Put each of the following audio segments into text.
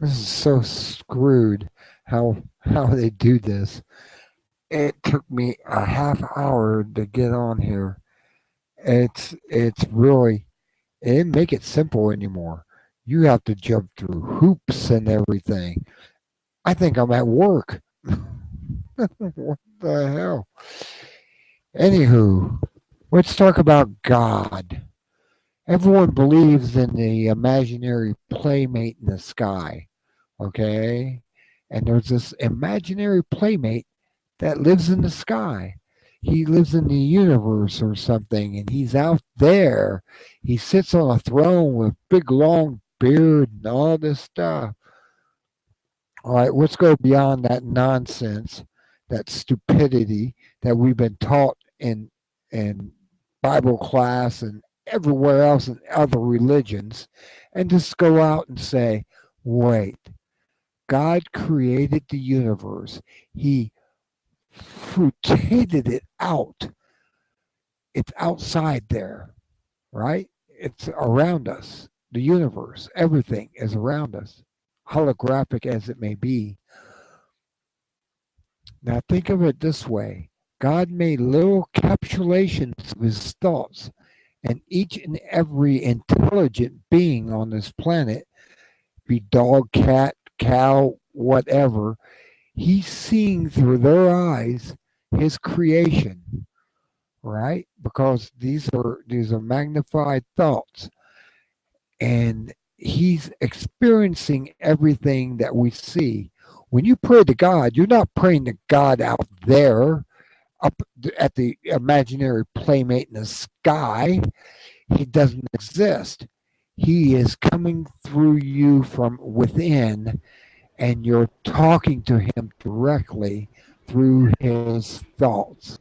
This is so screwed how they do this. It took me a half hour to get on here. It's really it didn't make it simple anymore. You have to jump through hoops and everything. I think I'm at work. What the hell? Anywho, let's talk about God. Everyone believes in the imaginary playmate in the sky, okay? And there's this imaginary playmate that lives in the sky. He lives in the universe or something, and he's out there. He sits on a throne with big long beard and all this stuff. All right, let's go beyond that nonsense, that stupidity that we've been taught in Bible class and everywhere else in other religions, and just go out and say, wait, God created the universe. He fruitated it out. It's outside there, right? It's around us. The universe, everything is around us, holographic as it may be. Now think of it this way: God made little capsulations of his thoughts, and each and every intelligent being on this planet, be dog, cat, cow, whatever, he's seeing through their eyes his creation, right? Because these are magnified thoughts, and he's experiencing everything that we see. When you pray to God, you're not praying to God out there up at the imaginary playmate in the sky. He doesn't exist. He is coming through you from within, and you're talking to him directly through his thoughts.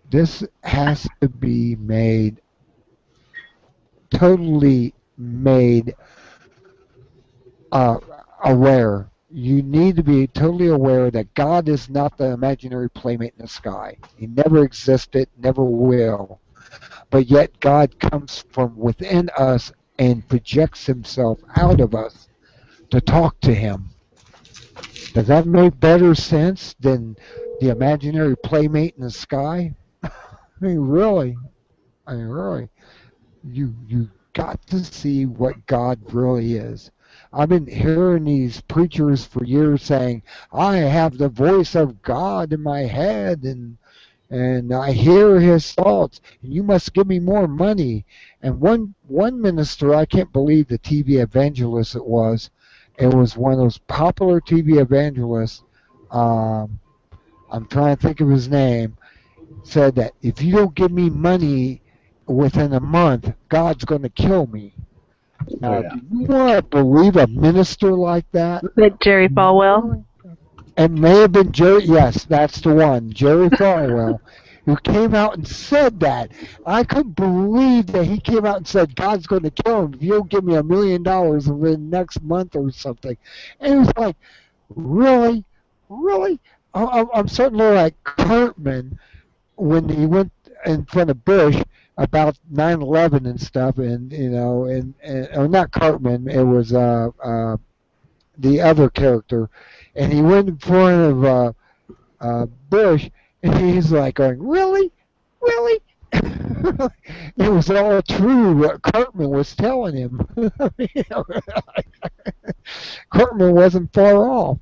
This has to be made totally made uh, aware. You need to be totally aware that God is not the imaginary playmate in the sky. He never existed, never will. But yet God comes from within us and projects himself out of us to talk to him. Does that make better sense than the imaginary playmate in the sky? I mean, really, really, you got to see what God really is. I've been hearing these preachers for years saying, "I have the voice of God in my head, and I hear his thoughts. And you must give me more money." And one minister, I can't believe the TV evangelist it was. It was one of those popular TV evangelists. Um, I'm trying to think of his name. Said that if you don't give me money within a month, God's going to kill me. Oh Now, yeah. do you want to believe a minister like that? Was it Jerry Falwell? Really? It may have been Jerry. Yes, that's the one, Jerry Falwell, who came out and said that. I couldn't believe that he came out and said God's going to kill him if you don't give me $1 million within next month or something. And it was like, really, really. I'm starting to look like Cartman when he went in front of Bush about 9/11 and stuff, and and or not Cartman, it was the other character, and he went in front of Bush, and he's like going, "Really, really." It was all true what Cartman was telling him. Cartman wasn't far off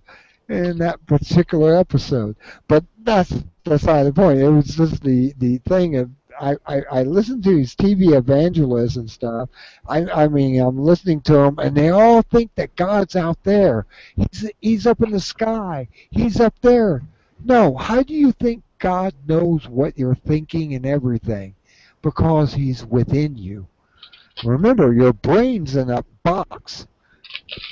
in that particular episode. But that's beside the point. It was just the thing of I listen to these TV evangelists and stuff. I mean I'm listening to them and they all think that God's out there. He's up in the sky. He's up there. No, how do you think God knows what you're thinking and everything? Because he's within you. Remember, your brain's in a box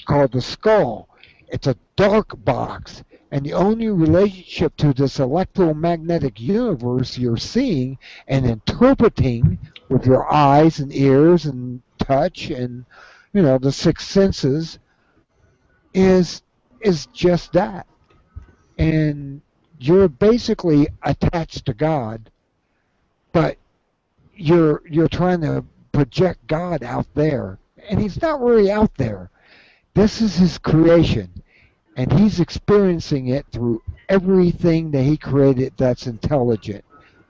called the skull. It's a dark box, and the only relationship to this electromagnetic universe you're seeing and interpreting with your eyes and ears and touch and the six senses is just that. And you're basically attached to God, but you're trying to project God out there, and he's not really out there. This is his creation, and he's experiencing it through everything that he created that's intelligent,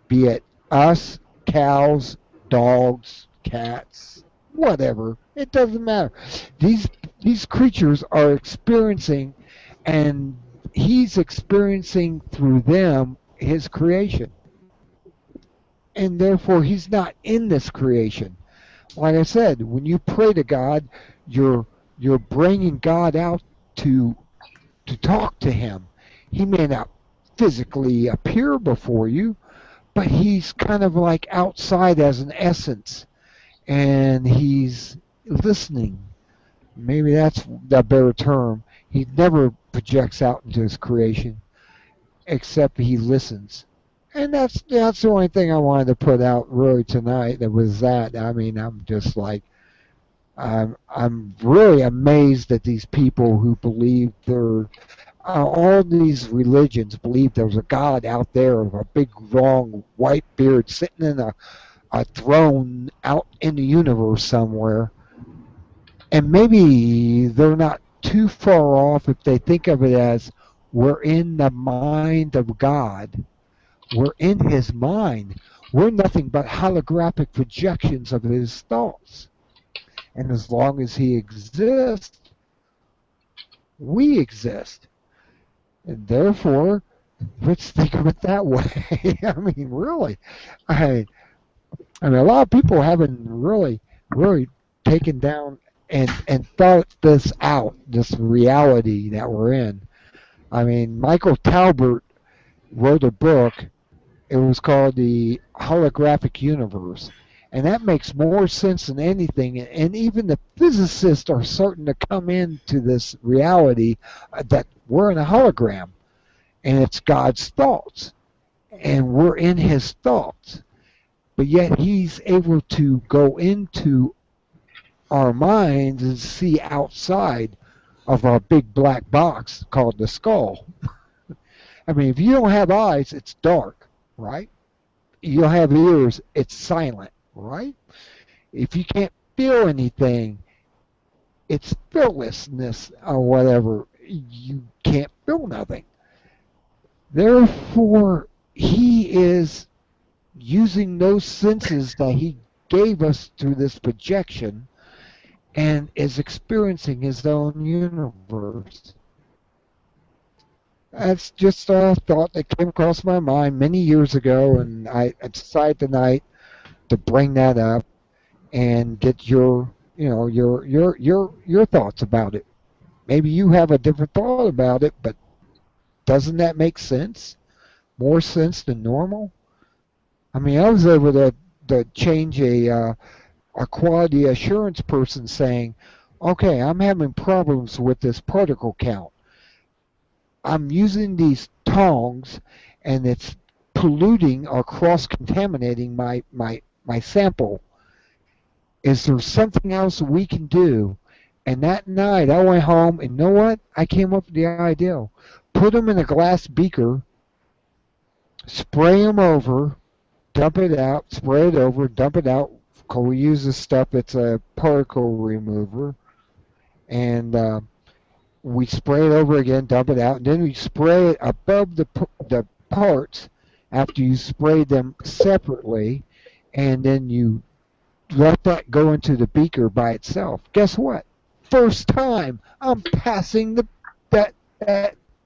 be it us, cows, dogs, cats, whatever. It doesn't matter. These these creatures are experiencing, and he's experiencing through them his creation, and therefore he's not in this creation. Like I said, when you pray to God, you're you're bringing God out to to talk to him. He may not physically appear before you, but he's kind of like outside as an essence, and he's listening. Maybe that's the better term. He never projects out into his creation, except he listens. And that's the only thing I wanted to put out really tonight. That was that. I mean, I'm just like I'm really amazed at these people who believe there. All these religions believe there's a God out there of a big, long, white beard sitting in a throne out in the universe somewhere. And maybe they're not too far off if they think of it as we're in the mind of God. We're in his mind. We're nothing but holographic projections of his thoughts. And as long as he exists, we exist. And therefore, let's think of it that way. I mean, really. I, I mean, a lot of people haven't really taken down and thought this out, this reality that we're in. I mean, Michael Talbot wrote a book. It was called The Holographic Universe. And that makes more sense than anything. And even the physicists are starting to come into this reality that we're in a hologram. And it's God's thoughts. And we're in his thoughts. But yet he's able to go into our minds and see outside of our big black box called the skull. I mean, if you don't have eyes, it's dark, right? You don't have ears, it's silent, right? If you can't feel anything, it's feellessness or whatever. You can't feel nothing. Therefore, he is using those senses that he gave us through this projection and is experiencing his own universe. That's just a thought that came across my mind many years ago, and I decided tonight to bring that up and get your, your thoughts about it. Maybe you have a different thought about it, but doesn't that make sense? More sense than normal? I mean, I was able to change a quality assurance person saying, okay, I'm having problems with this particle count. I'm using these tongs and it's polluting or cross-contaminating my sample. Is there something else we can do? And that night I went home and you know what? I came up with the idea. Put them in a glass beaker, spray them over, dump it out, spray it over, dump it out. We use this stuff, it's a particle remover. And we spray it over again, dump it out, and then we spray it above the parts after you spray them separately, and then you let that go into the beaker by itself. Guess what? First time I'm passing that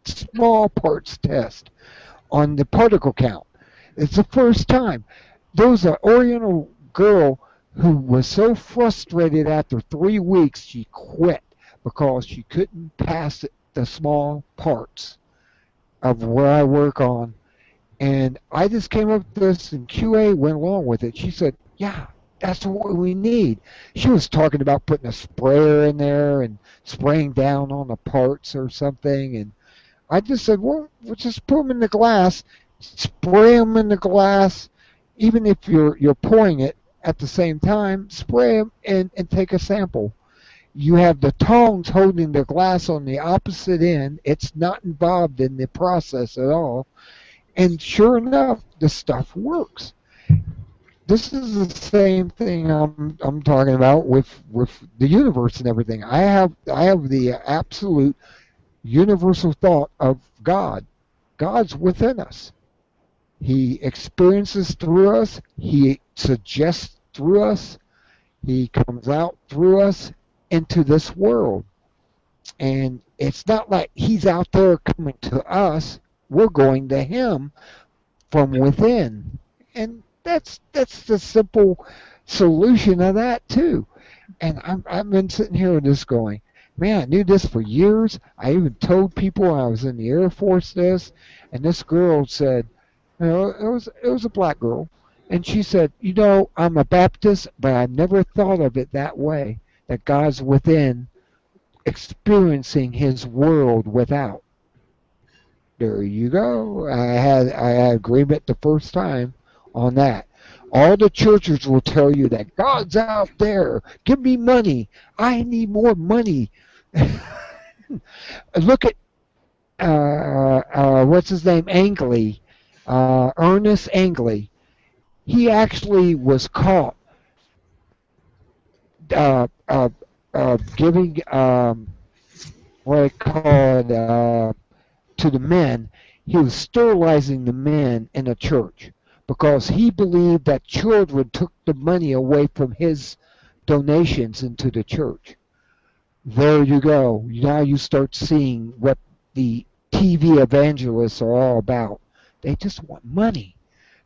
small parts test on the particle count. It's the first time. There was an Oriental girl who was so frustrated after 3 weeks she quit because she couldn't pass the small parts of where I work on. And I just came up with this, and QA went along with it. She said, yeah, that's what we need. She was talking about putting a sprayer in there and spraying down on the parts or something. And I just said, well, we'll just put them in the glass, spray them in the glass, even if you're pouring it at the same time, spray them and take a sample. You have the tongs holding the glass on the opposite end. It's not involved in the process at all. And sure enough, the stuff works. this is the same thing I'm talking about with the universe and everything. I have the absolute universal thought of God. God's within us. He experiences through us. He suggests through us. He comes out through us into this world. And it's not like he's out there coming to us. We're going to him from within. And that's the simple solution of that too. And I've been sitting here just going, man, I knew this for years. I even told people when I was in the Air Force this, and this girl said, it was a black girl, and she said, I'm a Baptist, but I never thought of it that way. That God's within, experiencing His world without. There you go. I had agreement the first time on that. All the churches will tell you that God's out there. Give me money. I need more money. Look at what's his name, Angley, Ernest Angley. He actually was caught uh, uh, giving what I call it to the men. He was sterilizing the men in a church because he believed that children took the money away from his donations into the church. There you go. Now you start seeing what the TV evangelists are all about. They just want money.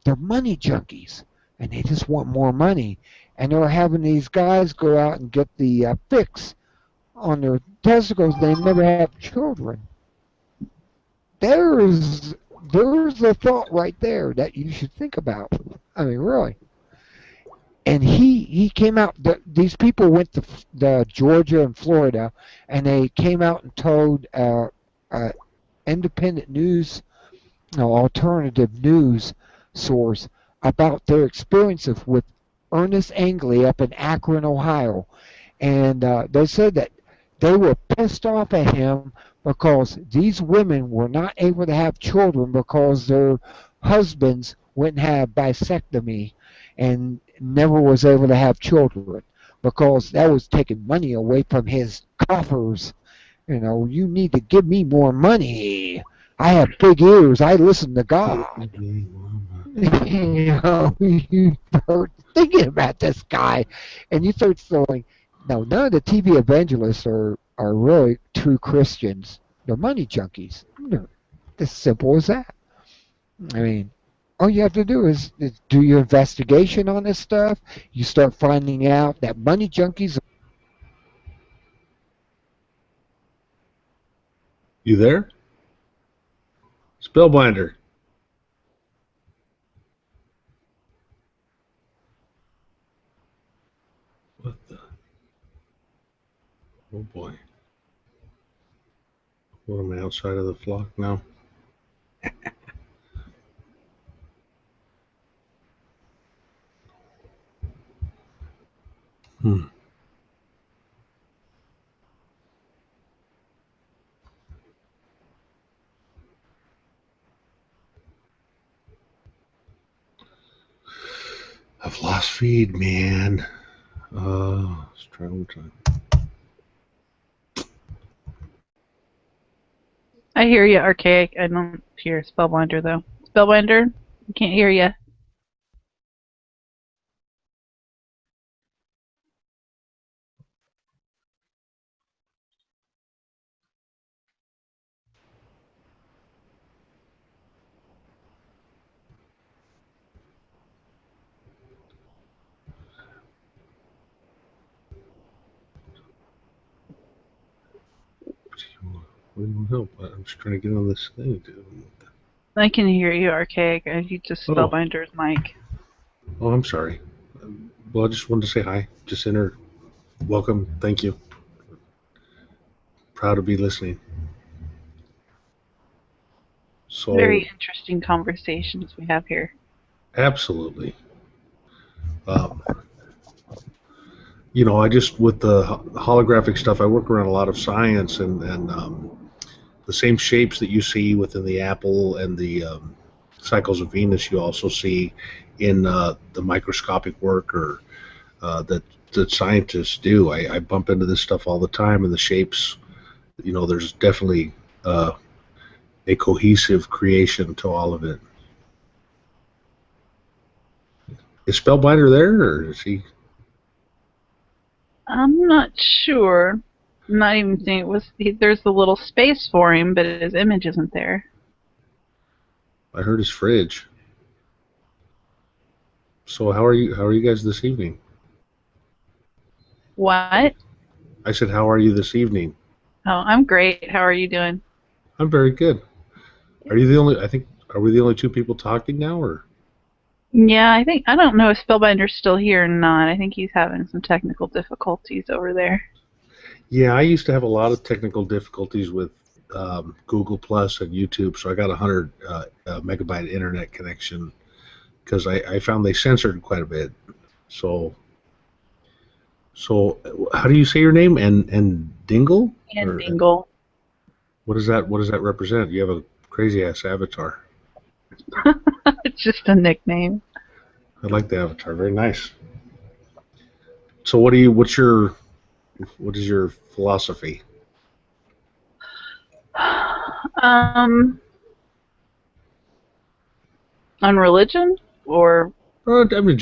They're money junkies, and they just want more money. And they're having these guys go out and get the fix on their testicles. They never have children. There's a thought right there that you should think about. I mean, really. And he came out. These people went to Georgia and Florida, and they came out and told independent news, alternative news source about their experiences with Ernest Angley up in Akron, Ohio. And they said that they were pissed off at him because these women were not able to have children because their husbands wouldn't have vasectomy and never was able to have children because that was taking money away from his coffers. You need to give me more money. I have big ears. I listen to God. You start thinking about this guy, and you start going, no, none of the TV evangelists are really true Christians. They're money junkies. They're as simple as that. I mean, all you have to do is do your investigation on this stuff. You start finding out that money junkies. You there? Spellbinder. What the? Oh boy. What am I outside of the flock now? I've lost feed, man. Let's try one time. I hear you, Archaic. I don't hear Spellbinder, though. Spellbinder, I can't hear you. Help. I'm just trying to get on this thing, dude. I can hear you, Archaic. You just Spellbinder's mic. Oh, I'm sorry. Well, I just wanted to say hi. Just enter. Welcome. Thank you. Proud to be listening. So very interesting conversations we have here. Absolutely. I just, with the holographic stuff, I work around a lot of science, and the same shapes that you see within the apple and the cycles of Venus you also see in the microscopic work or that scientists do. I bump into this stuff all the time, and the shapes. There's definitely a cohesive creation to all of it. Is Spellbinder there, or is he? I'm not sure. I'm not even seeing it was. There's the little space for him, but his image isn't there. I heard his fridge. So how are you? How are you guys this evening? What? I said, how are you this evening? Oh, I'm great. How are you doing? I'm very good. Are you the only? I think. Are we the only two people talking now, or? Yeah, I don't know if Spellbinder's still here or not. I think he's having some technical difficulties over there. Yeah, I used to have a lot of technical difficulties with Google Plus and YouTube, so I got a 100 megabyte internet connection because I found they censored quite a bit. So how do you say your name? And Dingle? And Dingle. What does that represent? You have a crazy ass avatar. It's just a nickname. I like the avatar. Very nice. So what is your philosophy? On religion or? I mean,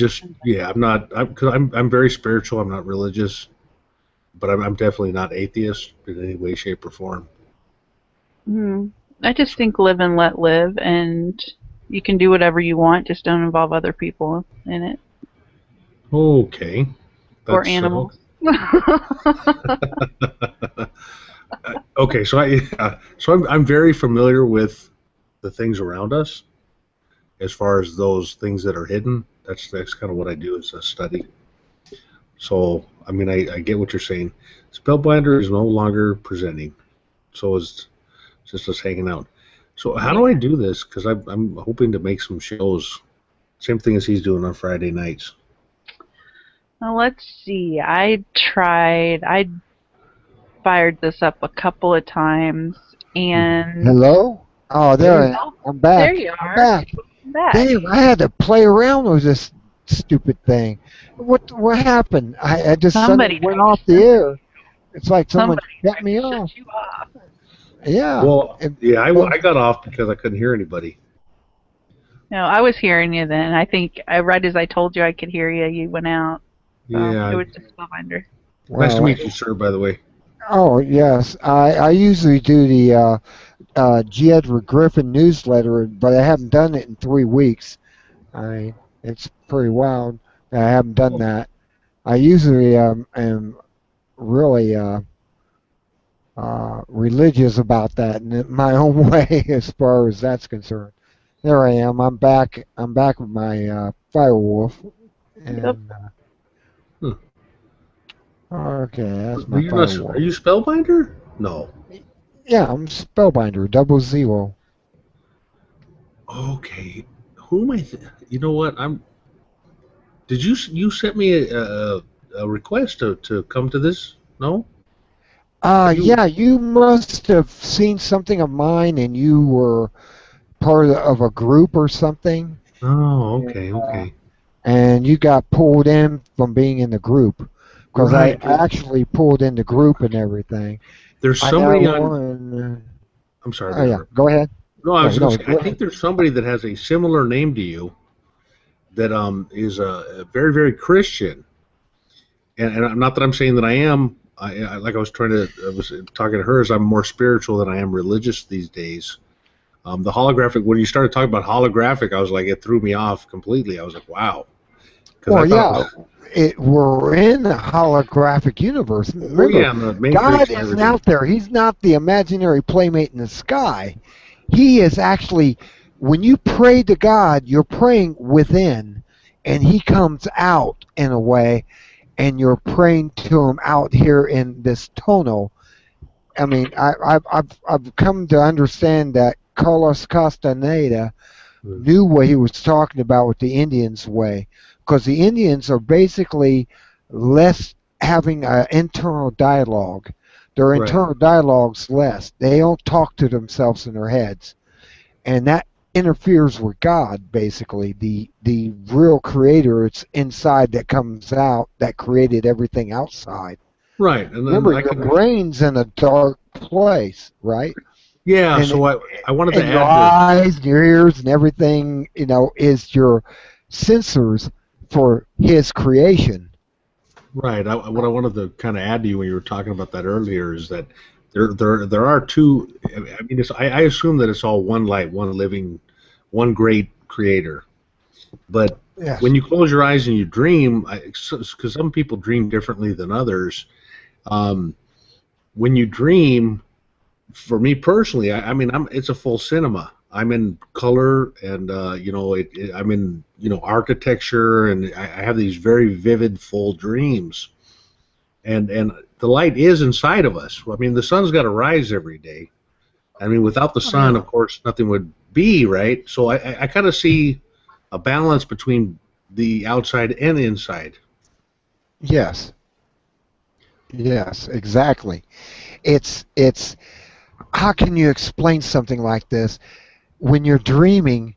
I'm not. I'm very spiritual. I'm not religious, but I'm definitely not atheist in any way, shape, or form. I just think live and let live, and you can do whatever you want. Just don't involve other people in it. Okay. Or animals. Okay, so I'm very familiar with the things around us, as far as those things that are hidden. That's kind of what I do as a study. So I mean, I get what you're saying. Spellbinder is no longer presenting, so it's just us hanging out. So how do I do this? Because I'm hoping to make some shows. Same thing as he's doing on Friday nights. Well, let's see. I fired this up a couple of times, and Hello? Oh, there I am. I'm back. There you are. I'm back. Damn, I had to play around with this stupid thing. What happened? I just suddenly went off the air. It's like someone shut me off. You off. Yeah. Well, I got off because I couldn't hear anybody. No, I was hearing you then. I think right as I told you I could hear you, you went out. So Yeah. It was just Spellbinder. Nice to meet you, sir, by the way. Oh, yes. I usually do the G. Edward Griffin newsletter, but I haven't done it in 3 weeks. It's pretty wild that I haven't done that. I usually am really religious about that in my own way as far as that's concerned. There I am. I'm back. I'm back with my Firewolf. And, okay, that's my Firewolf. Are you Spellbinder? No. Yeah, I'm Spellbinder, 00. Okay. Who am I? You know what? Did you sent me a request to come to this? No. Yeah, you must have seen something of mine, and you were part of a group or something. Oh, okay, okay. And you got pulled in from being in the group, because I actually pulled in the group and everything. There's somebody on. I'm sorry. Oh yeah, go ahead. No, I think there's somebody that has a similar name to you that is a very, very Christian, and not that I'm saying that I am. I was talking to her, as I'm more spiritual than I am religious these days. The holographic, when you started talking about holographic, I was like, it threw me off completely. I was like, wow. Well, yeah, we're in the holographic universe. Remember, God isn't out there. He's not the imaginary playmate in the sky. He is actually, when you pray to God, you're praying within, and He comes out in a way, and you're praying to Him out here in this tonal. I mean, I've come to understand that Carlos Castaneda knew what he was talking about with the Indians' way, because the Indians are basically less having an internal dialogue. Their internal dialogue's less. They don't talk to themselves in their heads. And that interferes with God, basically. The real creator, it's inside that comes out that created everything outside. Right, and then Remember, I your can. brain's in a dark place, right? Yeah, And so I wanted to and your add to. eyes, and your ears, and everything, is your sensors for His creation. Right. What I wanted to kind of add to you when you were talking about that earlier is that there are two. I mean, I assume that it's all one light, one living, one great creator. But Yes. when you close your eyes and you dream, because some people dream differently than others, um, when you dream, for me personally, I mean, it's a full cinema. I'm in color, and I'm in architecture, and I have these very vivid, full dreams. And the light is inside of us. I mean, the sun's got to rise every day. I mean, without the Oh, sun, yeah. of course, nothing would be, right. So I kind of see a balance between the outside and the inside. Yes. Yes. Exactly. It's. How can you explain something like this? When you're dreaming,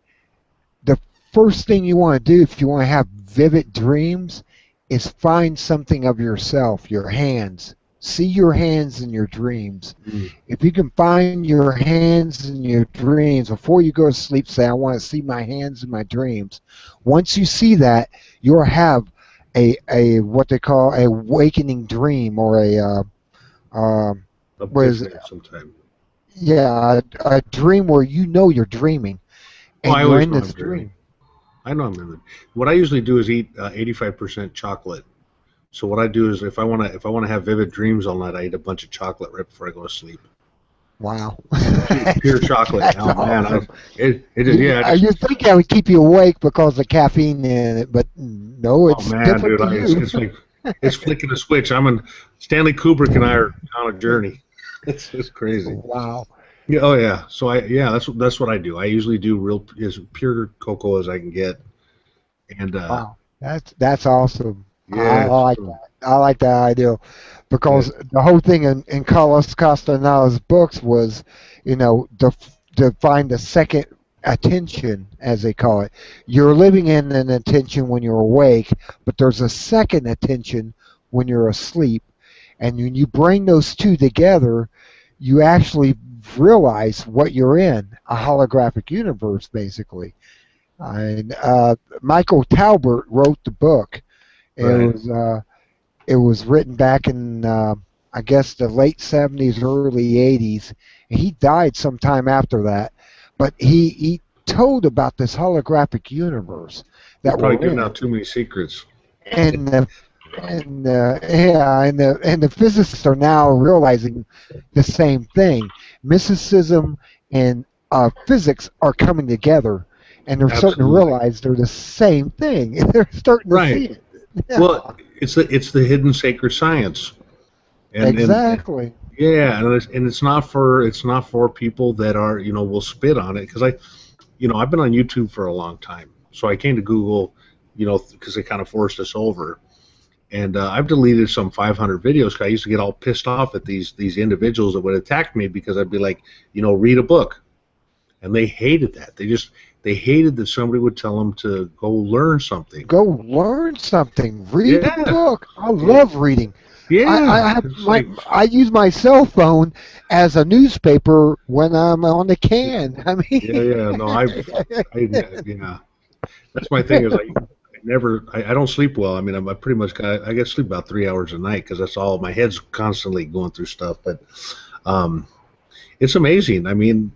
the first thing you want to do if you want to have vivid dreams is find something of yourself, your hands. See your hands in your dreams. Mm. If you can find your hands in your dreams before you go to sleep, say, I want to see my hands in my dreams. Once you see that, you'll have a what they call a awakening dream or what is it? Epiphany sometime. Yeah, a dream where you know you're dreaming Oh, and I you're always in know this I'm dreaming. dream. I know I'm in it. What I usually do is eat 85% chocolate. So what I do is if I want to have vivid dreams all night, I eat a bunch of chocolate right before I go to sleep. Wow. Pure chocolate. That's Oh man, awesome. it is, yeah. You think that would keep you awake because of caffeine in it, but no, Oh it's man, different dude, to it's, you. it's like it's flicking a switch. Stanley Kubrick and I are on a journey. It's crazy. Wow. Yeah, oh yeah. So that's what I do. I usually do real as pure cocoa as I can get, and Wow. That's awesome. I yeah. like So, that. I like that idea yeah, because the whole thing in Carlos Castaneda's books was, to find the second attention, as they call it. You're living in an attention when you're awake, but there's a second attention when you're asleep. And when you bring those two together, you actually realize what you're in, a holographic universe, basically. And Michael Talbot wrote the book. It right. was it was written back in I guess the late 70s, early 80s. He died sometime after that, but he told about this holographic universe You're that probably we're giving in, out too many secrets. and the physicists are now realizing the same thing. Mysticism and physics are coming together, and they're starting to Absolutely. realize they're the same thing. They're starting to see Right. it. Yeah, Well, it's the hidden sacred science, and exactly. yeah, and it's not for people that are will spit on it because I've been on YouTube for a long time, so I came to Google, because they kind of forced us over, and I've deleted some 500 videos. 'Cause I used to get all pissed off at these individuals that would attack me because I'd be like, read a book, and they hated that. They hated that somebody would tell them to go learn something. Go learn something. Read a Yeah, book. I yeah, love reading. yeah. It's like, I use my cell phone as a newspaper when I'm on the can. I yeah, mean, yeah. No, yeah. That's my thing is I don't sleep well. I mean, I pretty much I get sleep about 3 hours a night because that's all my head's constantly going through stuff. But um, it's amazing. I mean,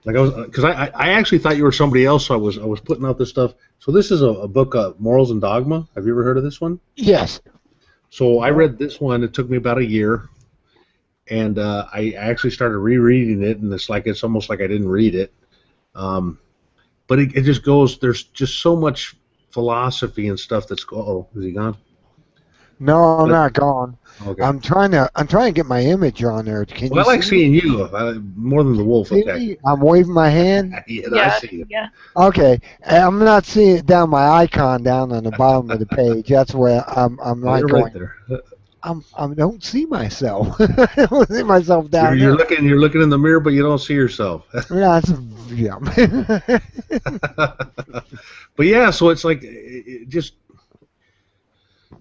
like because I actually thought you were somebody else. So I was putting out this stuff. So this is a book, Morals and Dogma. Have you ever heard of this one? yes. So I read this one. It took me about a year, and I actually started rereading it, and it's almost like I didn't read it. Um, but it just goes. There's just so much philosophy and stuff that's. Oh, is he gone? No, I'm But not gone. okay. I'm trying to get my image on there. Can you Well, I like see me? seeing you more than the wolf See attack. me? I'm waving my hand. Yeah, I Yeah, see you. yeah. Okay. I'm not seeing it down my icon down on the bottom of the page. That's where I'm Oh, not you're right going. there. I don't see myself. I don't see myself down You're there. looking in the mirror, but you don't see yourself. Yeah, yeah. But yeah, so it's like just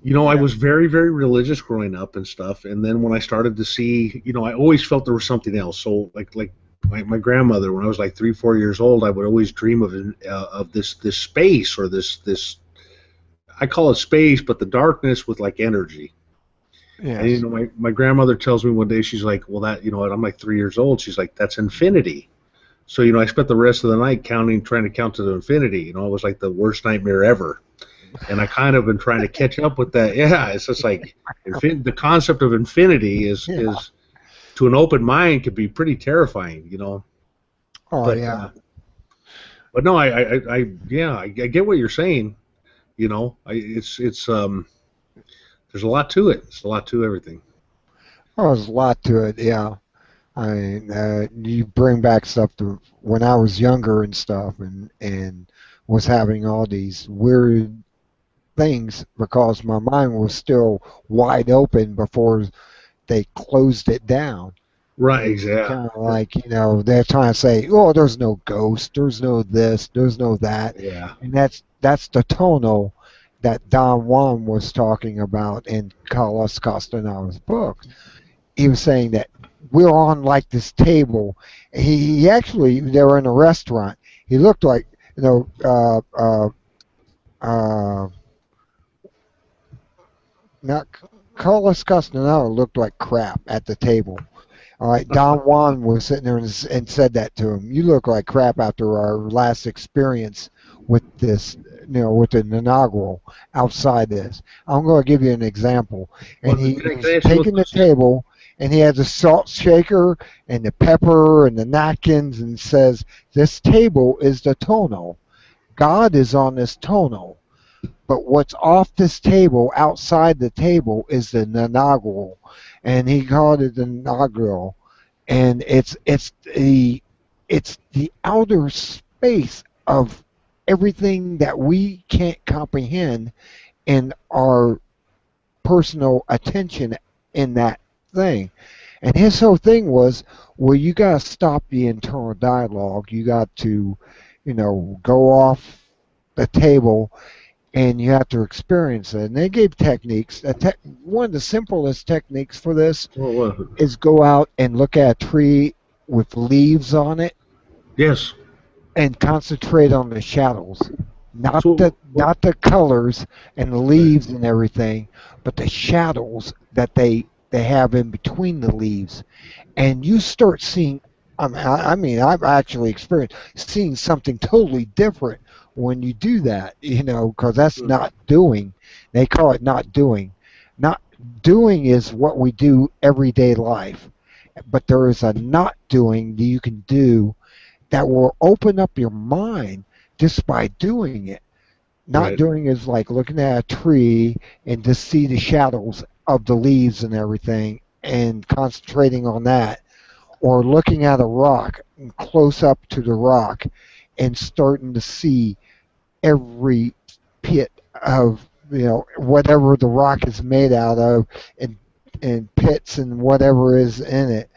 I was very, very religious growing up and stuff, and then when I started to see, I always felt there was something else. So like my grandmother, when I was like 3, 4 years old, I would always dream of this space or this I call it space, but the darkness with like energy. And Yes. my grandmother tells me one day, she's like, well, that I'm like 3 years old. She's like, that's infinity. So I spent the rest of the night trying to count to the infinity. It was like the worst nightmare ever. And I kind of been trying to catch up with that. Yeah, it's just like the concept of infinity Yeah. is to an open mind could be pretty terrifying. Oh But yeah. but no, I get what you're saying. It's there's a lot to it. It's a lot to everything. Oh, there's a lot to it. Yeah. I mean, you bring back stuff to when I was younger and stuff, and was having all these weird things because my mind was still wide open before they closed it down. Right, It's exactly. kind of like, they're trying to say, oh, there's no ghost, there's no this, there's no that, Yeah. and that's the tonal that Don Juan was talking about in Carlos Castaneda's book. He was saying that we're on like this table. He actually, they were in a restaurant. He looked like, you know, uh, not Carlos Castaneda looked like crap at the table. All right, Don Juan was sitting there and said that to him. You look like crap after our last experience with this, with the inaugural outside this. I'm going to give you an example. Well, And he can I was ask you taking the table, and he had the salt shaker and the pepper and the napkins, and says, "This table is the tonal. God is on this tonal. But what's off this table, outside the table, is the inaugural." And he called it the inaugural, and it's the outer space of everything that we can't comprehend in our personal attention in that thing. And his whole thing was, well, you got to stop the internal dialogue. You got to, go off the table and you have to experience it. And they gave techniques. One of the simplest techniques for this well, is go out and look at a tree with leaves on it yes. and concentrate on the shadows, not So, the colors and the leaves and everything, but the shadows that they have in between the leaves, and you start seeing. I mean, I've actually experienced seeing something totally different when you do that, because that's not doing. They call it not doing. Not doing is what we do everyday life, but there is a not doing that you can do that will open up your mind just by doing it. Not right. doing is like looking at a tree and just see the shadows of the leaves and everything and concentrating on that, or looking at a rock and close up to the rock and starting to see every pit of whatever the rock is made out of, and pits and whatever is in it.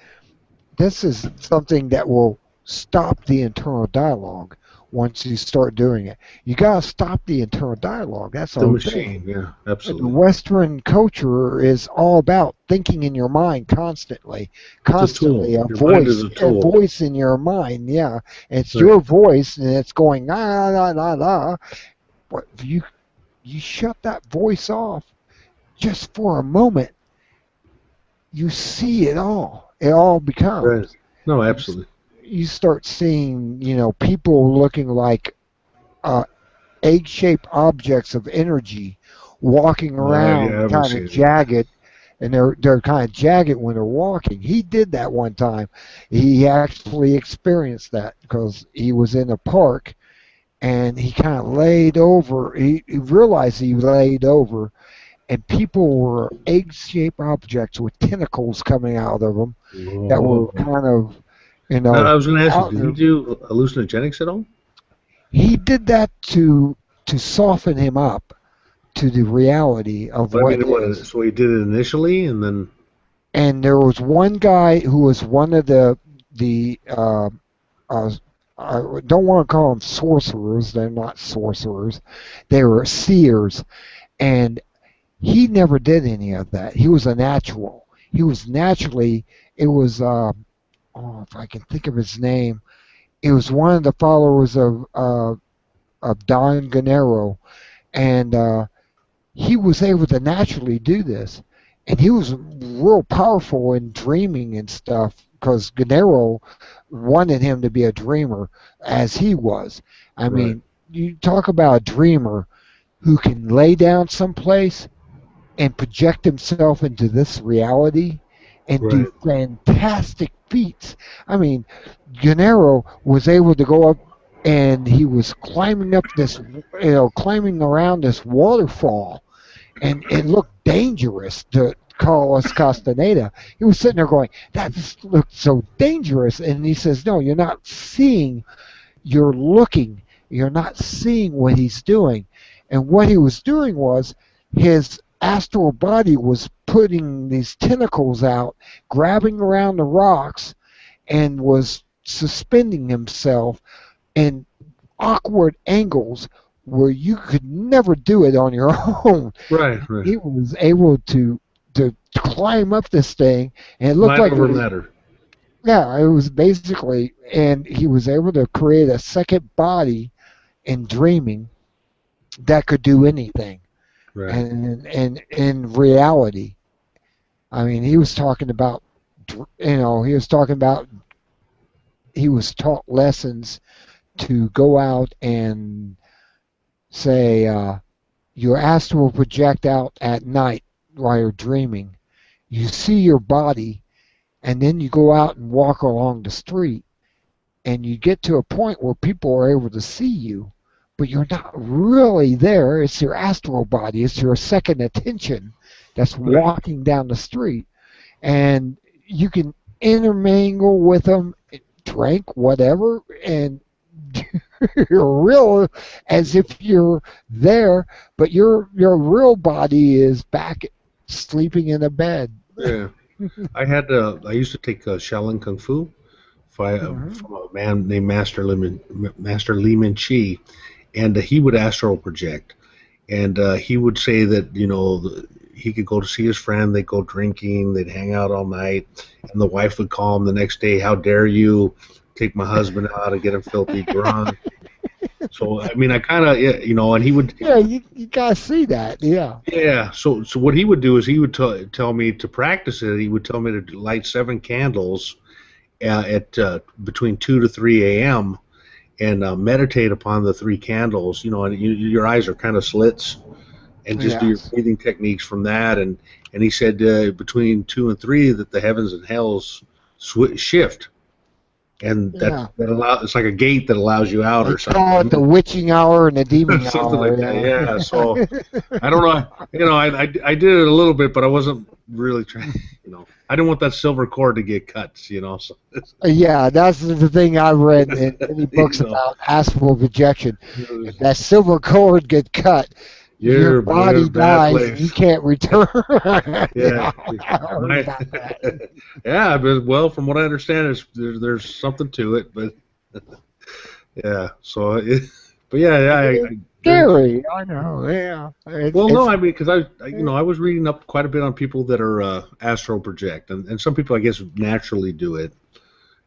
This is something that will stop the internal dialogue once you start doing it. You gotta stop the internal dialogue. That's the The whole thing. machine, yeah, The absolutely. Western culture is all about thinking in your mind constantly, It's a tool. Your mind is a a tool. voice in your mind. Yeah, and it's Right. your voice, and it's going la la la la. But if you shut that voice off just for a moment, you see it all. It all Right. becomes. No, You, absolutely. you start seeing, people looking like uh, egg-shaped objects of energy walking Yeah, I around haven't kind of seen it. jagged, and they're kind of jagged when they're walking. He did that one time. He actually experienced that because he was in a park, and he kind of laid over. He realized he laid over, and people were egg-shaped objects with tentacles coming out of them that were Whoa. kind of, Now, I was going to ask you, out did he there. do hallucinogenics at all? He did that to soften him up, to the reality of But I what mean, is. so he did it initially, and then And there was one guy who was one of the I don't want to call them sorcerers. They're not sorcerers. They were seers, and he never did any of that. He was a natural. He was naturally. It was oh, if I can think of his name, it was one of the followers of Don Gennaro, and he was able to naturally do this, and he was real powerful in dreaming and stuff because Gennaro wanted him to be a dreamer as he was. I right, mean, you talk about a dreamer who can lay down someplace and project himself into this reality and do right, fantastic feats. I mean, Gennaro was able to go up and he was climbing up this, climbing around this waterfall, and it looked dangerous to Carlos Castaneda. He was sitting there going, that just looked so dangerous. And he says, no, you're not seeing, you're looking, you're not seeing what he's doing. And what he was doing was his astral body was putting these tentacles out, grabbing around the rocks, and was suspending himself in awkward angles where you could never do it on your own. right, right. He was able to climb up this thing, and it looked Mind like it over was, matter. yeah, it was basically, and he was able to create a second body in dreaming that could do anything, Right. and in reality. I mean, he was talking about, he was talking about he was taught lessons to go out and say your astral project out at night while you're dreaming. You see your body, and then you go out and walk along the street, and you get to a point where people are able to see you, but you're not really there. It's your astral body. It's your second attention that's Right. walking down the street, and you can intermingle with them, drink whatever, and you're real as if you're there, but your real body is back sleeping in a bed. Yeah. I used to take Shaolin Kung Fu Mhm. from a man named Master Lehman Chi, and he would astral project, and he would say that he could go to see his friend, they'd go drinking, they'd hang out all night, and the wife would call him the next day, how dare you take my husband out and get him filthy drunk. So I mean, I kind of, and he would, Yeah, you gotta see that. Yeah. yeah. So what he would do is he would tell me to practice it. He would tell me to light 7 candles at between 2 to 3 a.m. and meditate upon the 3 candles. And your eyes are kind of slits, and just do your Yes. breathing techniques from that. And he said between 2 and 3 that the heavens and hells shift, and Yeah. it's like a gate that allows you out They or call it the something. witching hour and the demon Something hour. like that. Yeah. So I don't know. I did it a little bit, but I wasn't really trying. I didn't want that silver cord to get cut. So Yeah, that's the thing I read in many books you know, about astral projection. If that silver cord gets cut, your you're in body a bad dies place. and you can't return. Yeah. I heard about that. Yeah, but well, from what I understand, there's something to it, but yeah. So, but yeah, Scary, I know. Yeah, well, no, I mean, because I was reading up quite a bit on people that are astral project, and some people I guess naturally do it,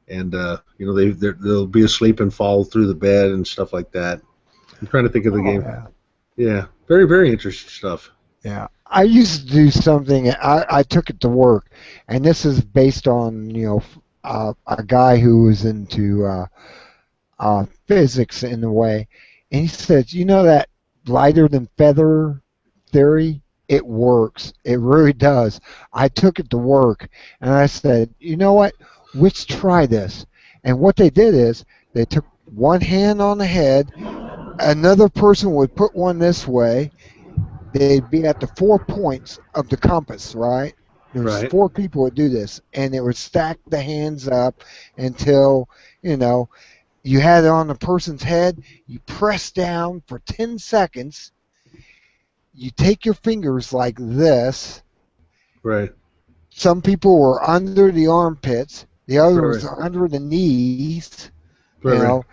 and they'll be asleep and fall through the bed and stuff like that. I'm trying to think of the game. yeah. Yeah, very very interesting stuff. Yeah. I used to do something. I took it to work, and this is based on a guy who was into physics in a way, and he said, that lighter than feather theory, it works. It really does. I took it to work, and I said, you know what? Let's try this. And what they did is they took one hand on the head, another person would put one this way. They'd be at the 4 points of the compass, right? There's Right. 4 people would do this, and it would stack the hands up until, you had it on the person's head. You press down for 10 seconds. you take your fingers like this. Right. Some people were under the armpits, the others Right. are under the knees, you Right. know,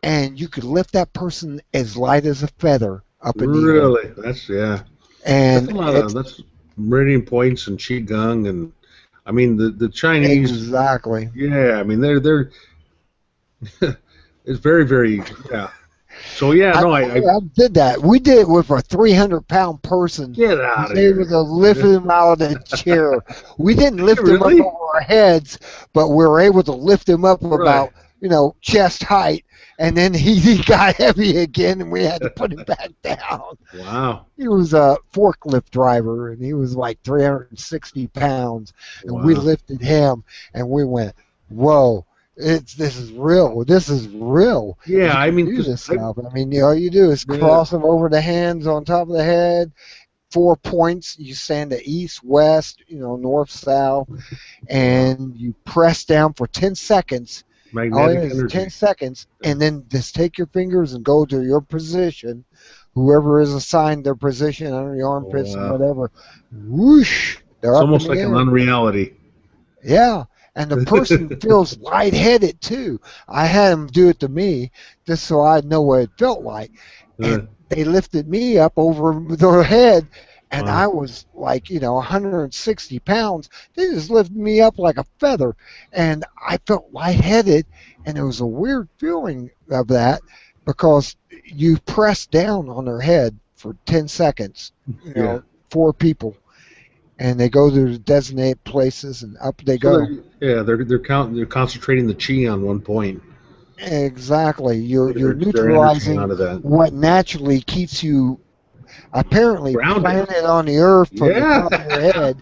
and you could lift that person as light as a feather up in the air. Really? That's That's And a lot of it's that's meridian points and qigong, and I mean the Chinese. exactly. Yeah, I mean they're it's very, very, yeah. So yeah, I, no, I did that. We did it with a 300-pound person. get We out was of able here. to lift him out of the chair. We didn't lift him up Really? over our heads, but we were able to lift him up about, chest height. And then he got heavy again, and we had to put him back down. Wow. He was a forklift driver, and he was like 360 pounds. And we Wow. lifted him, and we went, whoa. This is real. This is real. Yeah, You I can mean, do 'cause this stuff. I mean, all you do is Yeah. cross them over the hands on top of the head. 4 points. You stand to east, west, north, south, and you press down for 10 seconds. All it magnetic is energy. 10 seconds, and then just take your fingers and go to your position. Whoever is assigned their position under the armpits and Wow. whatever, whoosh, they're It's up in almost the like air. an unreality. Yeah, and the person feels lightheaded too. I had them do it to me just so I'd know what it felt like. And they lifted me up over their head, and Wow. I was like, 160 pounds. They just lifted me up like a feather, and I felt lightheaded, and it was a weird feeling of that because you press down on their head for 10 seconds, Yeah. 4 people. And they go to the designated places, and up they So go. they're concentrating the chi on one point. Exactly. You're They're energy neutralizing onto that. what naturally keeps you apparently Grounded. planted on the earth from Yeah. the top of your head.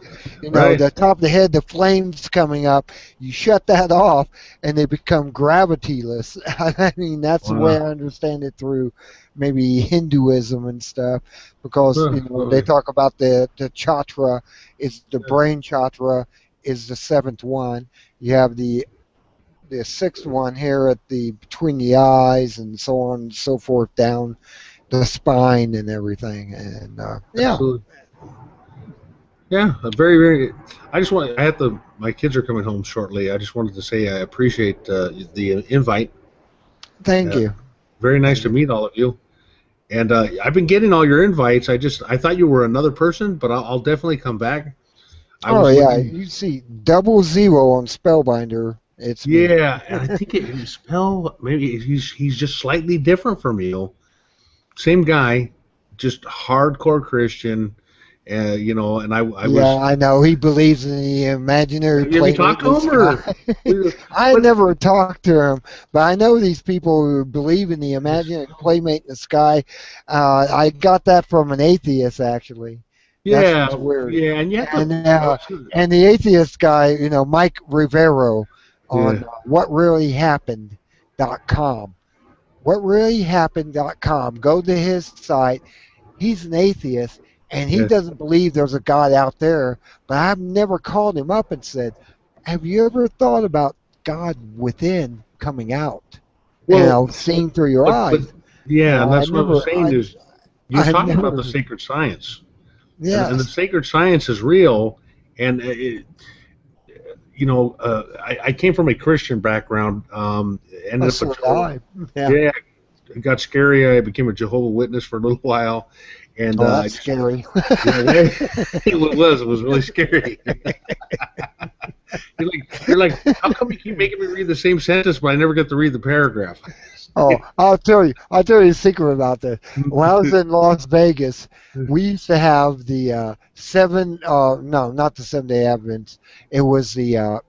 Right. The top of the head, the flames coming up. You shut that off, and they become gravityless. I mean, that's the way I Wow. understand it through maybe Hinduism and stuff, because Huh. they talk about the chakra is the Yeah. brain chakra is the 7th one. You have the 6th one here at the between the eyes and so on and so forth down the spine and everything, and yeah. Absolutely. Yeah, very, very. My kids are coming home shortly. I just wanted to say I appreciate the invite. Thank Uh, you. Very nice to meet all of you. And I've been getting all your invites. I thought you were another person, but I'll definitely come back. I Oh was yeah, looking- you see 00 on Spellbinder. It's me. Yeah, and I think his spell maybe he's just slightly different from you. Same guy, just hardcore Christian. And I was. Yeah, I know. He believes in the imaginary Have you ever plane. talked to him, or? I But- never talked to him, but I know these people who believe in the imaginary playmate in the sky. I got that from an atheist, actually. Yeah, That's weird. yeah, and you have to. And, And the atheist guy, Mike Rivero on whatreallyhappened.com. Whatreallyhappened.com. Go to his site. He's an atheist, and he Yeah. doesn't believe there's a God out there, but I've never called him up and said, have you ever thought about God within coming out? Seeing through your eyes. Yeah, and No, that's I what I was never- saying is you're I talking about never- the sacred science. Yeah. And the sacred science is real, and I came from a Christian background. Ended So up did I. Yeah. yeah, it got scary. I became a Jehovah's Witness for a little while, and Oh, that's scary. it was really scary. You're like, how come you keep making me read the same sentence, but I never get to read the paragraph? Oh, I'll tell you a secret about this. When I was in Las Vegas, we used to have the not the 7-day Advents. It was the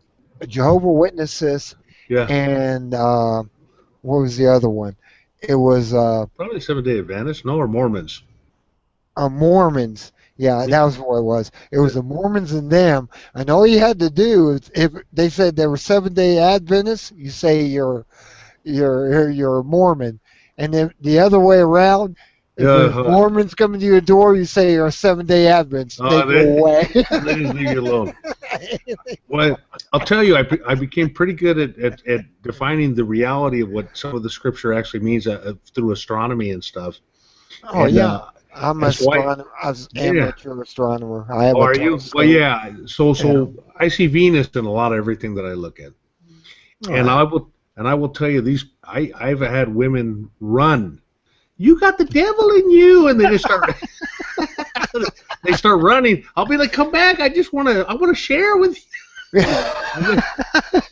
Jehovah's Witnesses Yeah, and what was the other one? It was probably 7-day Adventists, no, or Mormons. Mormons. Yeah, that was what it was. It was the Mormons and them, and all you had to do is, if they said they were 7-day Adventists, you say you're Mormon, and then the other way around, if there's Mormons coming to your door, you say you're a 7-day Adventist. They go away. They just leave you alone. Well, I'll tell you, I became pretty good at defining the reality of what some of the scripture actually means through astronomy and stuff. Oh, And, yeah. I'm And so an yeah. amateur astronomer. I have Oh, a are you? telescope. Well, yeah. So Yeah. I see Venus in a lot of everything that I look at, All and right. I will tell you these. I've had women run. You got the devil in you, and they just start. They start running. I'll be like, come back. I want to share with you.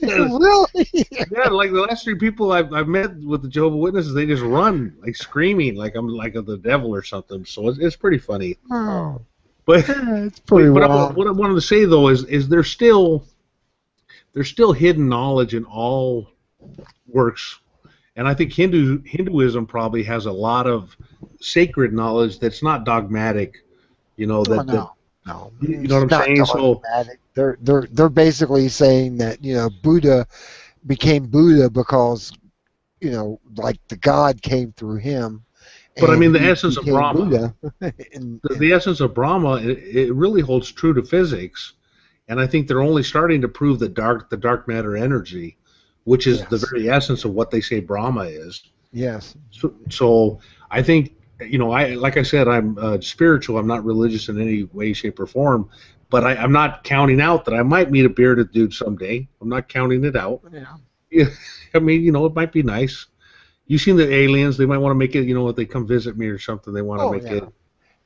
Really? Yeah, like the last 3 people I've met with the Jehovah's Witnesses, they just run like screaming, like I'm like the devil or something. So it's pretty funny. Oh, But it's pretty wild. what I wanted to say though is there's still hidden knowledge in all works, and I think Hinduism probably has a lot of sacred knowledge that's not dogmatic. You know Oh, that no, you know it's what I'm not saying. So dogmatic. They're basically saying that Buddha became Buddha because like the God came through him, but I and mean the he essence of became Brahma. Buddha. and, The essence of Brahma, it really holds true to physics, and I think they're only starting to prove the dark matter energy, which is the yes, very essence of what they say Brahma is. yes. So I think I like I said, I'm spiritual. I'm not religious in any way, shape, or form, but I'm not counting out that I might meet a bearded dude someday. I'm not counting it out. Yeah. Yeah, I mean, it might be nice. You seen the aliens? They might want to make it. If they come visit me or something, they want to Oh make yeah. it.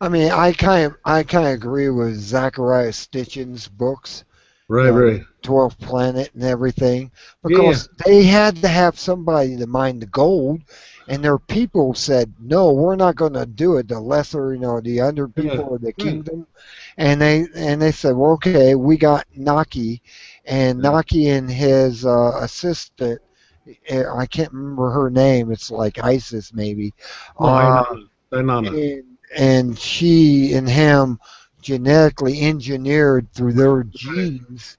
I mean, I kind of agree with Zachariah Stitchin's books, Right, the right. 12th Planet and everything, Yeah, because they had to have somebody to mine the gold, and their people said, no, we're not going to do it. The lesser, the under yeah, people of the right. kingdom, and they said, well, okay, we got Naki, and Yeah. Naki and his assistant, I can't remember her name. It's like Isis maybe. No, I Uh, know. I know. and she and him genetically engineered through their genes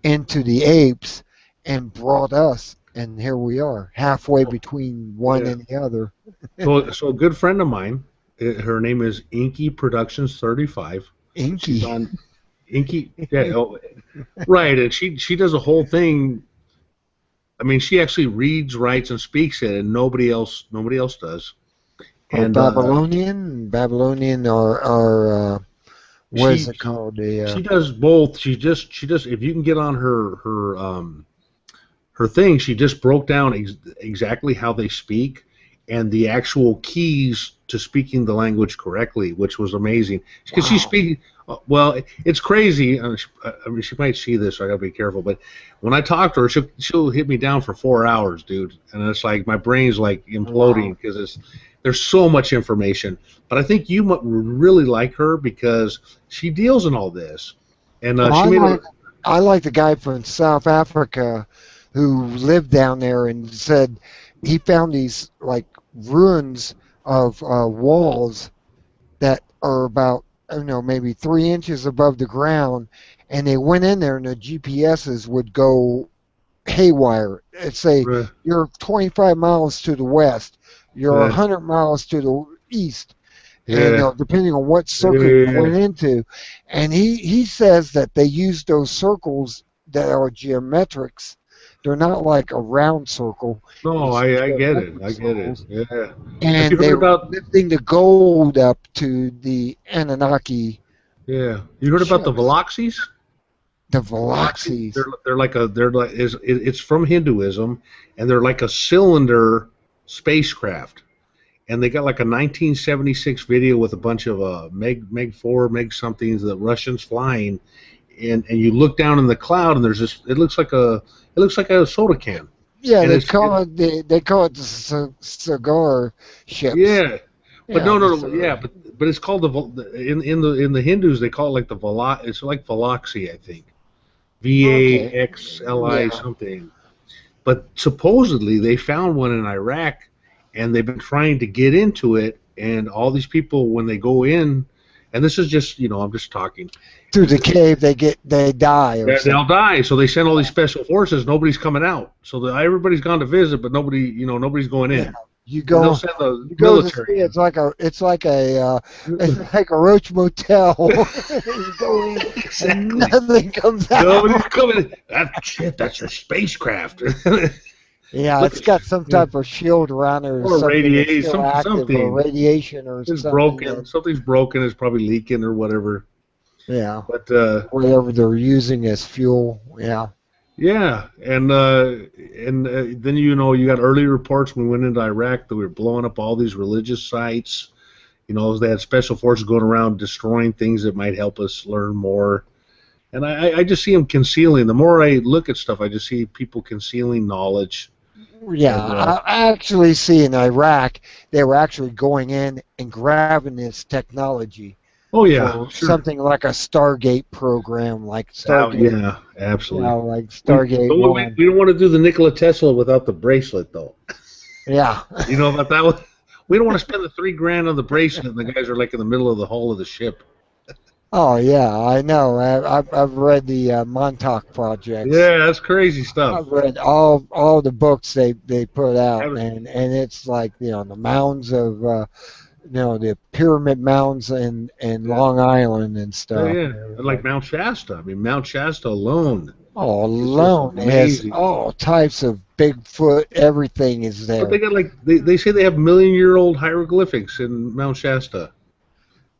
into the apes and brought us, and here we are halfway between one Yeah. and the other. So a good friend of mine, her name is Inky Productions 35. She's Inky. on Inky. Yeah, oh, right, and she does a whole thing. I mean, she actually reads, writes, and speaks it, and nobody else does. Or And Babylonian, or what is she it called? The she does both. She does. If you can get on her thing, she just broke down exactly how they speak and the actual keys to speaking the language correctly, which was amazing. Because she wow. speaks, well, it's crazy. I mean, she might see this, so I gotta be careful. But when I talk to her, she'll hit me down for 4 hours, dude, and it's like my brain's like imploding Wow. because there's so much information. But I think you would really like her because she deals in all this, and Well, she I made like a I like the guy from South Africa who lived down there and said he found these like ruins of walls that are about maybe 3 inches above the ground, and they went in there and the GPSs would go haywire. It'd say uh, you're 25 miles to the west, you're uh, 100 miles to the east, and yeah, depending on what circle you yeah. went into. And he says that they use those circles that are geometrics. They're not like a round circle. No, It's I get it. geometric I get it. circles. Yeah. Have you And heard they were about? lifting the gold up to the Anunnaki Yeah. You heard about the ships, Veloxes? the Veloxes. Veloxes. They're like it's from Hinduism, and they're like a cylinder spacecraft. And they got like a 1976 video with a bunch of Meg 4, Meg somethings, the Russians flying, and you look down in the cloud and there's this. It looks like a soda can, Yeah, and they call it the cigar ships. yeah. But Yeah, no, the no, no, yeah, cigar. but it's called in the Hindus they call it like the it's like Veloxy, I think, Okay. VAXLI Yeah. something. But supposedly they found one in Iraq, and they've been trying to get into it. And all these people, when they go in, and this is just I'm just talking, Through the cave, they die or they'll something. die. So they send all these special forces. Nobody's coming out. So everybody's gone to visit, but nobody's going Yeah. in. You And they'll go. send the You go to see. military in. It's like a roach motel. You go in and Exactly. nothing comes out. Nobody's coming. That's your spacecraft. Yeah, Look, it's got some yeah, type of shield around it or or something that's radiation, still active or something. radiation or It's something broken. that, Something's broken. It's probably leaking or whatever. yeah, But whatever they're using as fuel. Yeah. yeah, and then you got early reports when we went into Iraq that we were blowing up all these religious sites. They had special forces going around destroying things that might help us learn more. And I just see them concealing. The more I look at stuff, I just see people concealing knowledge. Yeah, And I actually see in Iraq they were actually going in and grabbing this technology oh yeah, for sure. something like a Stargate program, like Oh, Stargate, yeah, absolutely. like We, Stargate but we, 1. we don't want to do the Nikola Tesla without the bracelet, though. Yeah. You know about that one? We don't want to spend the $3,000 on the bracelet, and the guys are like in the middle of the hull of the ship. Oh yeah, I know. I've read the Montauk projects. Yeah, that's crazy stuff. I've read all the books they put out, Have- and it's like the mounds of the pyramid mounds in Yeah, Long Island and yeah, stuff. yeah. And it was And like like, Mount Shasta. I mean, Mount Shasta alone oh, is just alone it has amazing. all types of Bigfoot. Everything is But they there. got they say they have million-year-old hieroglyphics in Mount Shasta.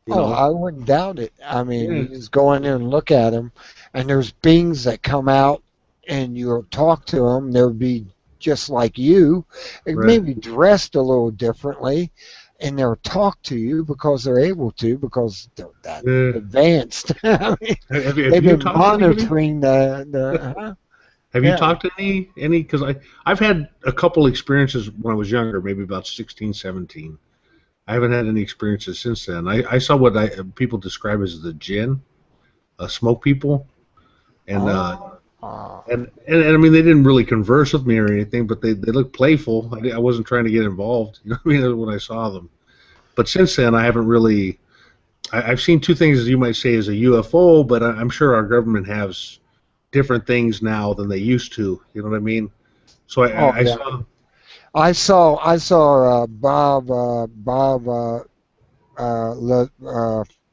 You Oh, know? I wouldn't doubt it. I mean, Yeah, you just go in there and look at them, and there's beings that come out, and you'll talk to them. They'll be just like you, and right. maybe dressed a little differently, and they'll talk to you because they're able to because they're that Yeah. advanced. I mean, Have they've you been talked to anybody? monitoring the Have you yeah. talked to any? Because I've had a couple experiences when I was younger, maybe about 16, 17. I haven't had any experiences since then. I saw what people describe as the jinn, smoke people, and Oh, and I mean they didn't really converse with me or anything, but they looked playful. I wasn't trying to get involved, you know what I mean, when I saw them. But since then, I haven't really. I've seen two things, as you might say, as a UFO, but I'm sure our government has different things now than they used to. You know what I mean? So oh I yeah. saw. I saw Bob what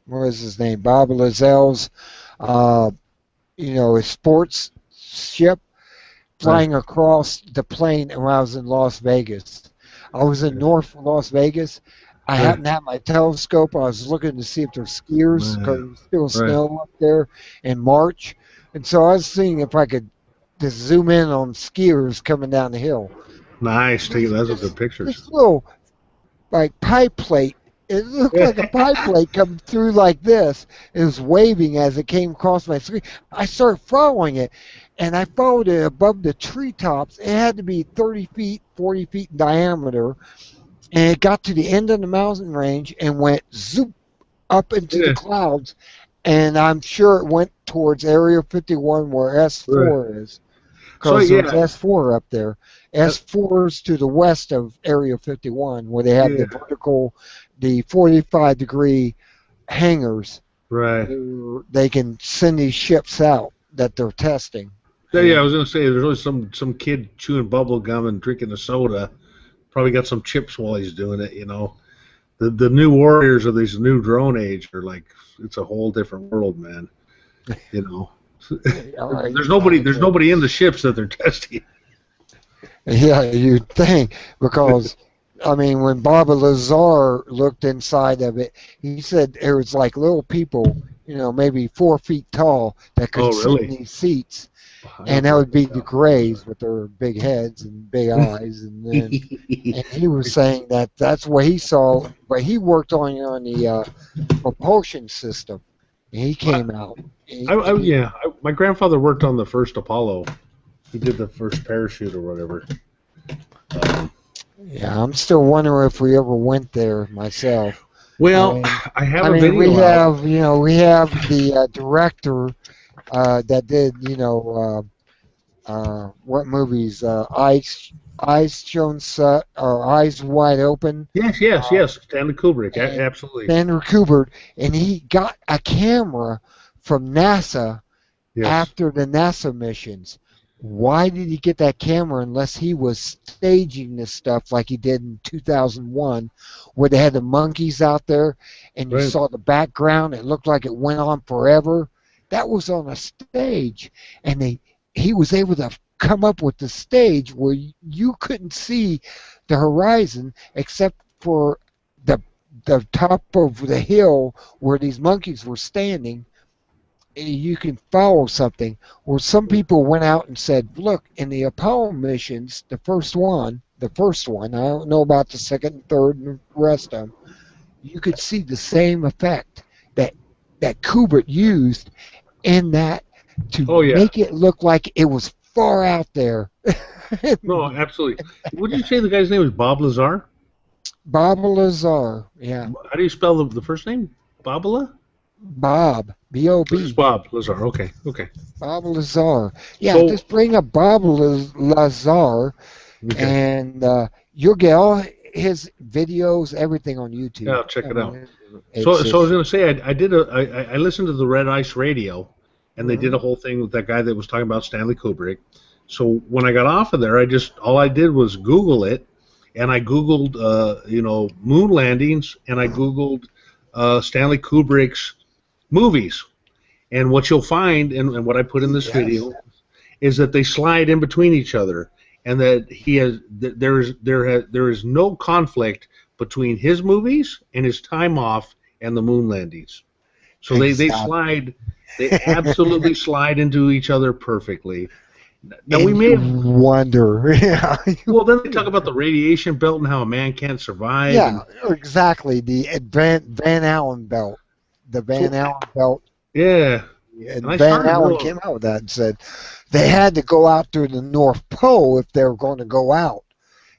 was his name? Bob Lazelle's uh, his sports ship Right. flying across the plane when I was in Las Vegas. I was in North Las Vegas. I Right. happened to have my telescope. I was looking to see if there's skiers because it was still Right. snow up there in March. And so I was seeing if I could just zoom in on skiers coming down the hill. Nice. Those are This, good pictures. this little like pipe plate. It looked like a pipe plate coming through like this. It was waving as it came across my screen. I started following it, and I followed it above the treetops. It had to be 30 feet, 40 feet in diameter, and it got to the end of the mountain range and went zoop up into Yeah. the clouds. And I'm sure it went towards Area 51 where S4 is. So Because there's yeah, S4 up there. S4 is to the west of Area 51, where they have yeah, the 45-degree hangars. right. They can send these ships out that they're testing. Yeah, I was gonna say there's always some kid chewing bubble gum and drinking a soda. Probably got some chips while he's doing it. The new warriors of this new drone age are like it's a whole different world, man. There's nobody in the ships that they're testing. Yeah, you'd think, because I mean, when Baba Lazar looked inside of it, he said there was like little people, maybe 4 feet tall that could Oh, sit really? in these seats, and that would be the Greys with their big heads and big eyes, and he was saying that that's what he saw, but he worked on the propulsion system, and he came out. My grandfather worked on the first Apollo. He did the first parachute or whatever. Yeah, I'm still wondering if we ever went there myself. Well, I have a video. We out. have the director that did, what movies? Eyes Wide Open. Yes. Stanley Kubrick, absolutely. Stanley Kubrick, and he got a camera from NASA Yes. after the NASA missions. Why did he get that camera unless he was staging this stuff like he did in 2001, where they had the monkeys out there and you Right. saw the background? It looked like it went on forever. That was on a stage, and he was able to come up with the stage where you couldn't see the horizon except for the top of the hill where these monkeys were standing. You can follow something. Or some people went out and said, look, in the Apollo missions, the first one, I don't know about the second and third and the rest of them, you could see the same effect that Kubrick used in that to make it look like it was far out there. No, absolutely. What did you say the guy's name was? Bob Lazar? Bob Lazar, yeah. How do you spell the first name? Bobala? Bob, B-O-B. Just Bob Lazar. Okay. Bob Lazar. Yeah, So- just bring up Bob Lazar, Okay. and you'll get all his videos, everything on YouTube. Yeah, I'll check it out. It's So I was just- going to say, I listened to the Red Ice Radio, and they did a whole thing with that guy that was talking about Stanley Kubrick. So when I got off of there, all I did was Google it, and I Googled, moon landings, and I Googled Stanley Kubrick's movies. And what you'll find, and what I put in this video, is that they slide in between each other, and that there is no conflict between his movies and his time off and the moon landings. So they absolutely slide into each other perfectly. Now and we may have wonder. Yeah. well, then they talk about the radiation belt and how a man can't survive. Yeah, exactly. The Van Allen belt. The Van Allen belt. Yeah. And I Van started Allen to- came out with that and said they had to go out through the North Pole if they were going to go out.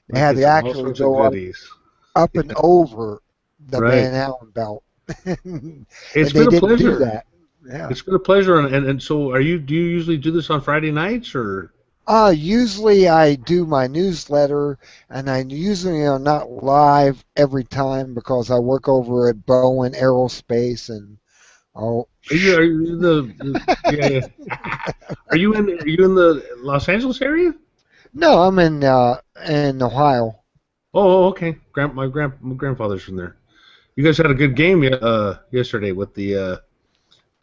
They had to All actually sorts of go goodies. up and over the Right. Van Allen belt. And It's they been a didn't pleasure. do that. Yeah. It's been a pleasure. And so, do you usually do this on Friday nights or? Usually I do my newsletter, and I usually am not live every time because I work over at Bowen Aerospace, and Are you Are you in the Los Angeles area? no, I'm in Ohio. Oh, okay. My grandfather's from there. You guys had a good game yesterday with the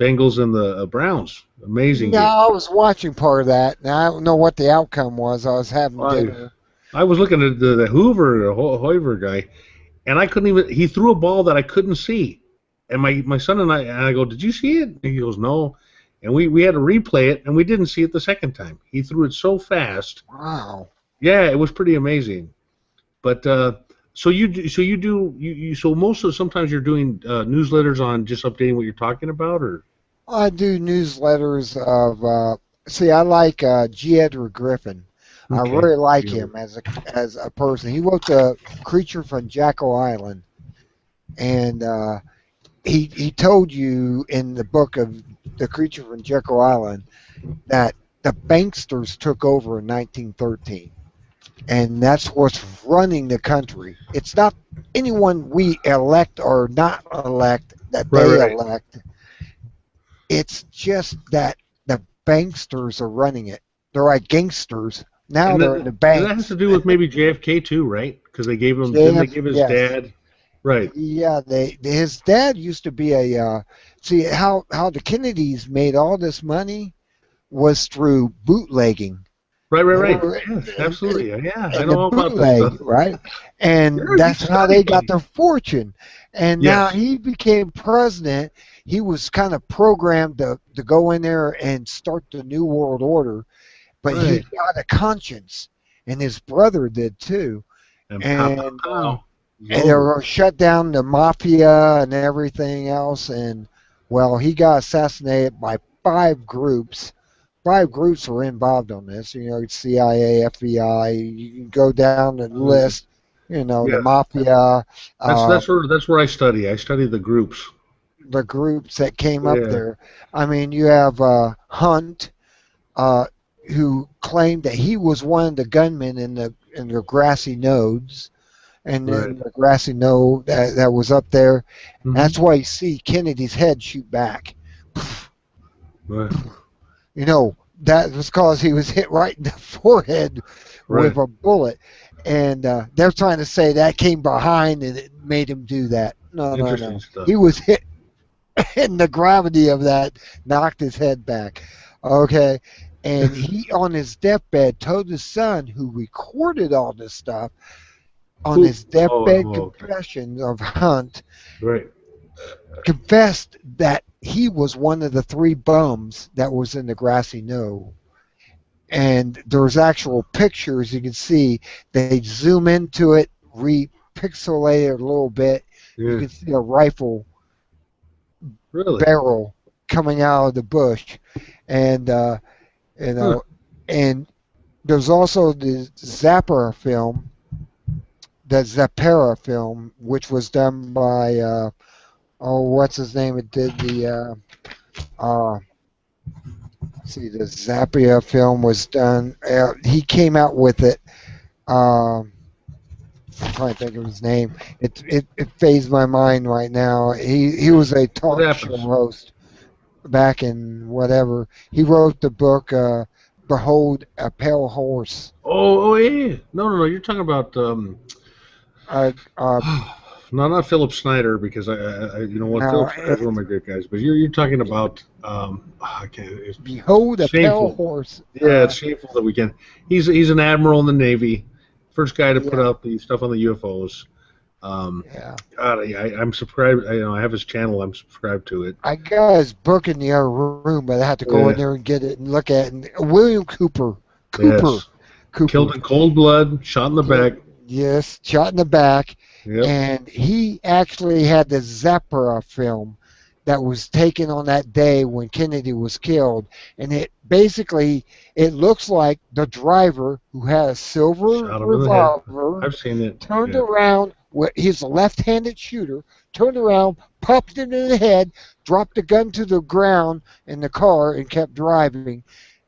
Bengals and the Browns. Amazing Yeah, game. I was watching part of that, and I don't know what the outcome was. I was having dinner. I was looking at the Hoover guy, and I couldn't even. He threw a ball that I couldn't see, and my son and I go, "Did you see it?" And he goes, "No," and we had to replay it, and we didn't see it the second time. He threw it so fast. Wow. Yeah, it was pretty amazing. But sometimes you're doing newsletters on just updating what you're talking about, or I do newsletters of. I like G. Edward Griffin. I Okay. really like Yeah. him as a person. He wrote The Creature from Jekyll Island, and he told you in the book of The Creature from Jekyll Island that the banksters took over in 1913, and that's what's running the country. It's not anyone we elect or not elect that they Right. elect. It's just that the banksters are running it. They're like gangsters. Now they're in the that has banks. to do with maybe JFK too, right? Because they gave him. JF, Didn't they give his yes. dad? Right. Yeah, his dad used to be a see how the Kennedys made all this money was through bootlegging. Right. Or- Yes, absolutely. Yeah, I And know the all about bootleg, that stuff. right? And You're a that's good how they study got buddy. their fortune. And now Yes. he became president. He was kind of programmed to go in there and start the New World Order, but he Right. got a conscience, and his brother did too. And And, pow. And they were shut down the mafia and everything else. And, well, he got assassinated by 5 groups. 5 groups were involved on this. You know, CIA, FBI. You can go down the list. You know, Yeah. the mafia. That's where I study. I study the groups. The groups that came up Yeah. there. I mean, you have Hunt, who claimed that he was one of the gunmen in the grassy nodes. And then Right. the grassy node that was up there. Mhm. That's why you see Kennedy's head shoot back. Right. You know, that was because he was hit right in the forehead with a bullet. And they're trying to say that came behind and it made him do that. No. Interesting stuff. He was hit, and the gravity of that knocked his head back. Okay. And he, on his deathbed, told his son, who recorded all this stuff, on his deathbed Okay. confession of Hunt, Right. confessed that he was one of the 3 bums that was in the grassy knoll. And there's actual pictures you can see. They zoom into it, repixelate it a little bit. Yeah. You can see a rifle Really? barrel coming out of the bush, and you know, and there's also the Zappera film, which was done by what's his name? It did the the Zappia film was done. He came out with it. I'm trying to think of his name. It fades my mind right now. He was a talk show host back in whatever. He wrote the book Behold a Pale Horse. Oh yeah. No. You're talking about not Philip Snyder, because I you know what, No, Philip Snyder's one of my great guys. But you're talking about I can't. It's Behold a shameful. Pale Horse. Yeah, it's shameful that we can. He's an admiral in the Navy, first guy to put Yeah. out the stuff on the UFOs. Yeah. God, I'm subscribed. I have his channel. I'm subscribed to it. I got his book in the other room, but I had to go in there and get it and look at it. And William Cooper. Yes. Killed in cold blood, shot in the back. Yes, shot in the back. Yep. And he actually had the Zappera film that was taken on that day when Kennedy was killed. And it basically, it looks like the driver, who had a silver Shot him in the revolver, head. I've seen it. turned Yeah. around. He's a left-handed shooter. Turned around, popped it in the head, dropped the gun to the ground in the car, and kept driving.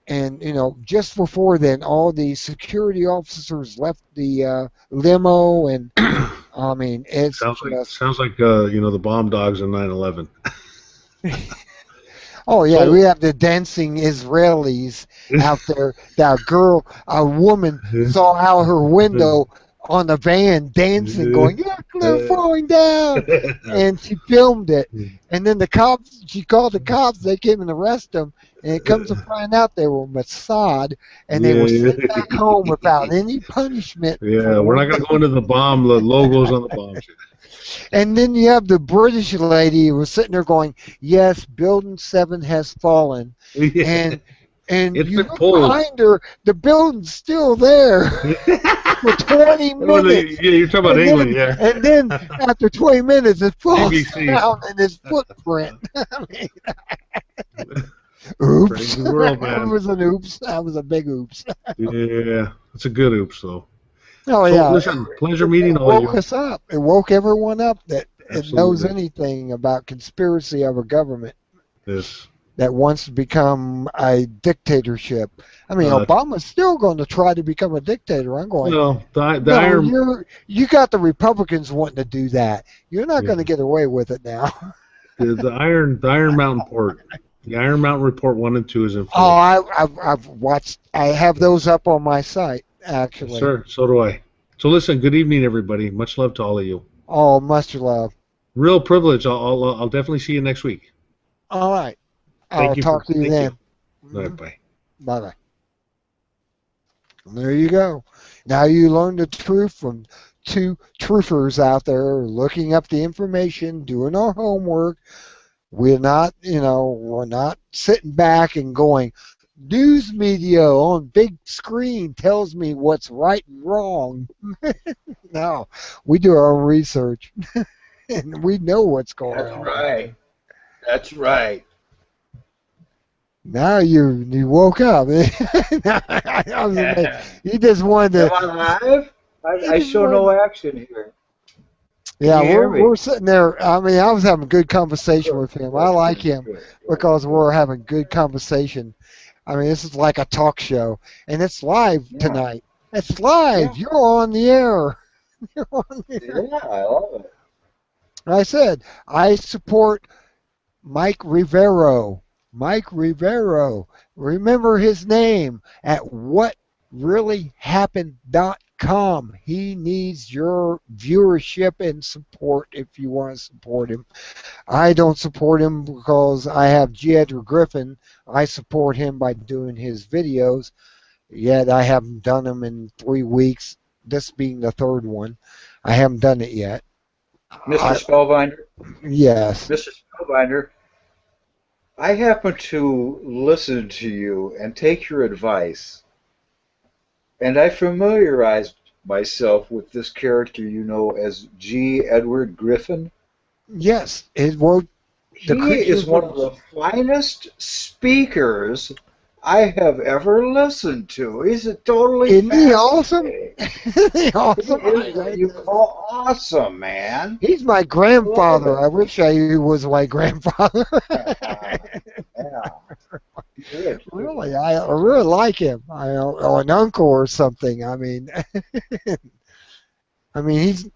And just before then, all the security officers left the limo, and I mean, it's sounds like the bomb dogs in 9/11. Oh yeah, we have the dancing Israelis out there. A woman saw out her window on the van dancing, going, "Look, they're falling down," and she filmed it. And then she called the cops. They came and arrested them. And it comes to find out they were Mossad, and they were sent back home without any punishment. Yeah, we're not going to go into the logos on the bombs. And then you have the British lady who was sitting there going, "Yes, Building 7 has fallen." Yeah. And It's you been look pulled. behind her, the building's still there for 20 minutes. Yeah, you're talking about And England, then- yeah. And then after 20 minutes, it falls BBC. down in its footprint. I mean, oops. Crazy world, man. That was an oops. That was a big oops. Yeah, it's a good oops, though. Oh, So, yeah. listen, pleasure meeting It all of woke you. us up. It woke everyone up that it knows Absolutely. anything about conspiracy of a government Yes. that wants to become a dictatorship. I mean, Uh, Obama's still going to try to become a dictator. I'm going, No, the no, Iron you got the Republicans wanting to do that. You're not Yeah. going to get away with it now. the Iron Mountain port. The Iron Mountain Report 1 and 2 is in full. Oh, I've watched. I have those up on my site actually. Yes, sir. So do I. So listen, good evening, everybody. Much love to all of you. Oh, much love. Real privilege. I'll definitely see you next week. All right. Thank I'll you talk for- to you thank then. All right, bye. Bye bye. There you go. Now you learn the truth from 2 truthers out there looking up the information, doing our homework. We're not, we're not sitting back and going, news media on big screen tells me what's right and wrong. No, we do our own research and we know what's going That's on. right. That's right. Now you woke up. I was amazed. You just wanted Am to. I live? I show no action here. Yeah, you hear me? we're sitting there. I mean, I was having good conversation with him. I like him because we're having good conversation. I mean, this is like a talk show, and it's live Yeah. tonight. It's live. Yeah. You're on the air. You're on the air. Yeah, I love it. I said I support Mike Rivero. Mike Rivero. Remember his name at whatreallyhappened.com. come. He needs your viewership and support if you want to support him. I don't support him because I have G. Edgar Griffin. I support him by doing his videos, yet I haven't done them in 3 weeks, this being the third one. I haven't done it yet. Mr. Spellbinder, Yes. Mr. Spellbinder, I happen to listen to you and take your advice, and I familiarized myself with this character you know as G. Edward Griffin. Yes. The He is one of the finest speakers I have ever listened to. He's a totally Isn't he awesome? fascinating. He awesome. He is what you call awesome, man. He's my grandfather. I wish he was my grandfather. Yeah. Good. Really, I really like him. Or an uncle or something. I mean,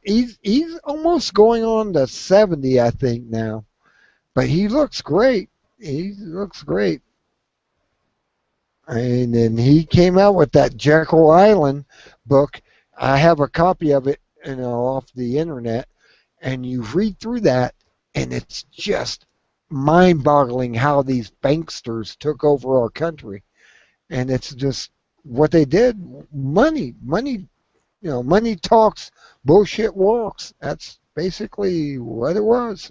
he's almost going on to 70, I think now. But he looks great. He looks great. And then he came out with that Jekyll Island book. I have a copy of it, off the internet, and you read through that, and it's just mind-boggling how these banksters took over our country. And it's just what they did. Money, money talks, bullshit walks. That's basically what it was.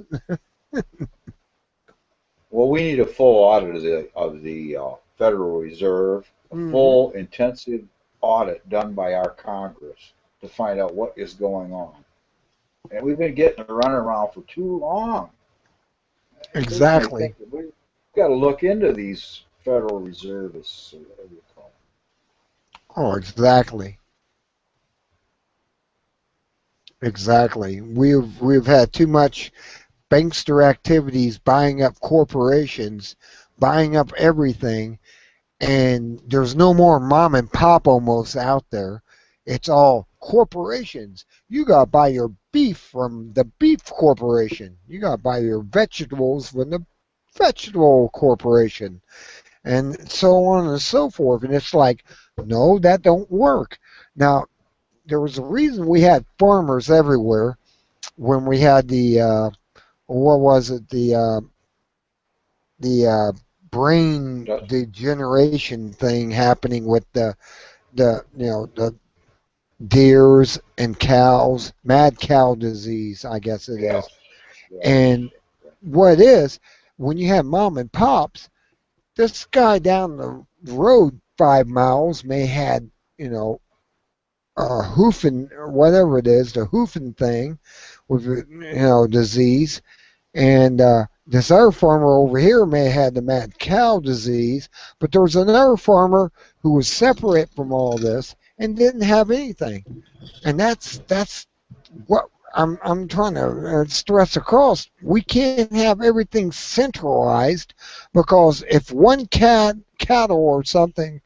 Well, we need a full audit of the Federal Reserve, a full intensive audit done by our Congress to find out what is going on. And we've been getting a runaround for too long. Exactly. We've got to look into these Federal Reservists, or whatever you call them. Oh, exactly. Exactly. We've had too much bankster activities, buying up corporations, buying up everything, and there's no more mom and pop almost out there. It's all corporations. You got to buy your beef from the beef corporation. You got to buy your vegetables from the vegetable corporation, and so on and so forth. And it's like, no, that don't work. Now, there was a reason we had farmers everywhere when we had the what was it, the brain degeneration thing happening with the deers and cows, mad cow disease, I guess it is. And what it is, when you have mom and pops, this guy down the road 5 miles may had, hoofing, or whatever it is, the hoofing thing with, disease. And this other farmer over here may have had the mad cow disease, but there was another farmer who was separate from all this and didn't have anything. And that's what I'm trying to stress across. We can't have everything centralized, because if one cattle or something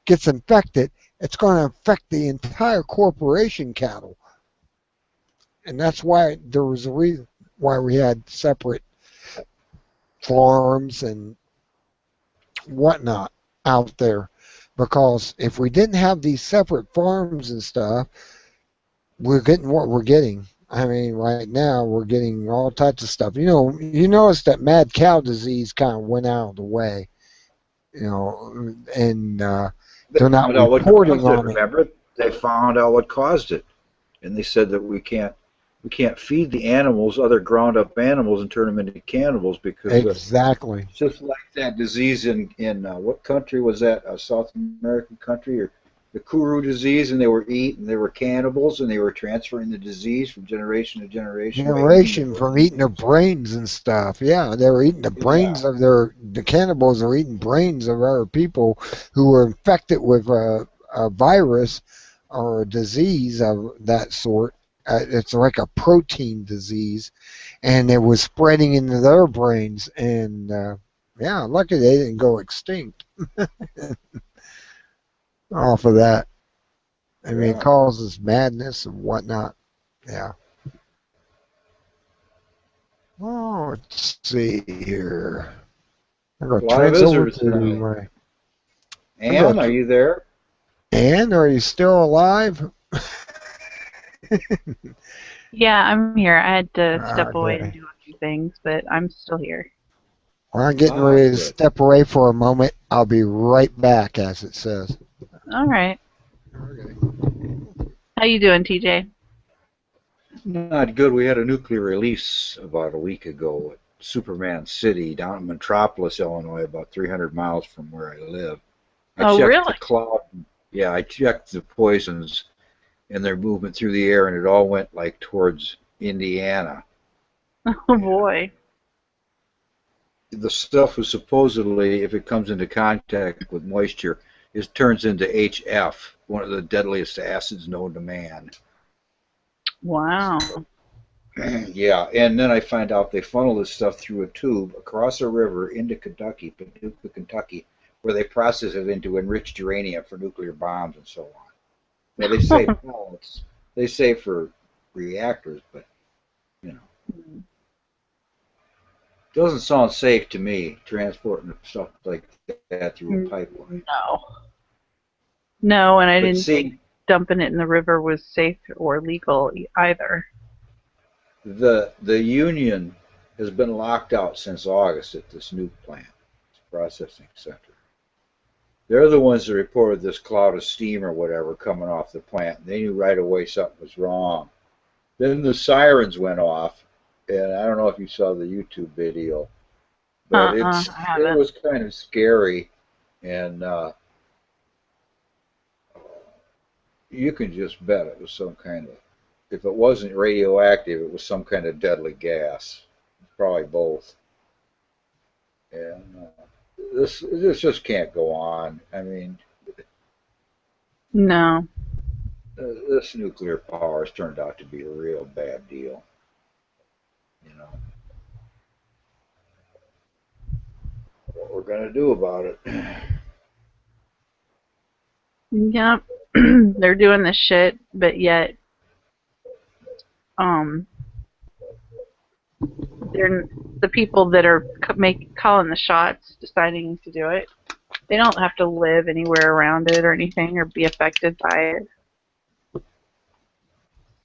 gets infected, it's going to affect the entire corporation cattle. And that's why there was a reason why we had separate farms and whatnot out there. Because if we didn't have these separate farms and stuff, we're getting what we're getting. I mean, right now we're getting all types of stuff. You notice that mad cow disease kind of went out of the way, and they're not reporting on it. Remember, they found out what caused it, and they said that we can't feed the animals, other ground up animals, and turn them into cannibals, because exactly. Just like that disease in what country was that? A South American country, or the Kuru disease, and they were cannibals, and they were transferring the disease from generation to generation. From eating their brains and stuff. Yeah, they were eating the brains of the cannibals are eating brains of other people who were infected with a virus or a disease of that sort. It's like a protein disease, and it was spreading into their brains. And lucky they didn't go extinct off of that. I mean, it causes madness and whatnot. Yeah. Oh, let's see here. I'm going to transfer to my... Ann, are you there? Ann, are you still alive? Yeah, I'm here. I had to step away and Okay. do a few things, but I'm still here. Well, I'm getting Ah, ready to good. step away for a moment. I'll be right back, as it says. All right. Okay. How you doing, TJ? Not good. We had a nuclear release about a week ago at Superman City down in Metropolis, Illinois, about 300 miles from where I live. I Oh, checked really? the cloud. Yeah, I checked the poisons and their movement through the air, and it all went like towards Indiana. Oh And boy. the stuff was supposedly, if it comes into contact with moisture, it turns into HF, one of the deadliest acids known to man. Wow. Yeah, and then I find out they funnel this stuff through a tube across a river into Kentucky, Paducah, Kentucky, where they process it into enriched uranium for nuclear bombs and so on. Well, they say pellets. They say for reactors, but you know, doesn't sound safe to me transporting stuff like that through a pipeline. No. No, and I But didn't think see, dumping it in the river was safe or legal either. the union has been locked out since August at this nuke plant, this processing center. They're the ones that reported this cloud of steam or whatever coming off the plant. They knew right away something was wrong. Then the sirens went off, and I don't know if you saw the YouTube video, but I it haven't. was kind of scary, and you can just bet it was some kind of, if it wasn't radioactive, it was some kind of deadly gas, probably both. And this just can't go on. I mean, No. this nuclear power has turned out to be a real bad deal. You know what we're gonna do about it. Yep. They're doing this shit, but yet, um, they're the people that are calling the shots, deciding to do it. They don't have to live anywhere around it or anything or be affected by it.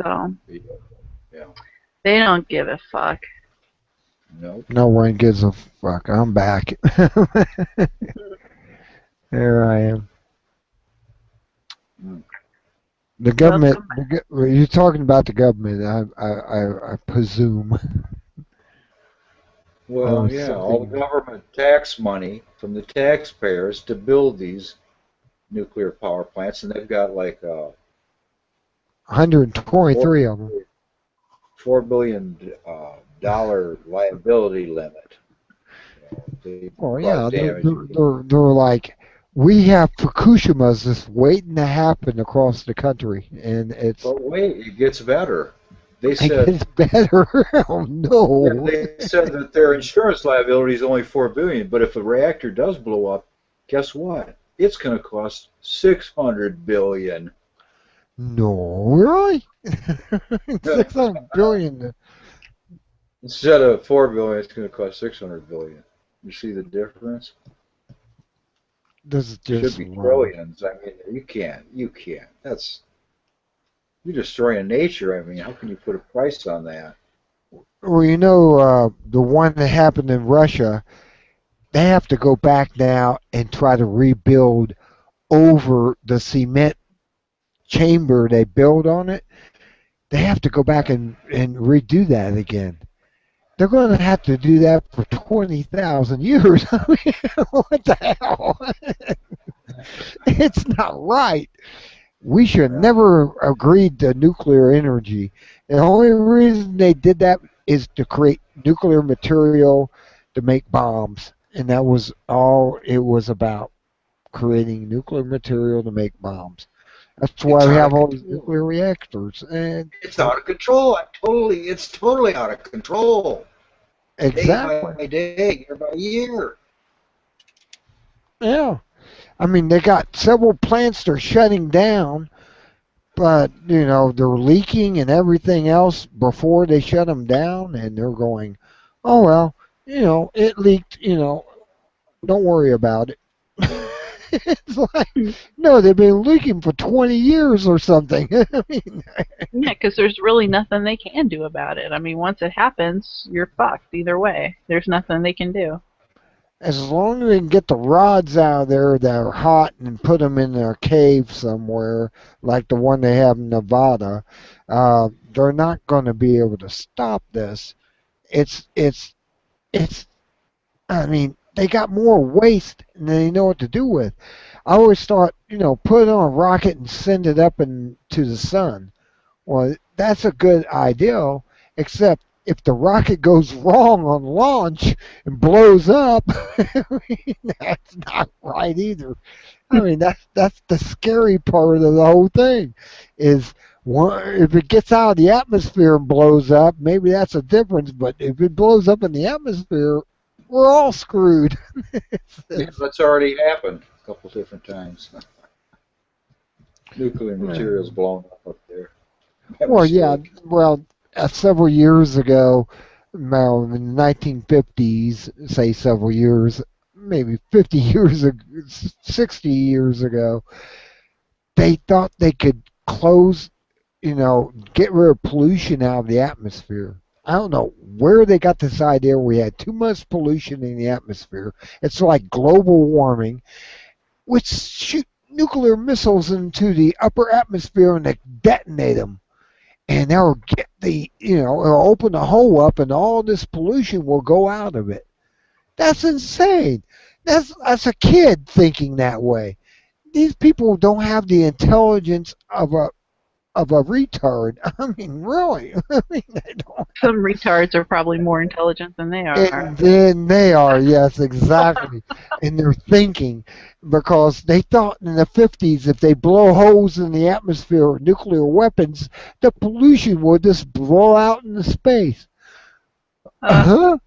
So Yeah. they don't give a fuck. No. No one gives a fuck. I'm back. There I am. Mm. The government. Welcome back. You're talking about the government. I presume. Well, Or yeah, all the something. government tax money from the taxpayers to build these nuclear power plants, and they've got like a 4, 123 of them. $4 billion liability limit. They Oh cause yeah, damage. they're like, we have Fukushimas just waiting to happen across the country, and But wait, it gets better. They it said, gets better. Oh yeah, no. they said that their insurance liability is only $4 billion, but if a reactor does blow up, guess what? It's going to cost $600 billion. No, really? 600 billion. Instead of $4 billion, it's going to cost $600 billion. You see the difference? This is Should just be wrong. trillions. I mean, you can't. You're destroying nature. I mean, how can you put a price on that? Well, the one that happened in Russia, they have to go back now and try to rebuild over the cement chamber they built on it. They have to go back Yeah. and redo that again. They're going to have to do that for 20,000 years. I mean, what the hell? It's not right. We should Yeah. never agreed to nuclear energy. The only reason they did that is to create nuclear material to make bombs. And that was all it was about, creating nuclear material to make bombs. That's why It's we out have of all these control. nuclear reactors. And It's out of control. It's totally out of control. Day exactly. by day, year by year. Yeah. I mean, they got several plants they're shutting down, but, they're leaking and everything else before they shut them down, and they're going, oh, well, it leaked, don't worry about it. It's like, no, they've been leaking for 20 years or something. I mean, Yeah, because there's really nothing they can do about it. I mean, once it happens, you're fucked either way. There's nothing they can do. as long as they can get the rods out of there that are hot and put them in their cave somewhere, like the one they have in Nevada, they're not going to be able to stop this. It's. I mean, they got more waste than they know what to do with. I always thought, put it on a rocket and send it up into the sun. Well, that's a good idea, except if the rocket goes wrong on launch and blows up, I mean, that's not right either. I mean, that's the scary part of the whole thing. Is if it gets out of the atmosphere and blows up, maybe that's a difference. But if it blows up in the atmosphere, we're all screwed. That's already happened a couple different times. Nuclear material's blown up there. Well, yeah. Well, several years ago, well, in the 1950s, say several years, maybe 50 years ago, 60 years ago, they thought they could close, get rid of pollution out of the atmosphere. I don't know where they got this idea we had too much pollution in the atmosphere. It's like global warming, which shoot nuclear missiles into the upper atmosphere and they detonate them. And they'll get it'll open the hole up and all this pollution will go out of it. That's insane. That's a kid thinking that way. These people don't have the intelligence of a retard. I mean, really. I mean, they don't. Some retards are probably more intelligent than they are. And then they are, yes, exactly. And they're thinking because they thought in the 50s if they blow holes in the atmosphere with nuclear weapons, the pollution would just blow out into space. Yeah.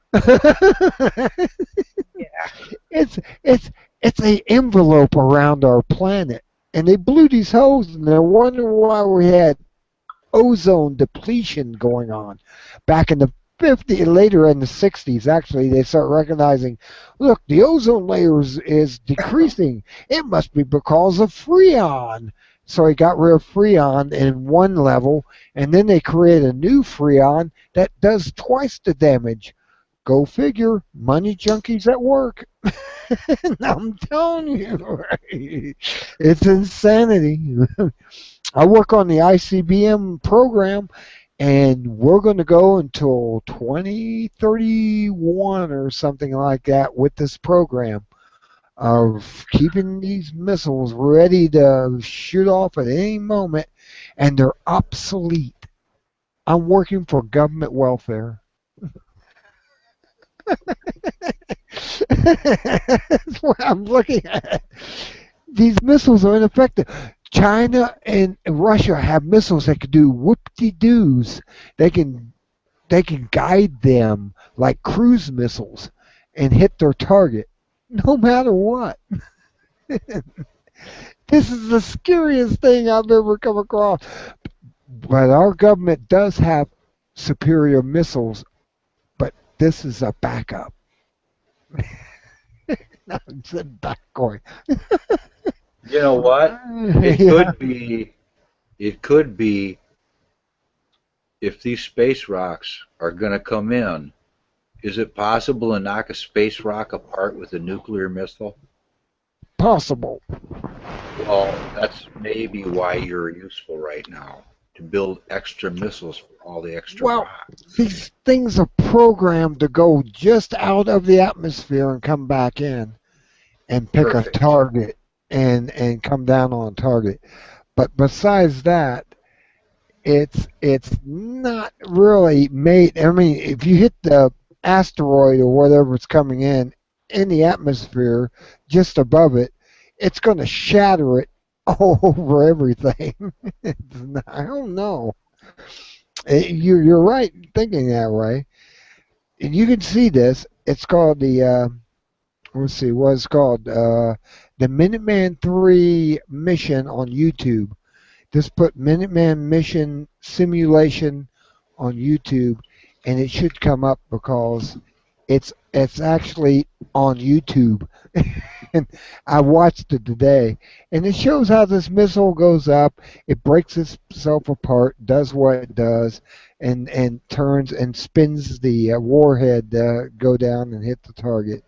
It's a envelope around our planet. And they blew these holes and they're wondering why we had ozone depletion going on. Back in the 50s, later in the 60s, actually, they start recognizing, look, the ozone layer is decreasing. It must be because of Freon. So they got rid of Freon in one level, and then they created a new Freon that does twice the damage. Go figure, money junkies at work. I'm telling you, it's insanity. I work on the ICBM program, and we're going to go until 2031 or something like that with this program of keeping these missiles ready to shoot off at any moment, and they're obsolete. I'm working for government welfare. That's what I'm looking at. These missiles are ineffective. China and Russia have missiles that can do whoop-de-doos. They can guide them like cruise missiles and hit their target no matter what. This is the scariest thing I've ever come across. But our government does have superior missiles, but this is a backup. I'm sitting back going. You know what? It could be if these space rocks are going to come in, is it possible to knock a space rock apart with a nuclear missile? Possible. Well, that's maybe why you're useful right now, to build extra missiles for all the extra rocks. These things are programmed to go just out of the atmosphere and come back in and pick a target and come down on a target. But besides that, it's not really made. I mean, if you hit the asteroid or whatever's coming in the atmosphere just above it, it's going to shatter it all over everything. I don't know. You're right thinking that way. And you can see this. It's called the let's see what it's called, the Minuteman 3 mission on YouTube. Just put Minuteman mission simulation on YouTube, and it should come up because It's actually on YouTube, and I watched it today, and it shows how this missile goes up. It breaks itself apart, does what it does, and turns and spins the warhead go down and hit the target.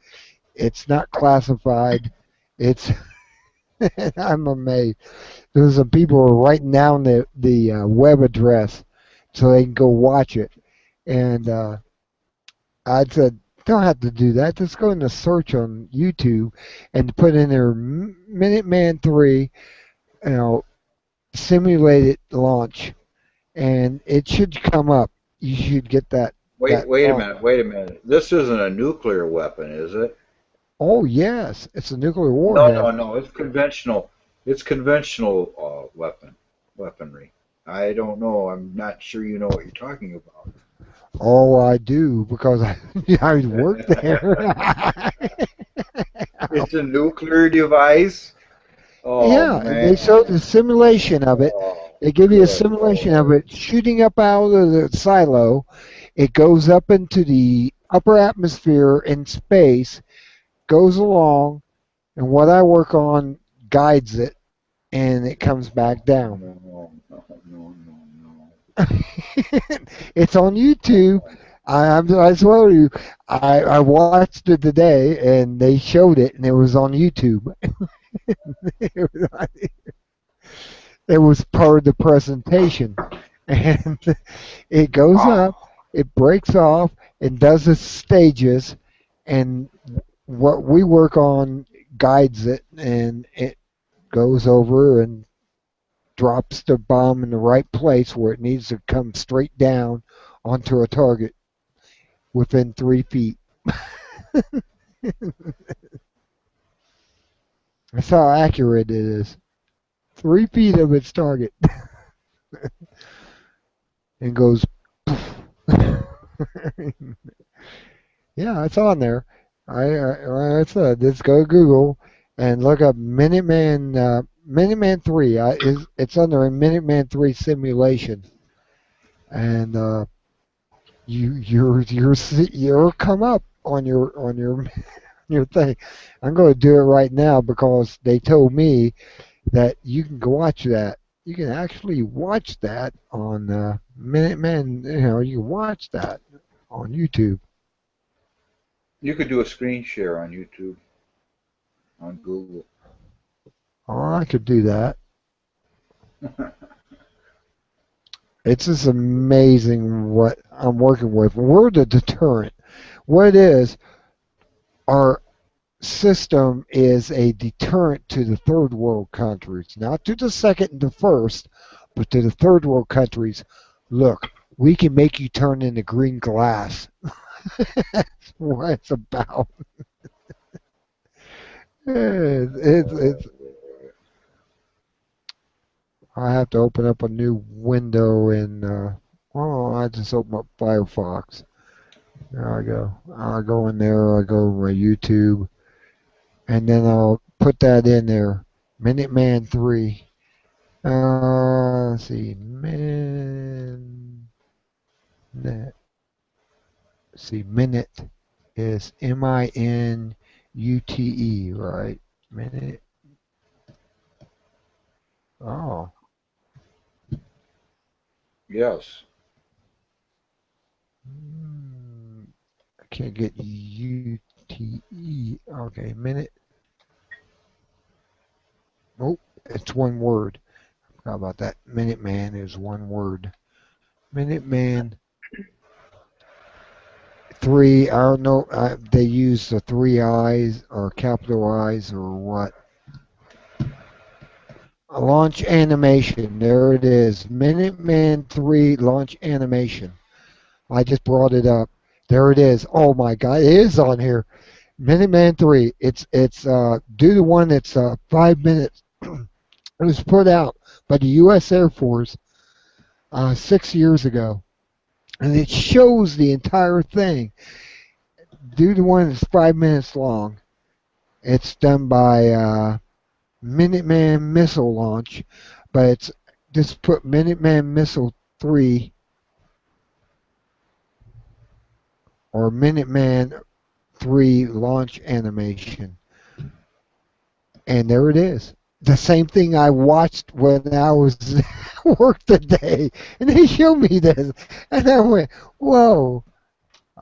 It's not classified. It's I'm amazed. There's some people who are writing down the web address so they can go watch it, and I said, don't have to do that. Just go into search on YouTube and put in there Minuteman 3, you know, simulated launch, and it should come up. You should get that. Wait a minute, wait a minute. This isn't a nuclear weapon, is it? Oh yes, it's a nuclear No, warhead. no, no. It's conventional. It's conventional weaponry. I don't know. I'm not sure you know what you're talking about. Oh, I do because I worked there. It's a nuclear device. Oh Yeah, they showed the man. simulation of it. Oh, They give you a good simulation of Lord. it shooting up out of the silo. It goes up into the upper atmosphere in space, goes along, and what I work on guides it, and it comes back down. No, no, no, no, It's on YouTube. I swear to you, I watched it today, and they showed it, and it was on YouTube. It was part of the presentation, and it goes no. up, it breaks off, and does its stages, and what we work on guides it, and it goes over and drops the bomb in the right place where it needs to come straight down onto a target within 3 feet. That's how accurate it is. 3 feet of its target, and goes. Yeah, it's on there. Like I said, just go to Google and look up Minuteman 3. It's under a Minuteman 3 simulation, and you'll come up on your your thing. I'm going to do it right now because they told me that you can go watch that. You can actually watch that on Minuteman. You know, you can watch that on YouTube. You could do a screen share on YouTube, on Google. Oh, I could do that. It's just amazing what I'm working with. We're the deterrent. What it is, our system is a deterrent to the third world countries, not to the second and the first, but to the third world countries. Look, we can make you turn into green glass. That's what it's about. It's I have to open up a new window in, I just open up Firefox. There I go. I'll go in there, I'll go to my YouTube, and then I'll put that in there. Minuteman 3. Let's see. Minute is Minute, right? Minute. Oh. Yes. I can't get UTE. Okay, minute. Oh, it's one word. How about that? Minuteman is one word. Minuteman 3. I don't know. They use the 3 I's or capital I's or what. A launch animation. There it is. Minuteman 3 launch animation. I just brought it up. There it is. Oh my God, it is on here. Minuteman 3. It's due to one that's 5 minutes. It was put out by the U.S. Air Force 6 years ago, and it shows the entire thing. Due to one that's 5 minutes long. It's done by Minuteman Missile Launch, but it's just put Minuteman Missile 3 or Minuteman 3 launch animation. And there it is. The same thing I watched when I was at work today. And they showed me this. And I went, whoa.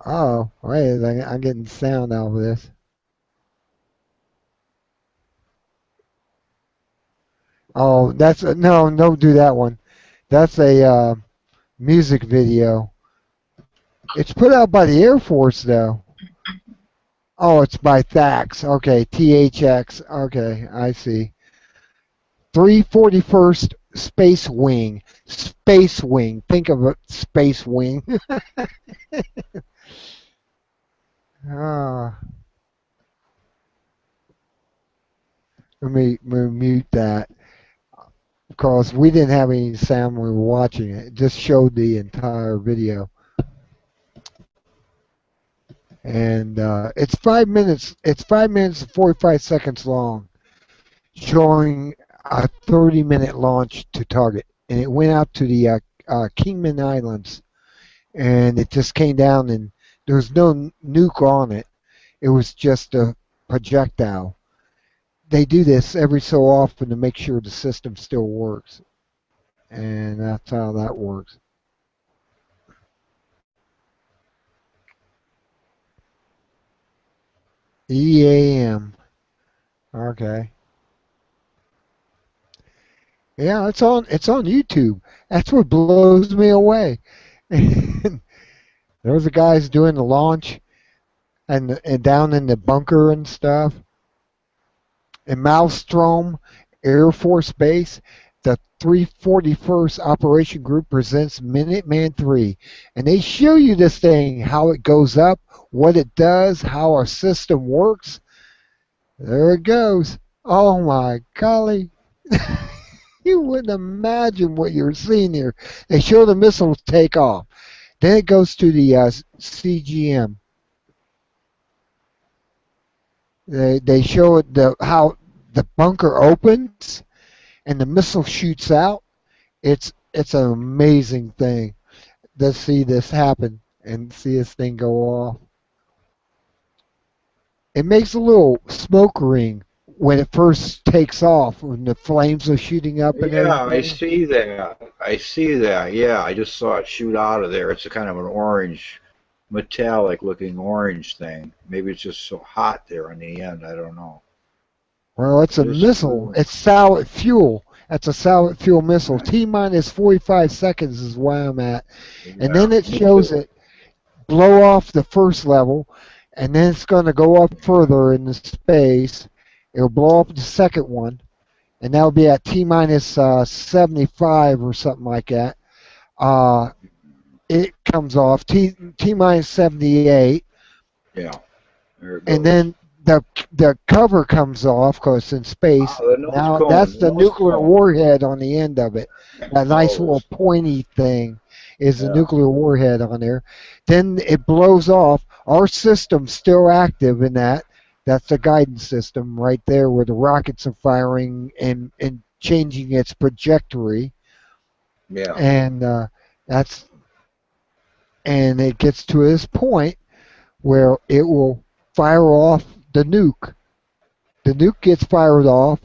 Oh, wait a second. I'm getting sound out of this. Oh, that's no, don't do that one. That's a music video. It's put out by the Air Force, though. Oh, it's by Thax. Okay, THX. Okay, I see. 341st Space Wing. Space Wing. Think of it, Space Wing. Ah, let me mute that because we didn't have any sound when we were watching it. It just showed the entire video. And it's 5 minutes. It's 5 minutes and 45 seconds long, showing a 30-minute launch to target, and it went out to the Kingman Islands, and it just came down, and there was no nuke on it. It was just a projectile. They do this every so often to make sure the system still works, and that's how that works. EAM. Okay. Yeah, it's on YouTube. That's what blows me away. There was the guys doing the launch and down in the bunker and stuff. In Maelstrom Air Force Base, the 341st Operation Group presents Minuteman III. And they show you this thing, how it goes up, what it does, how our system works. There it goes. Oh my golly. You wouldn't imagine what you're seeing here. They show the missiles take off. Then it goes to the CGM. They show it how the bunker opens and the missile shoots out. It's an amazing thing to see this happen and see this thing go off. It makes a little smoke ring when it first takes off, when the flames are shooting up and Yeah, everything. I see that. I see that. Yeah, I just saw it shoot out of there. It's a kind of an orange, metallic looking orange thing. Maybe it's just so hot there in the end. I don't know. Well, it's a It is missile. cool. It's solid fuel. That's a solid fuel missile. T minus 45 seconds is where I'm at. And then Yeah, it me shows too. it blow off the first level, and then it's going to go up further in the space. It'll blow up the second one, and that'll be at T minus 75 or something like that. It comes off T minus 78, Yeah, there it and goes. then the cover comes off because it's in space. The nose Now cone. that's The the nose nuclear cone. warhead on the end of it. That nice Oh, little pointy thing is the yeah. nuclear warhead on there. Then it blows off. Our system's still active in that. That's the guidance system right there where the rockets are firing and changing its trajectory. Yeah. And that's and it gets to this point where it will fire off the nuke. The nuke gets fired off.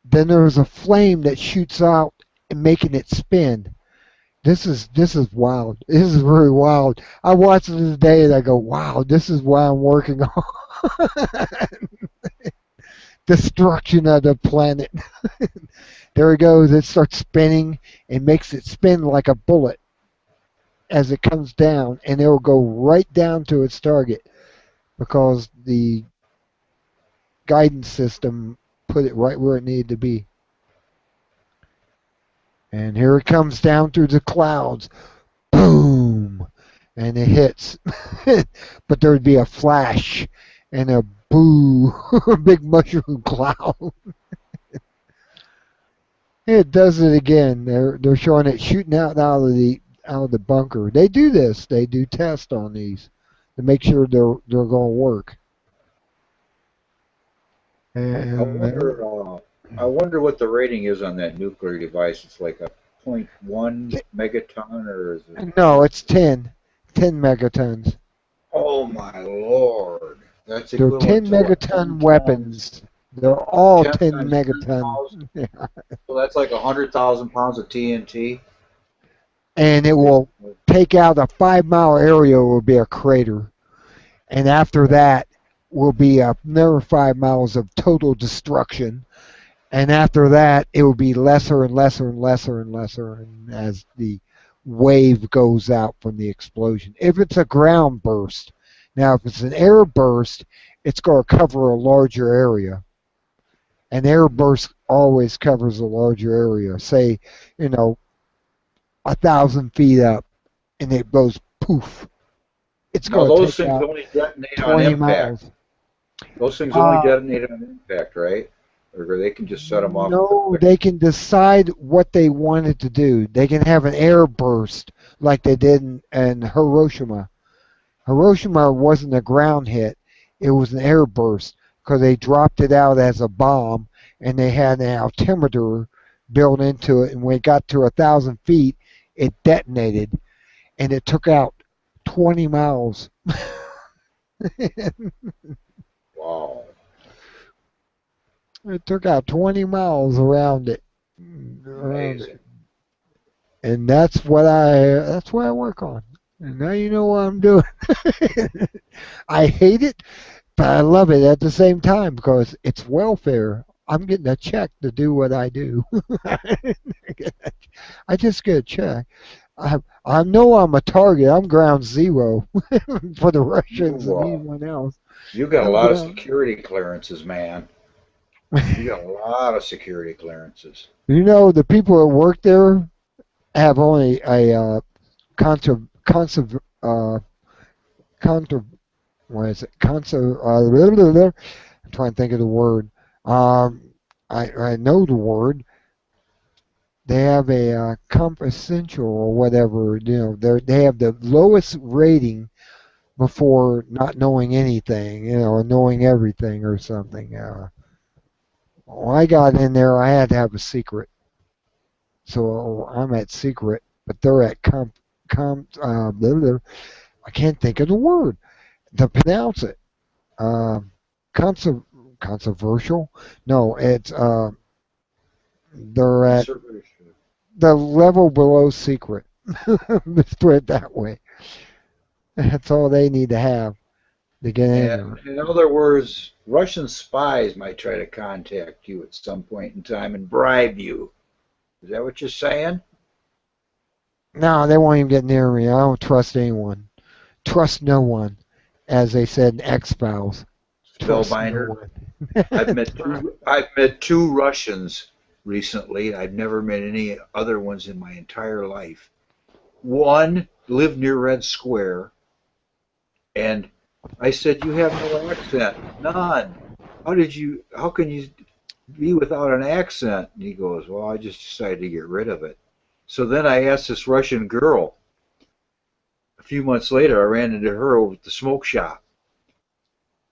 Then there's a flame that shoots out and making it spin. This is wild. This is really wild. I watched it today and I go, wow, this is what I'm working on. Destruction of the planet. There it goes. It starts spinning and makes it spin like a bullet as it comes down, and it will go right down to its target because the guidance system put it right where it needed to be. And here it comes down through the clouds. Boom! And it hits. But there would be a flash and a boo, a big mushroom cloud. It does it again. They're showing it shooting out of the bunker. They do this. They do tests on these to make sure they're going to work. I And wonder what the rating is on that nuclear device. It's like a zero point 0.1 megaton, or is it? no, it's 10 megatons. Oh my lord, That's They're equivalent 10 to what? 10 megaton tons, weapons. They're all 10 10 times megaton. 10,000. So that's like 100,000 pounds of TNT. And it will Basically. take out a 5 mile area will be a crater. And after that will be another 5 miles of total destruction. And after that, it will be lesser and lesser and lesser and lesser and as the wave goes out from the explosion. If it's a ground burst, now if it's an air burst, it's going to cover a larger area. An air burst always covers a larger area. Say, 1,000 feet up, and it goes poof. It's Now going to those take things out only detonate on 20 impact. miles. Those things only Uh, detonate on impact, right? Or they can just set them off with a no, quick. they can decide what they wanted to do. They can have an air burst like they did in Hiroshima. Hiroshima wasn't a ground hit. It was an air burst because they dropped it out as a bomb and they had an altimeter built into it. And when it got to 1,000 feet, it detonated and it took out 20 miles. Wow. It took out 20 miles around it. Amazing. And that's what I work on. And now you know what I'm doing. I hate it, but I love it at the same time because it's welfare. I'm getting a check to do what I do. I just get a check. I know I'm a target. I'm ground zero for the Russians You, and uh, anyone else. you got a I'm lot of ground. security clearances, man. You got a lot of security clearances. The people that work there have only a contra, contra, contra, what is it? I'm trying to think of the word. Um, I know the word. They have a confidential or whatever. They have the lowest rating before not knowing anything. Knowing everything or something. When I got in there, I had to have a secret. So I'm at secret, but they're at blah, blah, I can't think of the word to pronounce it. Um, conser- controversial? No, it's they're at Conservation. the level below secret. Let's put it that way. That's all they need to have to get in And there. in other words, Russian spies might try to contact you at some point in time and bribe you. Is that what you're saying? No, they won't even get near me. I don't trust anyone. Trust no one, as they said in X Files. Trust no Spellbinder. one. I've met two Russians recently. I've never met any other ones in my entire life. One lived near Red Square, and I said, "You have no accent, none. How can you be without an accent?" And he goes, "Well, I just decided to get rid of it." So then I asked this Russian girl. A few months later, I ran into her over at the smoke shop,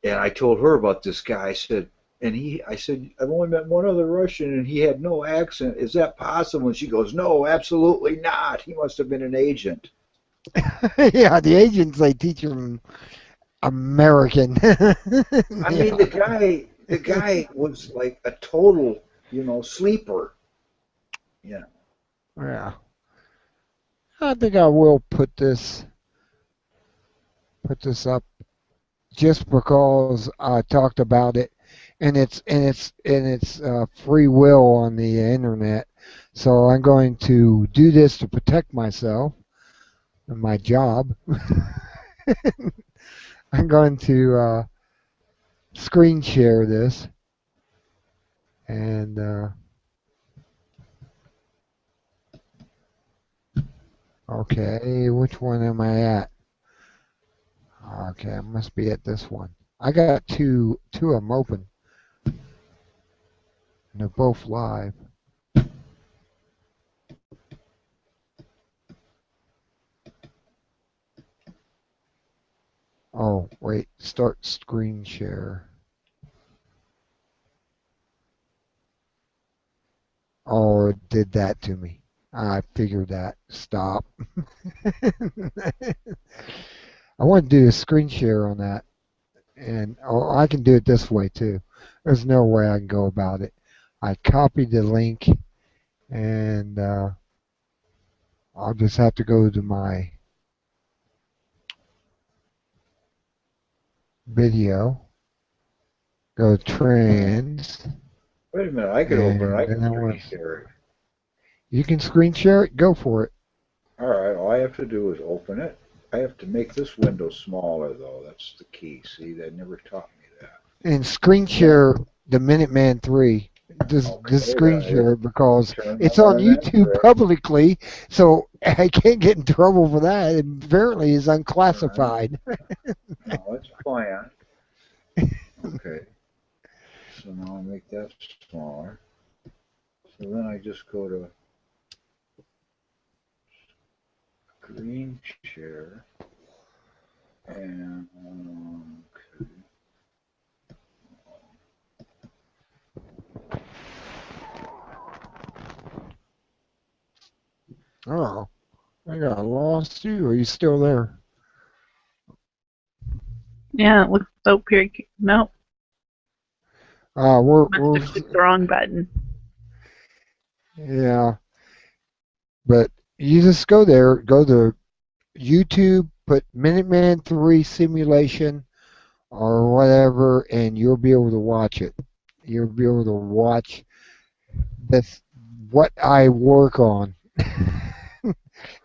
and I told her about this guy. I said, "I've only met one other Russian, and he had no accent. Is that possible?" And she goes, "No, absolutely not. He must have been an agent." Yeah, the agents they teach them American. I mean, Yeah. the guy was like a total, sleeper. Yeah. Yeah. I think I will put this up just because I talked about it, and it's free will on the internet. So I'm going to do this to protect myself and my job. I'm going to screen share this, and okay, which one am I at? Okay, I must be at this one. I got two of them open, and they're both live. Oh, wait, start screen share. Oh, it did that to me. I figured that. Stop. I want to do a screen share on that. and I can do it this way too. There's no way I can go about it. I copied the link, and I'll just have to go to my video, go trans, Wait a minute, I could open it. I and can then screen share it. you can screen share it. Go for it. All right, all I have to do is open it. I have to make this window smaller, though. That's the key. See, they never taught me that. And screen share the Minuteman 3. Just Okay, screen share it because turn it's the on Minuteman YouTube 3. publicly, so I can't get in trouble for that. It apparently is unclassified. No, it's fine. Okay. So now I make that smaller. So then I just go to screen share and okay. Oh, I got lost you. Are you still there? Yeah, it looks so here. Nope, We're must have clicked the wrong button. yeah, but you just go there, go to YouTube, put Minuteman 3 simulation or whatever, and you'll be able to watch it. You'll be able to watch this what I work on.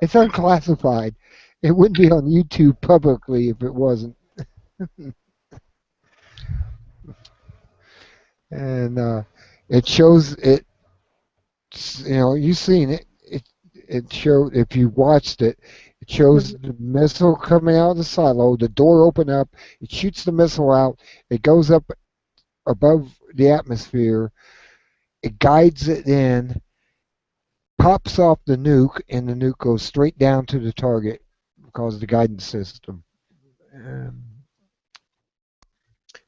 It's unclassified. It wouldn't be on YouTube publicly if it wasn't. And it shows it. You know, you've seen it. It showed if you watched it. It shows the missile coming out of the silo. The door open up. It shoots the missile out. It goes up above the atmosphere. It guides it in, pops off the nuke, and the nuke goes straight down to the target because of the guidance system.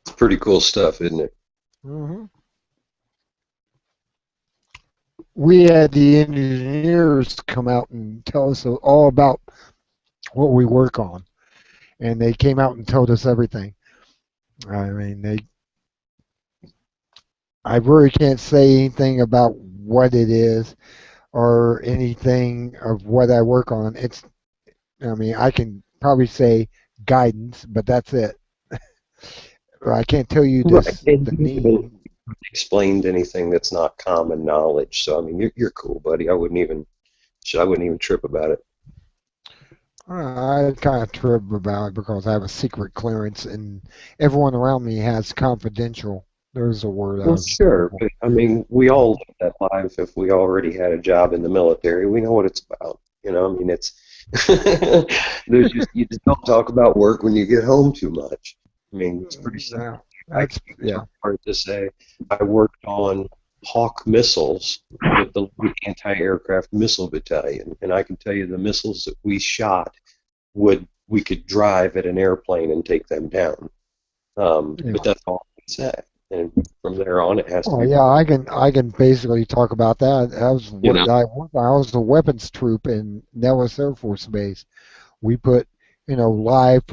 It's pretty cool stuff, isn't it? Mm-hmm. We had the engineers come out and tell us all about what we work on, and they came out and told us everything. I mean, I really can't say anything about what it is or anything of what I work on. I mean, I can probably say guidance, but that's it. I can't tell you Right. the And you haven't name. explained anything that's not common knowledge. So I mean, you're cool, buddy. I wouldn't even trip about it. I kind of trip about it because I have a secret clearance, and everyone around me has confidential. There's a word I Well, was sure, looking but I mean, we all live that life. If we already had a job in the military, we know what it's about. You know, I mean, it's you just don't talk about work when you get home too much. I mean, it's pretty for. simple. Yeah, I that's can yeah. hard to say. I worked on Hawk missiles with the anti-aircraft missile battalion, and I can tell you the missiles that we shot we could drive at an airplane and take them down. Yeah. But that's all I can say. And from there on, it has to Oh be. yeah, I can basically talk about that. That was You what know, I was a weapons troop in Nellis Air Force Base. We put live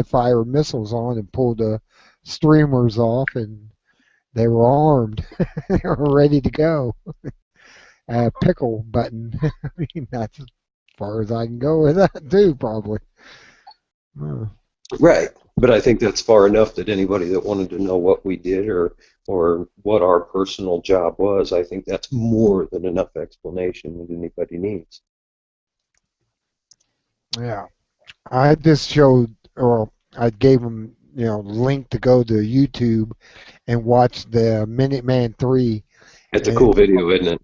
fire missiles on and pulled the streamers off, and they were armed. They were ready to go. Pickle button. I mean, that's as far as I can go with that too, probably. Uh, right. But I think that's far enough that anybody that wanted to know what we did or what our personal job was, I think that's more than enough explanation that anybody needs. yeah. I just showed, or I gave them, link to go to YouTube and watch the Minuteman 3. It's a And cool video, isn't it?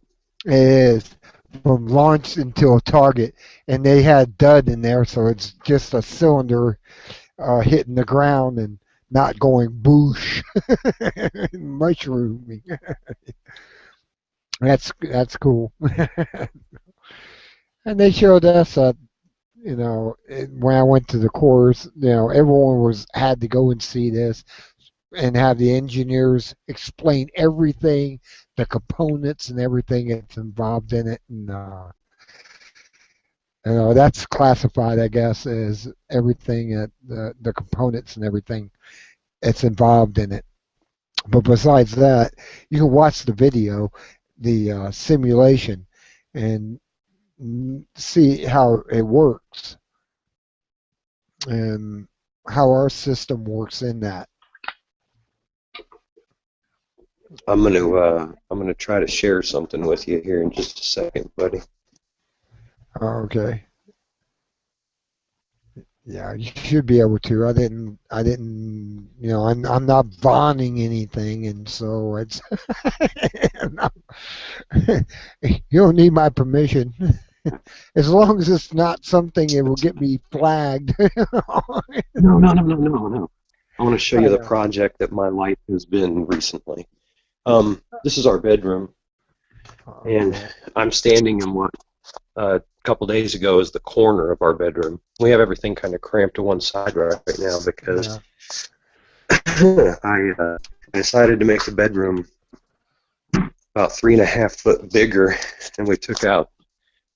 it is from launch until target, and they had dud in there, so it's just a cylinder hitting the ground and not going boosh, mushrooming. That's cool. And they showed us when I went to the course, everyone had to go and see this and have the engineers explain everything, the components and everything that's involved in it, and that's classified, I guess, as everything, the components and everything. it's involved in it. But besides that, you can watch the video, the simulation, and see how it works and how our system works in that. I'm gonna try to share something with you here in just a second, buddy. Okay. Yeah, you should be able to. I'm not bonding anything, and so it's, you don't need my permission. As long as it's not something that will get me flagged. No. I want to show you the project that my life has been recently. This is our bedroom, and I'm standing in what a couple days ago is the corner of our bedroom. We have everything kind of cramped to one side right now because I decided to make the bedroom about 3.5 foot bigger, and we took out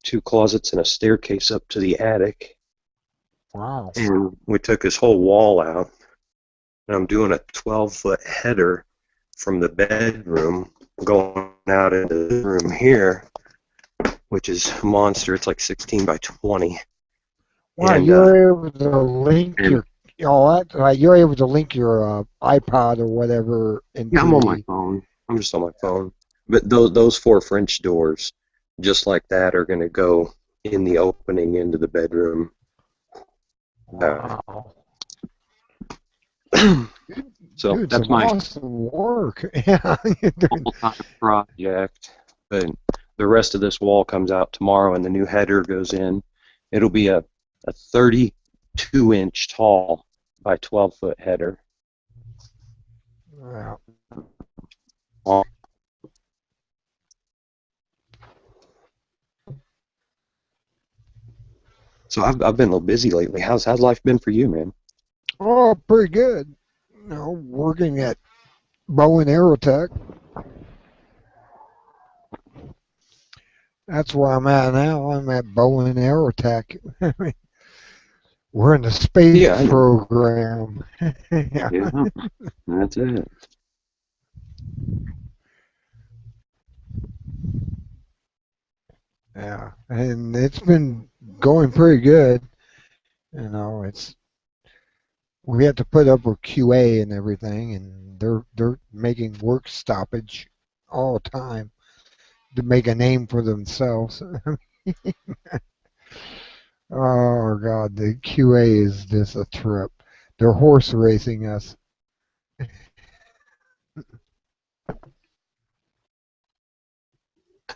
2 closets and a staircase up to the attic. Wow. And we took this whole wall out, and I'm doing a 12-foot header from the bedroom going out into the room here, which is a monster. It's like 16 by 20. Wow, And, you're able to link you're able to link your iPod or whatever into Yeah, I'm on my phone. I'm just on my phone. But those 4 French doors, just like that, are going to go in the opening into the bedroom. Wow. So Dude, that's some my awesome work. Yeah, you're doing- full-time project. But the rest of this wall comes out tomorrow, and the new header goes in. It'll be a 32-inch tall by 12-foot header. Wow. So I've been a little busy lately. How's life been for you, man? Oh, pretty good. You know, working at Bowen Aerotech. That's where I'm at now. I'm at Bowen Aerotech. We're in the space program. Yeah, that's it. Yeah, and it's been going pretty good. You know, we have to put up with QA and everything, and they're making work stoppage all the time to make a name for themselves. Oh God, the QA is just a trip. They're horse racing us.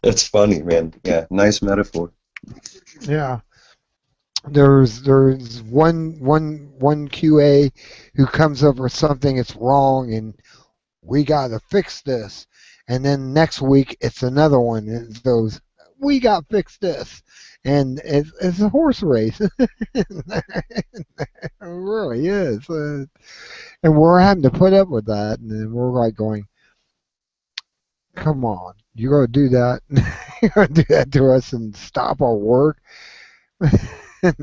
That's funny, man. Yeah, nice metaphor. Yeah. There's one QA who comes up with something that's wrong, and we got to fix this. And then next week it's another one that goes, we got to fix this. And it's a horse race. It really is. And we're having to put up with that. And then we're like going, come on, you're going to do that? You're going to do that to us and stop our work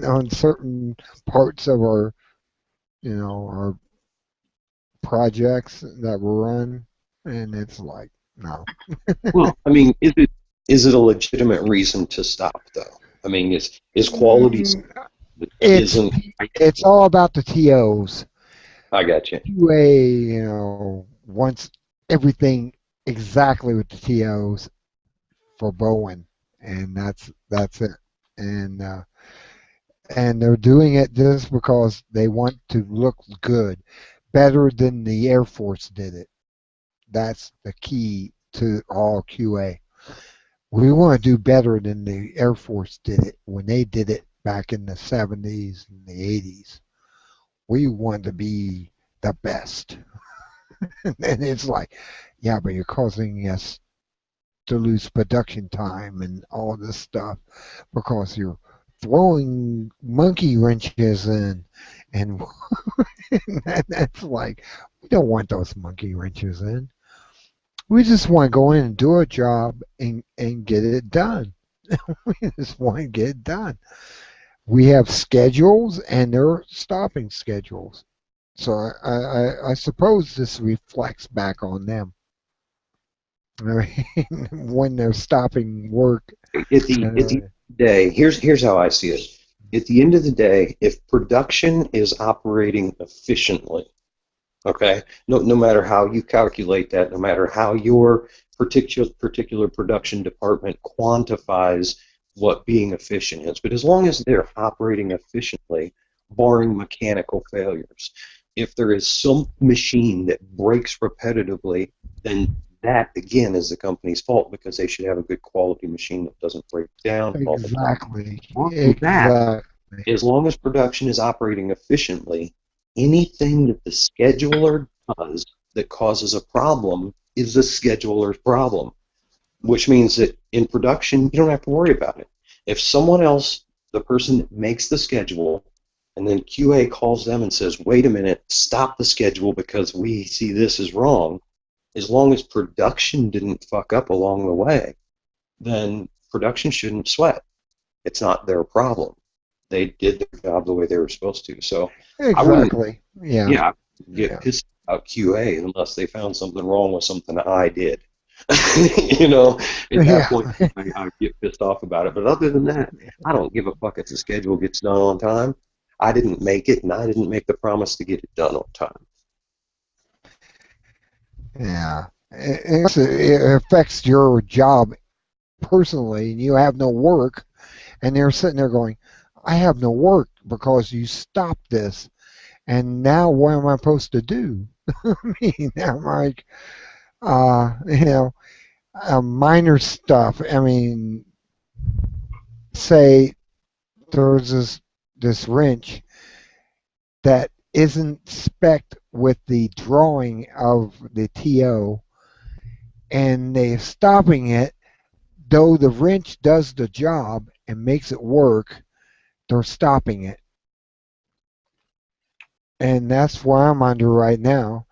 on certain parts of our, our projects that we run? And it's like, no. Well, I mean, is it a legitimate reason to stop, though? I mean, is quality It's all about the TOs. I got you. QA, wants everything exactly with the TOs for Bowen, and that's it. And they're doing it just because they want to look good, better than the Air Force did it. That's the key to all QA. We want to do better than the Air Force did it when they did it back in the 70s and the 80s. We want to be the best. And it's like, yeah, but you're causing us to lose production time and all this stuff because you're throwing monkey wrenches in. And that's like, we don't want those monkey wrenches in. We just want to go in and do a job and get it done. We just want to get it done. We have schedules, and they're stopping schedules. So I suppose this reflects back on them. I mean, when they're stopping work. At the day, here's how I see it. At the end of the day, if production is operating efficiently, okay, no matter how you calculate that, no matter how your particular production department quantifies what being efficient is, but as long as they're operating efficiently, barring mechanical failures, if there is some machine that breaks repetitively, then that again is the company's fault because they should have a good quality machine that doesn't break down all the time. Exactly. With that, Exactly. as long as production is operating efficiently, anything that the scheduler does that causes a problem is the scheduler's problem, which means that in production, you don't have to worry about it. If someone else, the person that makes the schedule, and then QA calls them and says, wait a minute, stop the schedule because we see this is wrong, as long as production didn't fuck up along the way, then production shouldn't sweat. It's not their problem. They did their job the way they were supposed to. So I wouldn't, Exactly. Yeah. yeah, get Yeah. pissed about QA unless they found something wrong with something I did. You know, at that Yeah. point, I get pissed off about it. But other than that, I don't give a fuck if the schedule gets done on time. I didn't make it, and I didn't make the promise to get it done on time. Yeah. It affects your job personally, and you have no work, and they're sitting there going, I have no work because you stopped this, and now what am I supposed to do? I mean, I'm like, you know, minor stuff. I mean, say there's this wrench that isn't spec'd with the drawing of the TO, and they're stopping it, though the wrench does the job and makes it work, they're stopping it. And that's why I'm under right now.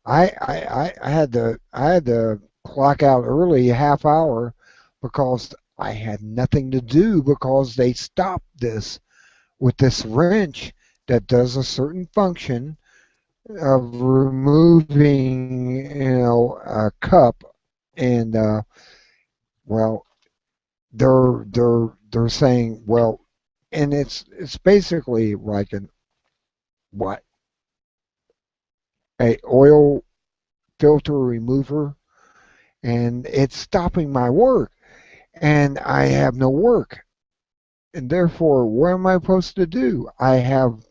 I had to clock out early a half hour because I had nothing to do because they stopped this with this wrench that does a certain function of removing, a cup, and well, they're saying, well, and it's basically like an what a oil filter remover, and it's stopping my work, and I have no work, and therefore, what am I supposed to do? I have,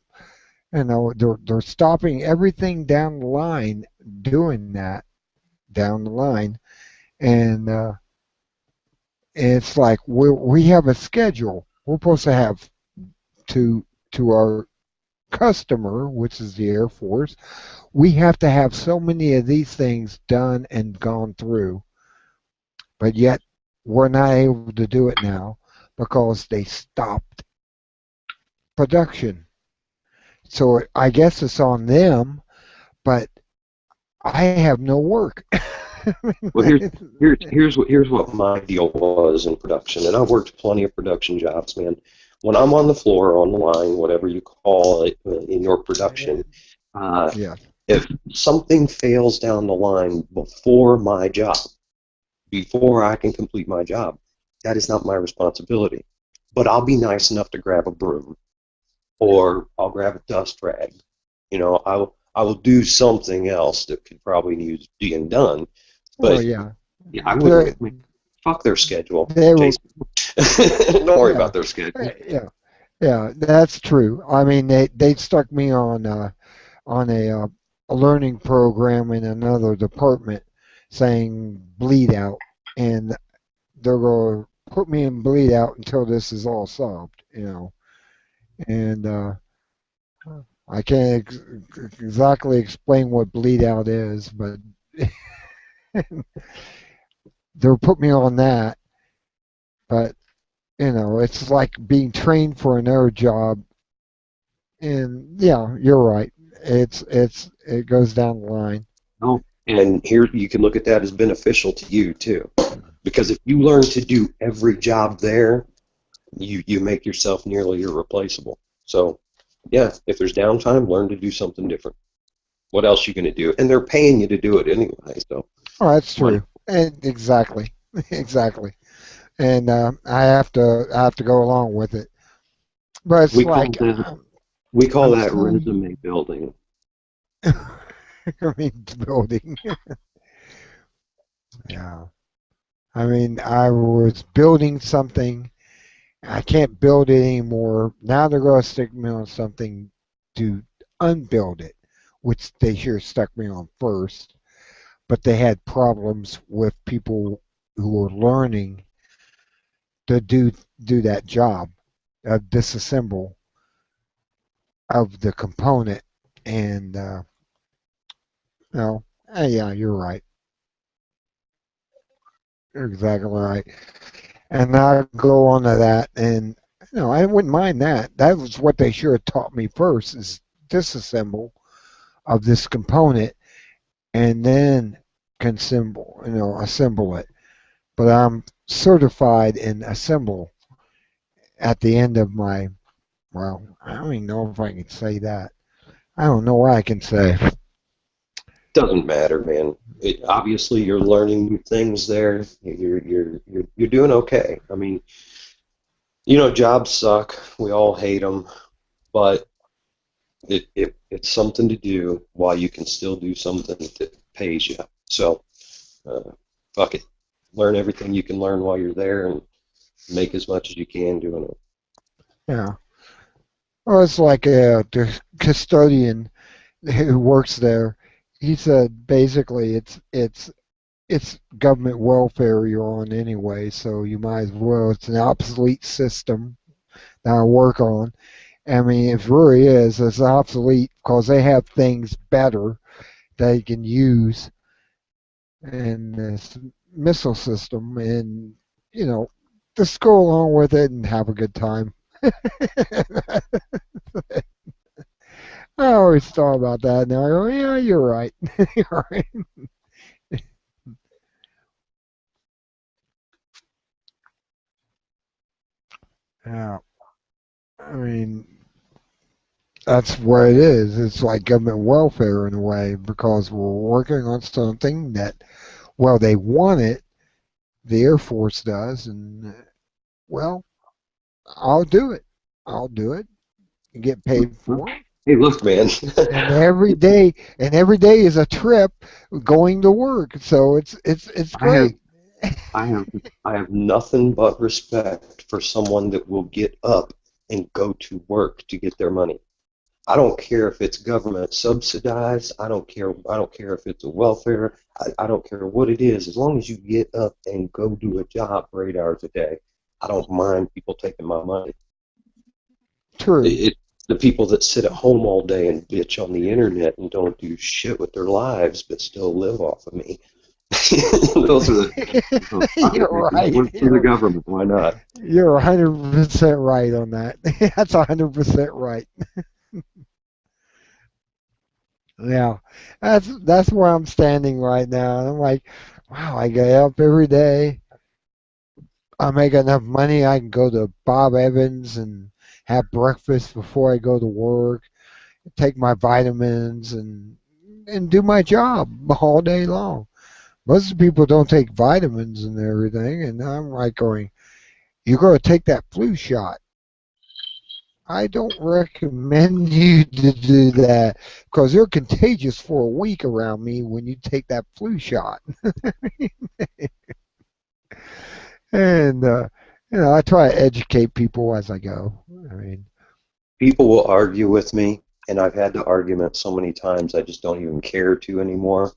they're stopping everything down the line, doing that down the line, and it's like we have a schedule. We're supposed to have to our customer, which is the Air Force, we have to have so many of these things done and gone through, but yet we're not able to do it now because they stopped production. So I guess it's on them, but I have no work. Well, here's what my deal was in production, and I've worked plenty of production jobs, man. When I'm on the floor, on the line, whatever you call it in your production, Yeah. if something fails down the line before my job, before I can complete my job, that is not my responsibility. But I'll be nice enough to grab a broom, or I'll grab a dust rag. I will do something else that could probably use being done. Well, But yeah. yeah, I wouldn't. I mean, fuck their schedule, They were, Jason. Don't worry yeah, about their schedule. yeah, yeah. That's true. I mean, they stuck me on a learning program in another department, saying bleed out, and they're going to put me in bleed out until this is all solved. And I can't exactly explain what bleed out is, but they'll put me on that. But it's like being trained for an air job, and yeah, you're right. It goes down the line. No. And here you can look at that as beneficial to you too, because if you learn to do every job there, you make yourself nearly irreplaceable. So, yeah, if there's downtime, learn to do something different. What else are you going to do? And they're paying you to do it anyway. So Oh, that's money. true. And exactly, exactly. And I have to go along with it. But it's We call like that we call I'm that still resume building. I mean building. Yeah. I mean, I was building something. I can't build it anymore. Now they're going to stick me on something to unbuild it, which they sure stuck me on first. But they had problems with people who were learning to do that job of disassemble of the component. And no, yeah, you're right. You're exactly right. And I go on to that, and I wouldn't mind that. That was what they should have taught me first: is disassemble of this component, and then assemble it. But I'm certified in assemble at the end of my. Well, I don't even know if I can say that. I don't know what I can say. Doesn't matter, man. Obviously, you're learning new things there. You're doing okay. I mean, jobs suck. We all hate them, but it's something to do while you can still do something that pays you. So, uh, fuck it. Learn everything you can learn while you're there, and make as much as you can doing it. Yeah. Well, it's like the custodian who works there. He said basically it's government welfare you're on anyway, so you might as well. It's an obsolete system that I work on. I mean, it really is. It's obsolete because they have things better they can use in this missile system, and just go along with it and have a good time. I always thought about that. Now I go, yeah, you're right. You're right. Yeah. I mean, that's what it is. It's like government welfare in a way because we're working on something that, well, they want it, the Air Force does, and well, I'll do it. I'll do it and get paid for it. Hey, look, man. And every day is a trip going to work. So it's I have great. I have I have nothing but respect for someone that will get up and go to work to get their money. I don't care if it's government subsidized. I don't care if it's a welfare. I don't care what it is. As long as you get up and go do a job for 8 hours a day, I don't mind people taking my money. True. It, the people that sit at home all day and bitch on the internet and don't do shit with their lives but still live off of me. Those are You're right. work for the government. Why not? You're 100% right on that. That's 100% right. Yeah, that's where I'm standing right now. And I'm like, wow, I get up every day. I make enough money. I can go to Bob Evans and have breakfast before I go to work, take my vitamins, and do my job all day long. Most people don't take vitamins and everything, and I'm like going, you're going to take that flu shot. I don't recommend you to do that because they're contagious for a week around me when you take that flu shot. And I try to educate people as I go. I mean, People will argue with me, and I've had the argument so many times I just don't even care to anymore.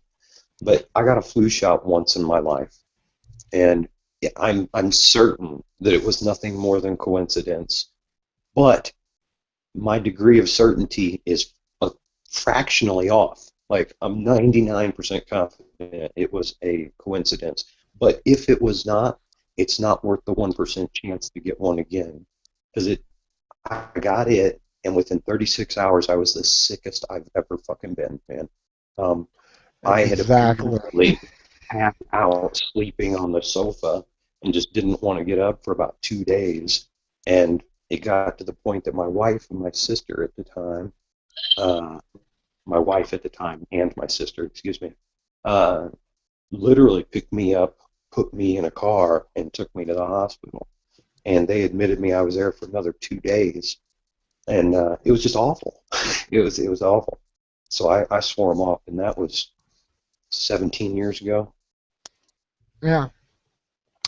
But I got a flu shot once in my life, and I'm certain that it was nothing more than coincidence. But my degree of certainty is fractionally off. Like I'm 99% confident it was a coincidence. But if it was not, it's not worth the 1% chance to get one again. Because I got it, and within 36 hours, I was the sickest I've ever fucking been, man. Um, I had exactly. apparently passed out sleeping on the sofa and just didn't want to get up for about 2 days. And it got to the point that my wife and my sister at the time, uh, my wife at the time, and my sister, excuse me, literally picked me up, put me in a car, and took me to the hospital. And they admitted me. I was there for another 2 days, and it was just awful. It was awful. So I swore them off, and that was 17 years ago. Yeah.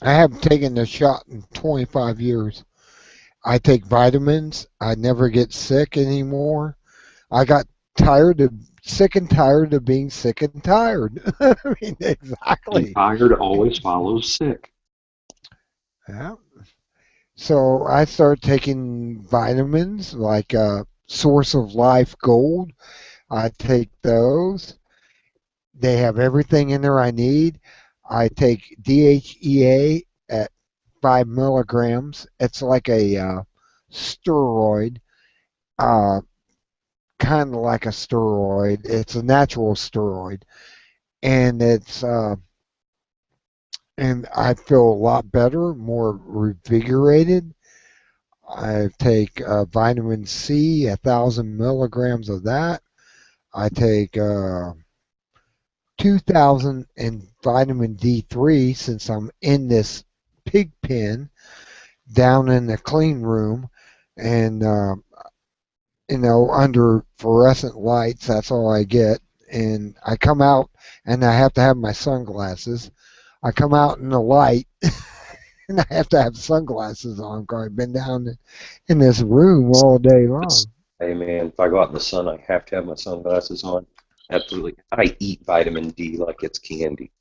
I haven't taken the shot in 25 years. I take vitamins. I never get sick anymore. I got sick and tired of being sick and tired. I mean, And exactly. tired always follows sick. Yeah. So I started taking vitamins like Source of Life Gold. I take those. They have everything in there I need. I take DHEA at 5 milligrams. It's like a steroid, uh, kind of like a steroid. It's a natural steroid, and and I feel a lot better, more revigorated. I take vitamin C, 1,000 milligrams of that. I take 2,000 in vitamin D3 since I'm in this pig pen down in the clean room, and under fluorescent lights. That's all I get. And I come out, and I have to have my sunglasses. I come out in the light, and I have to have sunglasses on because I've been down in this room all day long. Hey man, if I go out in the sun, I have to have my sunglasses on. Absolutely. I eat vitamin D like it's candy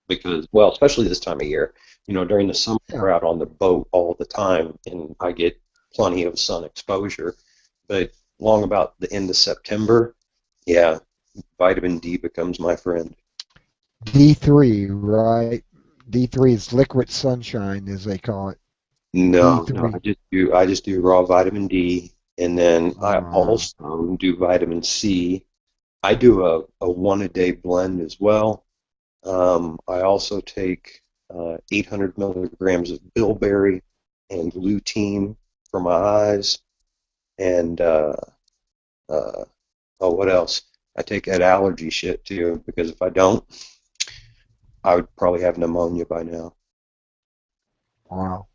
because, well, especially this time of year. During the summer, Yeah. we're out on the boat all the time, and I get plenty of sun exposure. But long about the end of September, yeah, vitamin D becomes my friend. D3, right? D3 is liquid sunshine, as they call it. No, D3. I just do raw vitamin D, and then I Uh, also do vitamin C. I do a one-a-day blend as well. I also take 800 milligrams of bilberry and lutein for my eyes, and uh, oh, what else? I take that allergy shit too, because if I don't, I would probably have pneumonia by now. wow.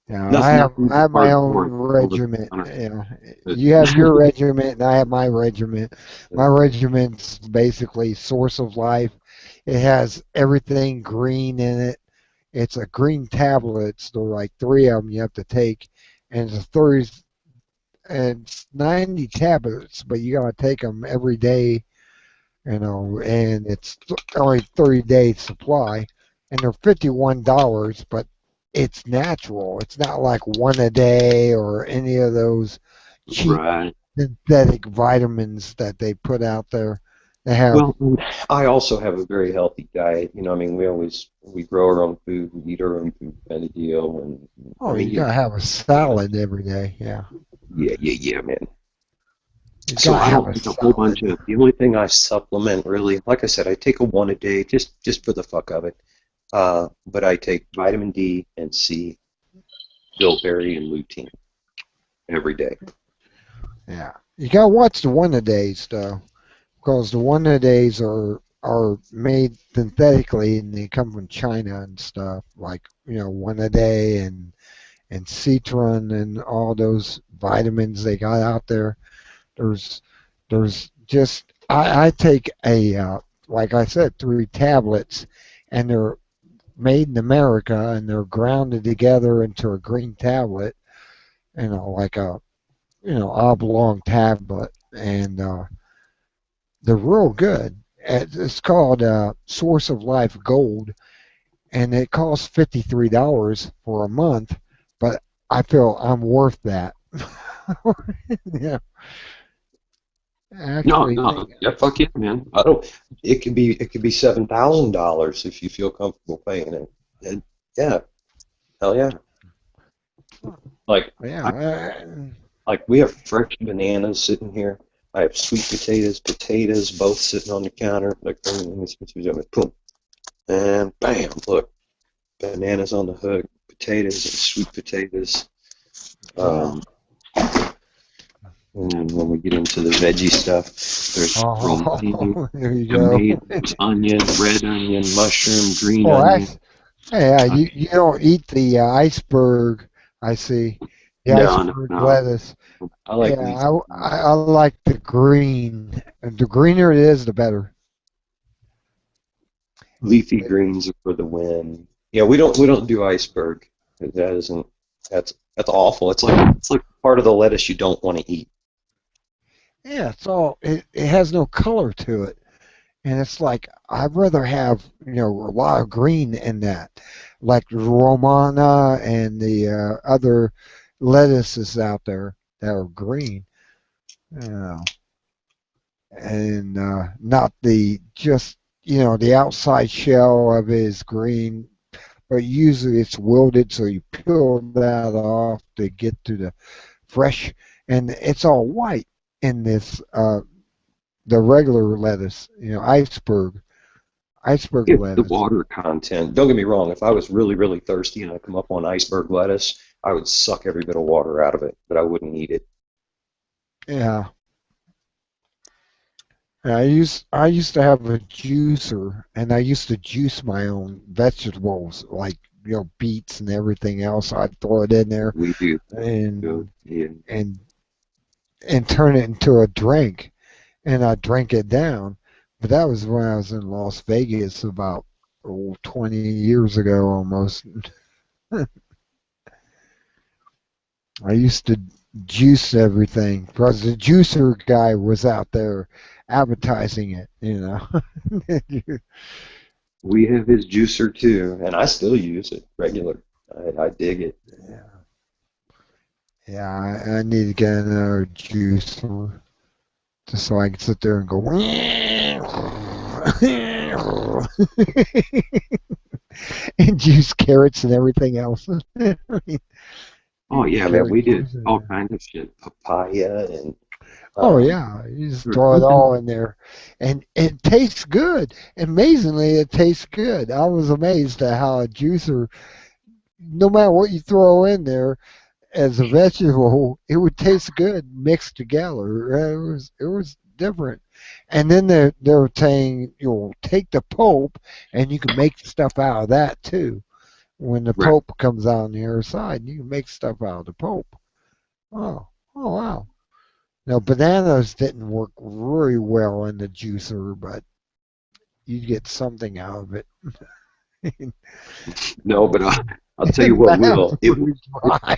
Yeah, Nothing I have my own hardcore over the regiment. counter. Yeah, you have your regiment, and I have my regiment. My regiment's basically Source of Life. It has everything green in it. It's a green tablets. There are like three of them you have to take, and it's 90 tablets, but you gotta take them every day, and it's only 30-day supply, and they're $51, but it's natural. It's not like one a day or any of those cheap Right. synthetic vitamins that they put out there. They have, Well, I also have a very healthy diet. I mean, we grow our own food, we eat our own food kind of deal, and I oh, mean, you gotta have a salad every day. Yeah, yeah, man. you So gotta I have don't a take a whole bunch salad. of. The only thing I supplement really, like I said, I take a one a day just for the fuck of it. But I take vitamin D and C, bilberry and lutein every day. Yeah, you gotta watch the one a days though, because the one a days are made synthetically and they come from China and stuff. Like one a day and Citron and all those vitamins they got out there. There's just I take like I said 3 tablets, and they're made in America, and they're grounded together into a green tablet, like a oblong tablet, and they're real good. It's called Source of Life Gold, and it costs $53 for a month, but I feel I'm worth that. Yeah, No, actually, no, yeah, fuck yeah, man. I don't. It could be $7,000 if you feel comfortable paying it. And yeah, hell yeah. Like I yeah, like we have fresh bananas sitting here. I have sweet potatoes, both sitting on the counter. Like, let me switch these over. Boom, and bam, look, bananas on the hook, potatoes and sweet potatoes. wow. Um, And then when we get into the veggie stuff, there's romaine, Oh, there you go. tomatoes, onion, red onion, mushroom, green Oh, onion. yeah, you don't eat the iceberg, I see. The No, no, iceberg no. lettuce. I like Yeah, leafy I like the green. And the greener it is, the better. leafy greens are for the win. Yeah, we don't do iceberg. That isn't that's awful. It's like part of the lettuce you don't want to eat. Yeah, it has no color to it. And it's like I'd rather have, a lot of green in that. Like Romana and the other lettuces out there that are green. You know, and not the just the outside shell of it is green, but usually it's wilted, so you peel that off to get to the fresh, and it's all white in this the regular lettuce, iceberg It's the lettuce. water content. Don't get me wrong. If I was really, really thirsty and I come up on iceberg lettuce, I would suck every bit of water out of it, but I wouldn't eat it. Yeah. And I used to have a juicer, and I used to juice my own vegetables, like beets and everything else. I'd throw it in there We do. and Yeah. and and turn it into a drink, and I drank it down. But that was when I was in Las Vegas about 20 years ago almost. I used to juice everything because the juicer guy was out there advertising it. We have his juicer too, and I still use it regular. I dig it. Yeah, yeah. I need to get another juicer just so I can sit there and go and juice carrots and everything else. I mean, Oh yeah, man, carrot we did juice. all kinds of shit. Papaya and Oh um, yeah, you just there's throw it something. all in there, and it tastes good. Amazingly, it tastes good. I was amazed at how a juicer, no matter what you throw in there as a vegetable, it would taste good mixed together. It was different. And then they're saying you'll take the pulp and you can make stuff out of that too. When the Right. pulp comes out on the other side, you can make stuff out of the pulp. Oh wow. Now, bananas didn't work very well in the juicer, but you get something out of it. No, but I'll tell you what That will. was pretty dry.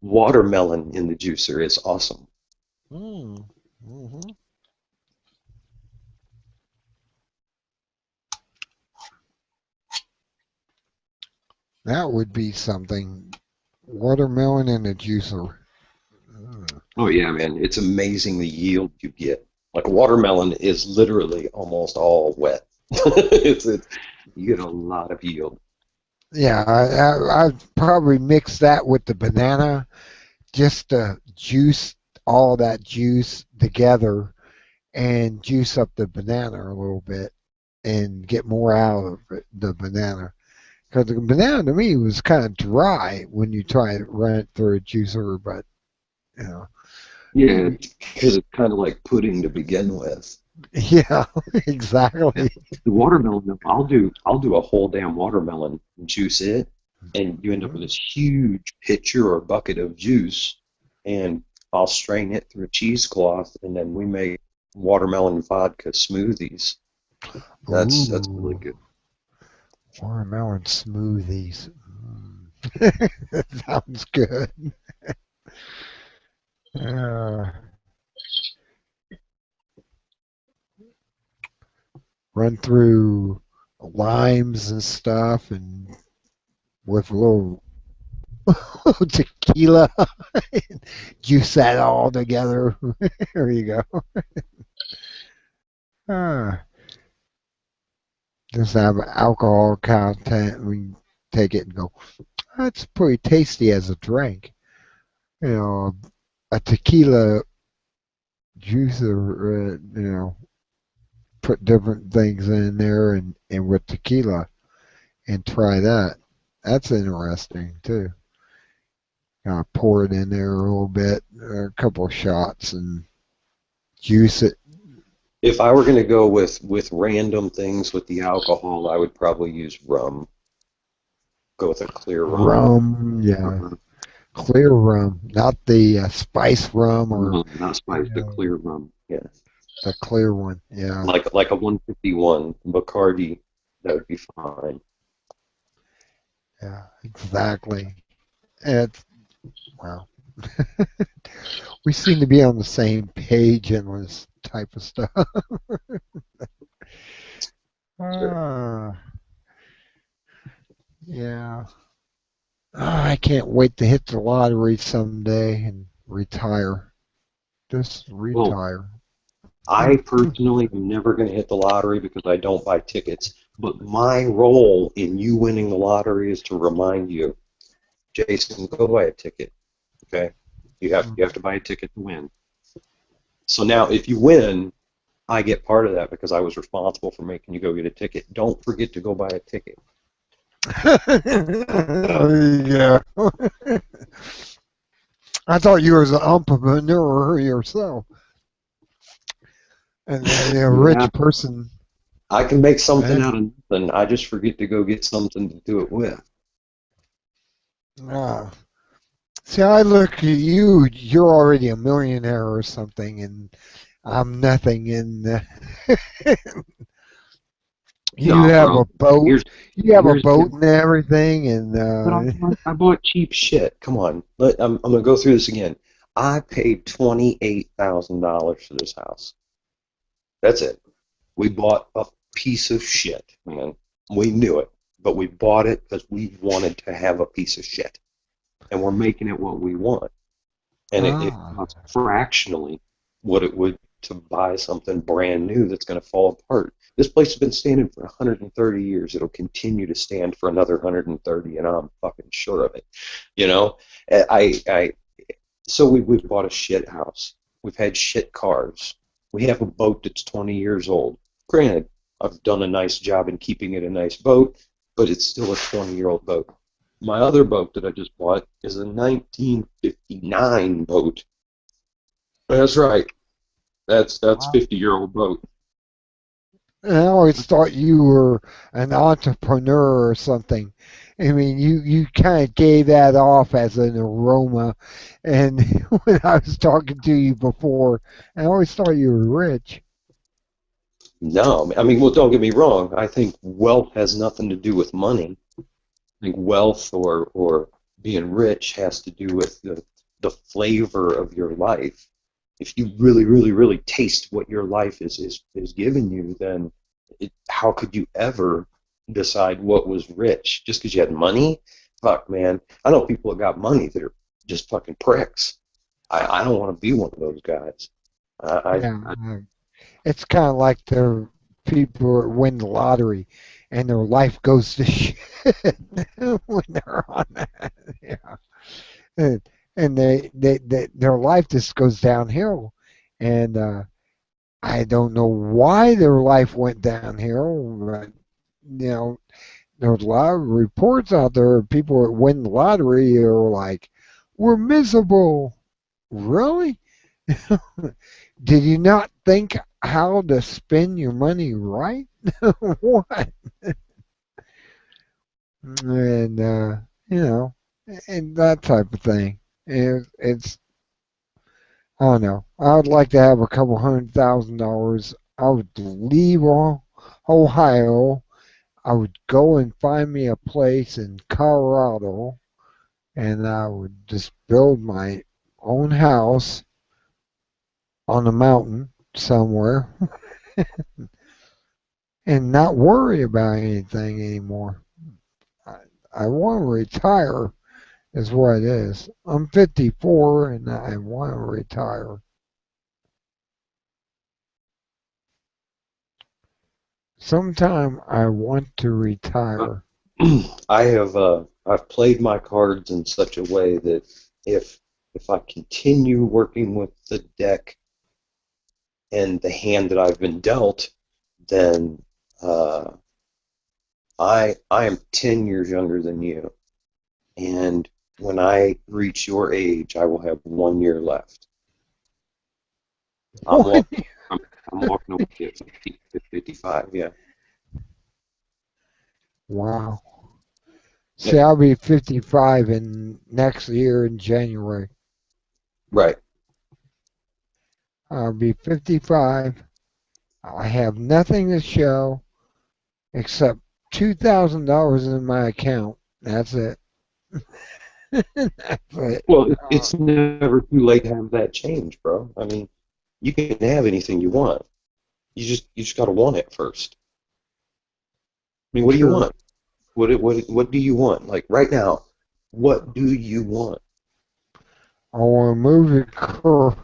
Watermelon in the juicer is awesome. Mm. hmm That would be something. Watermelon in a juicer. Mm. Oh yeah, man, it's amazing the yield you get. Like watermelon is literally almost all wet. It's you get a lot of yield. Yeah, I'd probably mix that with the banana just to juice all that juice together and juice up the banana a little bit and get more out of the banana. Because the banana to me was kind of dry when you try to run it through a juicer, but you know, Yeah, because it's kind of like pudding to begin with. yeah, Yeah. exactly. The watermelon, I'll do a whole damn watermelon and juice it, and you end up with this huge pitcher or bucket of juice, and I'll strain it through a cheesecloth, and then we make watermelon vodka smoothies. That's really Ooh, good. watermelon smoothies. That sounds good. Uh, run through limes and stuff, and with a little tequila, juice that all together. There you go. Ah, just have alcohol content. We take it and go. That's pretty tasty as a drink. You know, a tequila juicer. Put different things in there and with tequila and try that. That's interesting too. Pour it in there a little bit, a couple of shots, and juice it. If I were going to go with random things with the alcohol, I would probably use rum. Go with a clear rum. Rum, yeah, Uh-huh. clear rum, not the spice rum or No, not spice, the know, clear rum. Yeah, the clear one. Yeah, like a 151 Bacardi, that would be fine. yeah, exactly. It's well, we seem to be on the same page in this type of stuff. Sure. Yeah. I can't wait to hit the lottery someday and retire. Just Well, retire. I personally am never going to hit the lottery because I don't buy tickets. But my role in you winning the lottery is to remind you, Jason, go buy a ticket. Okay, you have to buy a ticket to win. So now, if you win, I get part of that because I was responsible for making you go get a ticket. Don't forget to go buy a ticket. Yeah. I thought you was an entrepreneur yourself. And a rich person. I can make something out of nothing. I just forget to go get something to do it with. See, I look at you, you're already a millionaire or something, and I'm nothing. And you have a boat. You have a boat and everything, and But I bought cheap shit. Come on, I'm gonna go through this again. I paid $28,000 for this house. That's it. We bought a piece of shit, man. We knew it, but we bought it because we wanted to have a piece of shit, and we're making it what we want. And it costs fractionally what it would to buy something brand new that's going to fall apart. This place has been standing for 130 years. It'll continue to stand for another 130, and I'm fucking sure of it. You know, so we've bought a shit house. We've had shit cars. We have a boat that's 20 years old. Granted, I've done a nice job in keeping it a nice boat, but it's still a 20-year-old boat. My other boat that I just bought is a 1959 boat. That's right. That's 50-year-old boat. And I always thought you were an entrepreneur or something. I mean, you kind of gave that off as an aroma. And when I was talking to you before, I always thought you were rich. No, I mean, well, don't get me wrong. I think wealth has nothing to do with money. I think wealth or being rich has to do with the flavor of your life. If you really, really, really taste what your life is giving you, then how could you ever decide what was rich? Just because you had money? Fuck, man. I know people that got money that are just fucking pricks. I don't want to be one of those guys. It's kind of like the people that win the lottery and their life goes to shit when they're on that. Yeah. And their life just goes downhill. And I don't know why their life went downhill, but, you know, there's a lot of reports out there of people that win the lottery are like, we're miserable. Really? Did you not think how to spend your money right? What? And, you know, and that type of thing. It's I don't know. I would like to have a couple $100,000. I would leave Ohio. I would go and find me a place in Colorado, and I would just build my own house on a mountain somewhere and not worry about anything anymore. I want to retire is what it is. I'm 54 and I want to retire. Sometime I want to retire. I've played my cards in such a way that if I continue working with the deck and the hand that I've been dealt, then I am 10 years younger than you, and when I reach your age, I will have 1 year left. I'm What? walking. I'm walking away at 50, 55. Yeah. Wow. See, I'll be 55 in next year in January. Right. I'll be 55. I have nothing to show except $2,000 in my account. That's it. That's it. Well, it's never too late to have that change, bro. I mean, you can have anything you want. You just got to want it first. I mean, what do you True. want? What do you want? Like right now, what do you want? I want to move to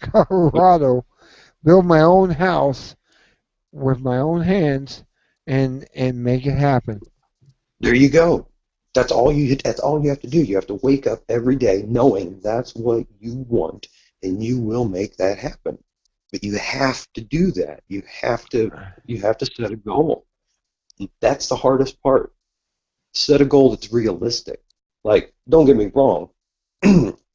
Colorado, build my own house with my own hands, and make it happen. There you go. That's all you have to do. You have to wake up every day knowing that's what you want, and you will make that happen. But you have to do that. You have to set a goal. That's the hardest part. Set a goal that's realistic. Like, don't get me wrong.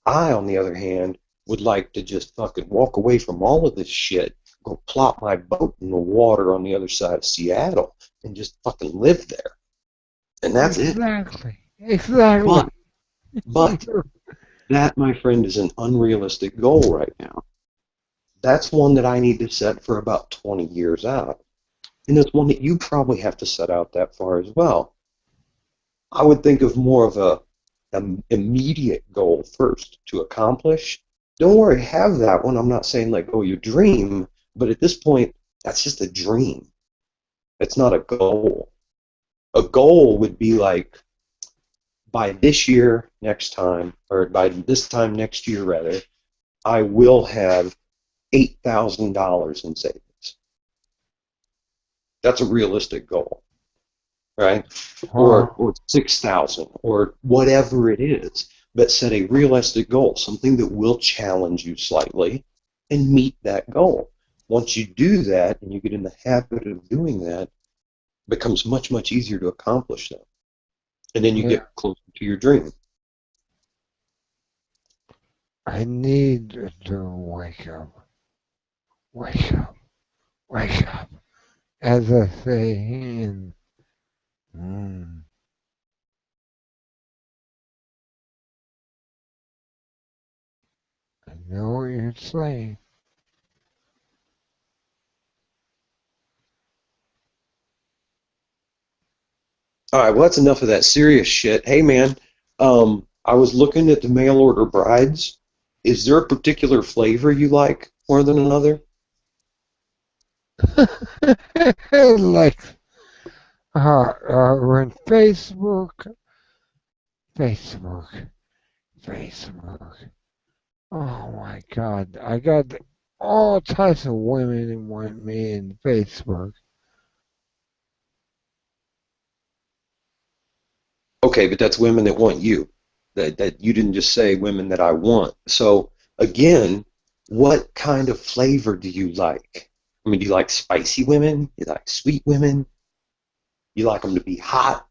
I, on the other hand, would like to just fucking walk away from all of this shit, go plop my boat in the water on the other side of Seattle, and just fucking live there. And that's it. Exactly. But that, my friend, is an unrealistic goal right now. That's one that I need to set for about 20 years out. And it's one that you probably have to set out that far as well. I would think of more of an immediate goal first to accomplish. Don't worry, have that one. I'm not saying let go of your dream, but at this point, that's just a dream. It's not a goal. A goal would be like, by this year, next time, or by this time next year, rather, I will have $8,000 in savings. That's a realistic goal, right? Or 6,000, or whatever it is. But set a realistic goal, something that will challenge you slightly, and meet that goal. Once you do that, and you get in the habit of doing that, it becomes much, much easier to accomplish that. And then you get closer to your dream. I need to wake up. Wake up. Wake up. As I say in I know what you're saying. All right, well, that's enough of that serious shit. Hey, man, I was looking at the mail order brides. Is there a particular flavor you like more than another? Like when Facebook. Oh my God! I got all types of women that want me in Facebook. Okay, but that's women that want you. That you didn't just say women that I want. So again, what kind of flavor do you like? I mean, do you like spicy women? You like sweet women? You like them to be hot?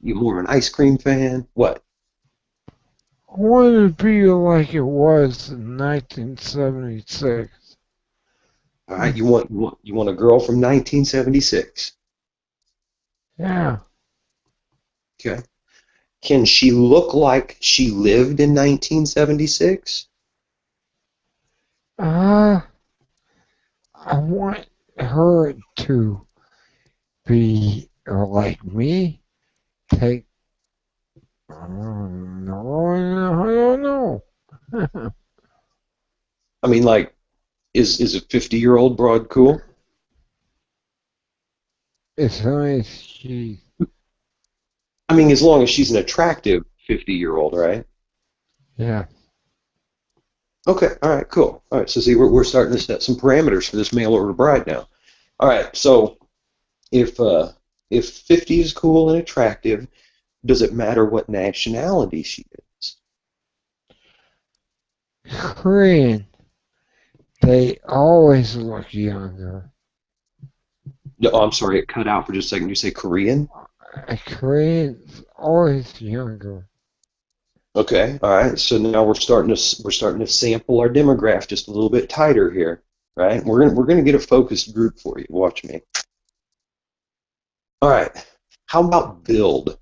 You more an ice cream fan? What? I want to be like it was in 1976. All right, you want a girl from 1976. Yeah. Okay. Can she look like she lived in 1976? I want her to be like me. Take. I don't know. I mean, like, is a 50-year-old broad cool? As long as she. I mean, as long as she's an attractive 50-year-old, right? Yeah. Okay, all right, cool. All right, so see, we're starting to set some parameters for this mail order bride now. All right, so if 50 is cool and attractive, does it matter what nationality she is? Korean. They always look younger. No, I'm sorry, it cut out for just a second. You say Korean? Koreans always younger. Okay, all right. So now we're starting to sample our demographic just a little bit tighter here, right? We're gonna get a focused group for you. Watch me. All right. How about build?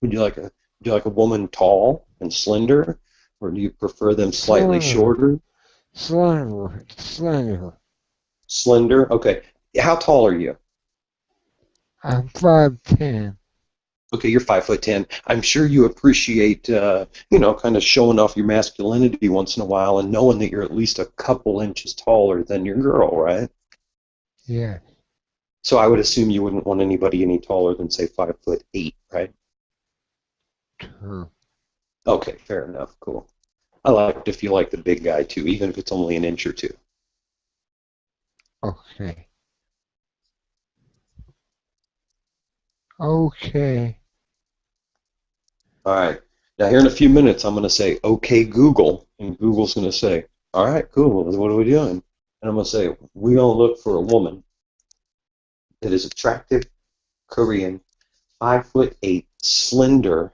Would you like a woman tall and slender, or do you prefer them slightly Slender. shorter, Slender. Slender. slender? Okay. How tall are you? I'm 5'10". Okay, you're 5'10". I'm sure you appreciate, kind of showing off your masculinity once in a while and knowing that you're at least a couple inches taller than your girl, right? Yeah. So I would assume you wouldn't want anybody any taller than say 5'8", right? True. Okay, fair enough. Cool. I like to feel like the big guy too, even if it's only an inch or two. Okay. Okay. All right. Now here in a few minutes, I'm going to say, "Okay, Google," and Google's going to say, "All right, cool. What are we doing?" And I'm going to say, "We're going to look for a woman that is attractive, Korean, 5'8", slender."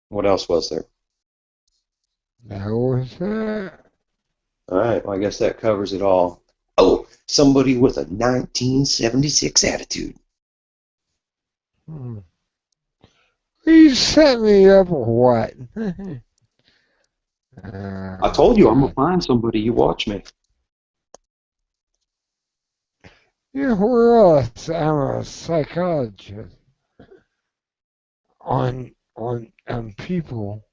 What else was there? That was it. All right. Well, I guess that covers it all. Oh, somebody with a 1976 attitude. Hmm. You set me up or what? I told you I'm going to God. find somebody. You watch me. You realize I'm a psychologist on people.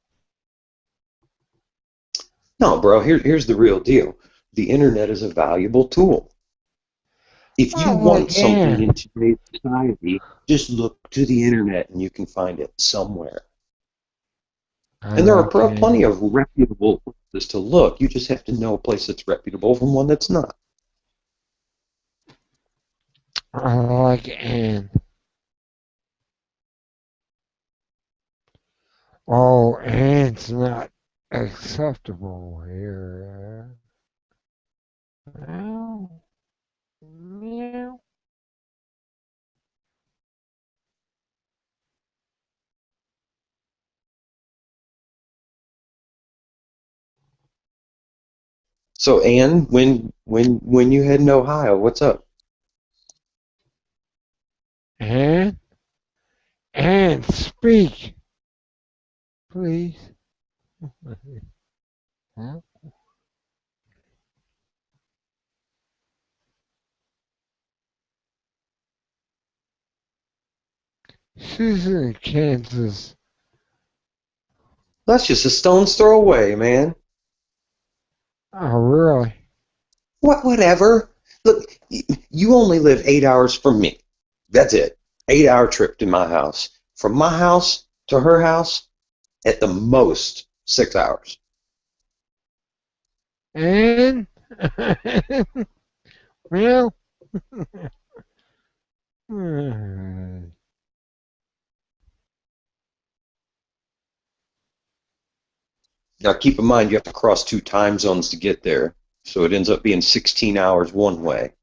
No, bro, here's the real deal. The internet is a valuable tool. If you Oh, want something yeah. in today's society, just look to the internet and you can find it somewhere. And there are plenty Okay. of reputable places to look. You just have to know a place that's reputable from one that's not. I like Anne. Oh, Anne's not acceptable here. Meow. Meow. So, Ann, when you head in Ohio, what's up? Anne? Anne, speak, please. Huh? She's in Kansas. That's just a stone's throw away, man. Oh, really? Whatever. Look, you only live 8 hours from me. That's it. 8 hour trip to my house. From my house to her house, at the most 6 hours. Anne? Meow. Now keep in mind you have to cross 2 time zones to get there, so it ends up being 16 hours one way.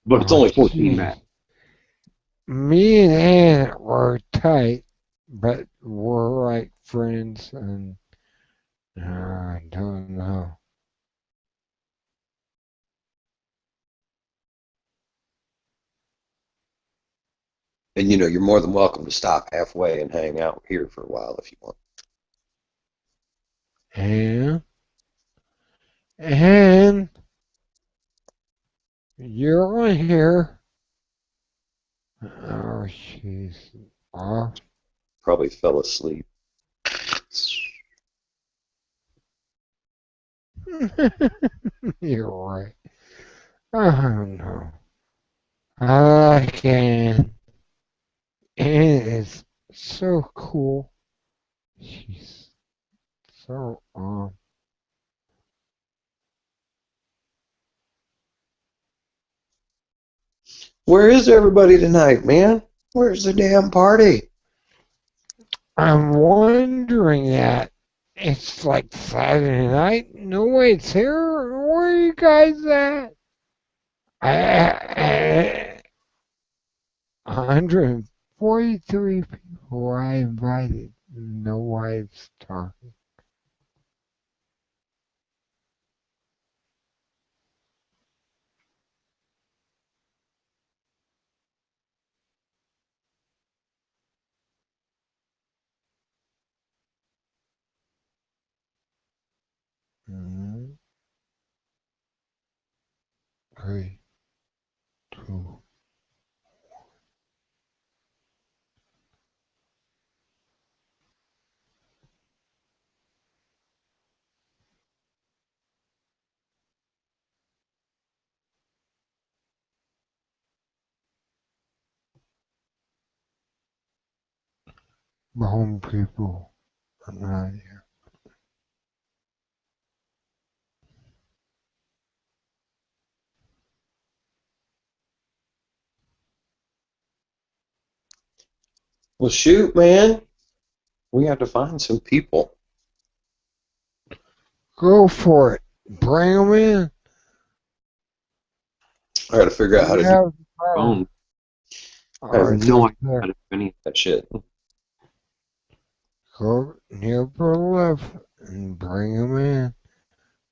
But it's Oh, only 14 jeez. max. Me and Anne were tight, but we're like friends, and I don't know. And you're more than welcome to stop halfway and hang out here for a while if you want. And you're on here. Oh, she's off. Probably fell asleep. You're right. Oh no. I like Anne. Anne is so cool. She's so Where is everybody tonight, man? Where's the damn party? I'm wondering that. It's like Saturday night. No one's here. Where are you guys at? I 105 43 people I invited. No wives talking. Mhm. 3, 2. Home people are not here. Well, shoot, man. We have to find some people. Go for it. Bring them in. I got to figure out how to do Have the the power. phone. I Or have no just idea how to do any of that shit. go near the left and bring them in.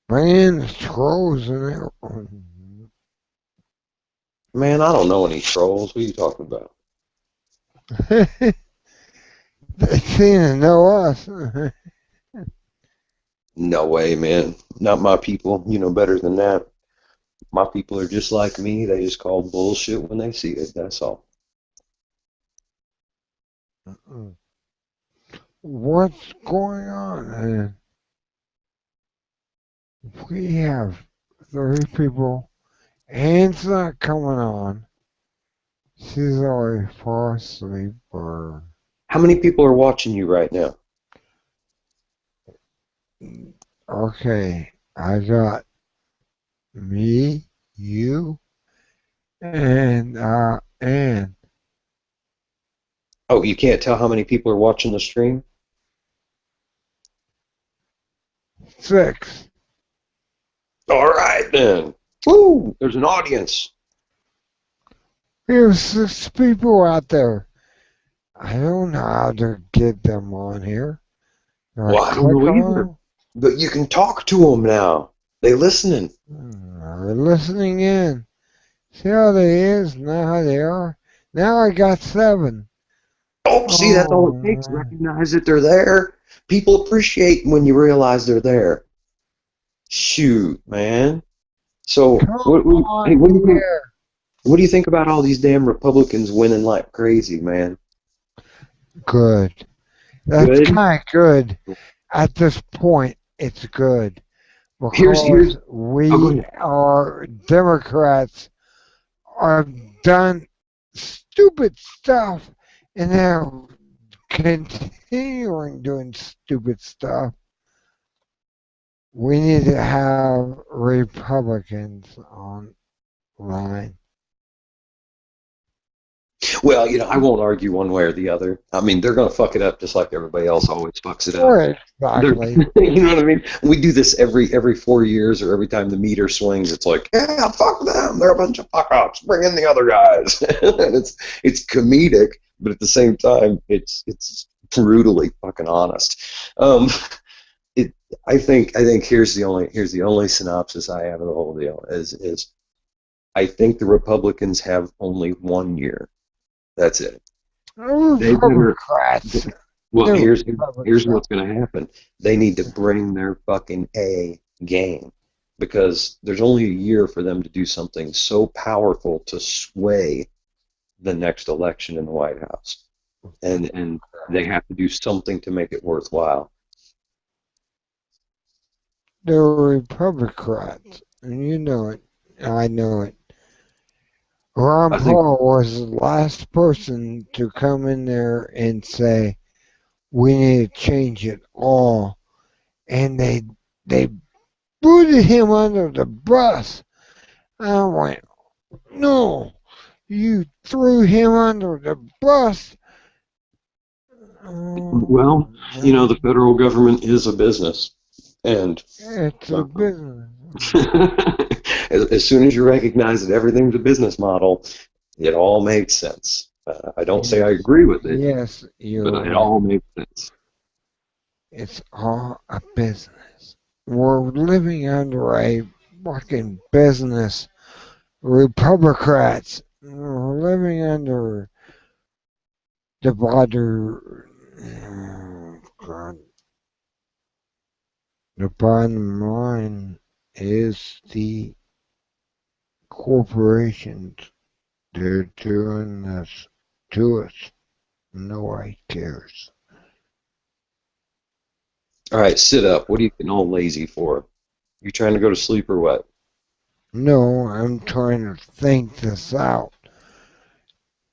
Bring in the trolls and everyone. Man, I don't know any trolls. What are you talking about? They seem to know us. No way, man. Not my people. You know better than that. My people are just like me. They just call bullshit when they see it. That's all. What's going on, man? We have 30 people. Anne's not coming on. She's already far asleep or... How many people are watching you right now? Okay, I got me, you, and Anne. Oh, you can't tell how many people are watching the stream? 6. All right, then. Woo! There's an audience. There's 6 people out there. I don't know how to get them on here. Well, I don't know either. But you can talk to them now. They listening. They're listening in. See how they is, now how they are. Now I got 7. Oh, see, that's all it takes. Recognize that they're there. People appreciate when you realize they're there. Shoot, man. So, what do you think? What do you think about all these damn Republicans winning like crazy, man? Good. That's kind of good. At this point, it's good. Because we are Democrats are done stupid stuff and they're continuing doing stupid stuff. We need to have Republicans online. Well, you know, I won't argue one way or the other. I mean, they're going to fuck it up just like everybody else always fucks it up. Exactly. You know what I mean? We do this every 4 years or every time the meter swings. It's like, yeah, fuck them. They're a bunch of fuck ups. Bring in the other guys. And it's comedic, but at the same time, it's brutally fucking honest. I think here's the only synopsis I have of the whole deal is I think the Republicans have only 1 year. That's it. Democrats. Well, here's what's going to happen. They need to bring their fucking A game because there's only a year for them to do something so powerful to sway the next election in the White House, and they have to do something to make it worthwhile. They're Republicans, and you know it. I know it. Ron Paul was the last person to come in there and say, we need to change it all. And they booted him under the bus. I went, no, you threw him under the bus. Well, you know, the federal government is a business. And it's a business. As soon as you recognize that everything's a business model, it all makes sense. I don't say I agree with it, Yes, but you're it right. all makes sense. It's all a business. We're living under a fucking business. Republicrats. We're living under the border. Oh, God. The bottom line is the corporations. They're doing this to us. Nobody cares. All right, sit up. What are you getting all lazy for? You trying to go to sleep or what? No, I'm trying to think this out.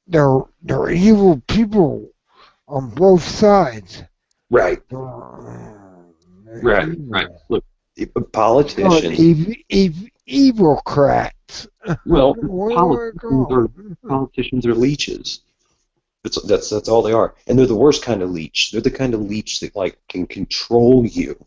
They're evil people on both sides. Right, They're right. evil. Look, No, politicians. evilcrats. Well, Where do I politicians go? politicians are leeches. That's all they are, and they're the worst kind of leech. They're the kind of leech that like can control you,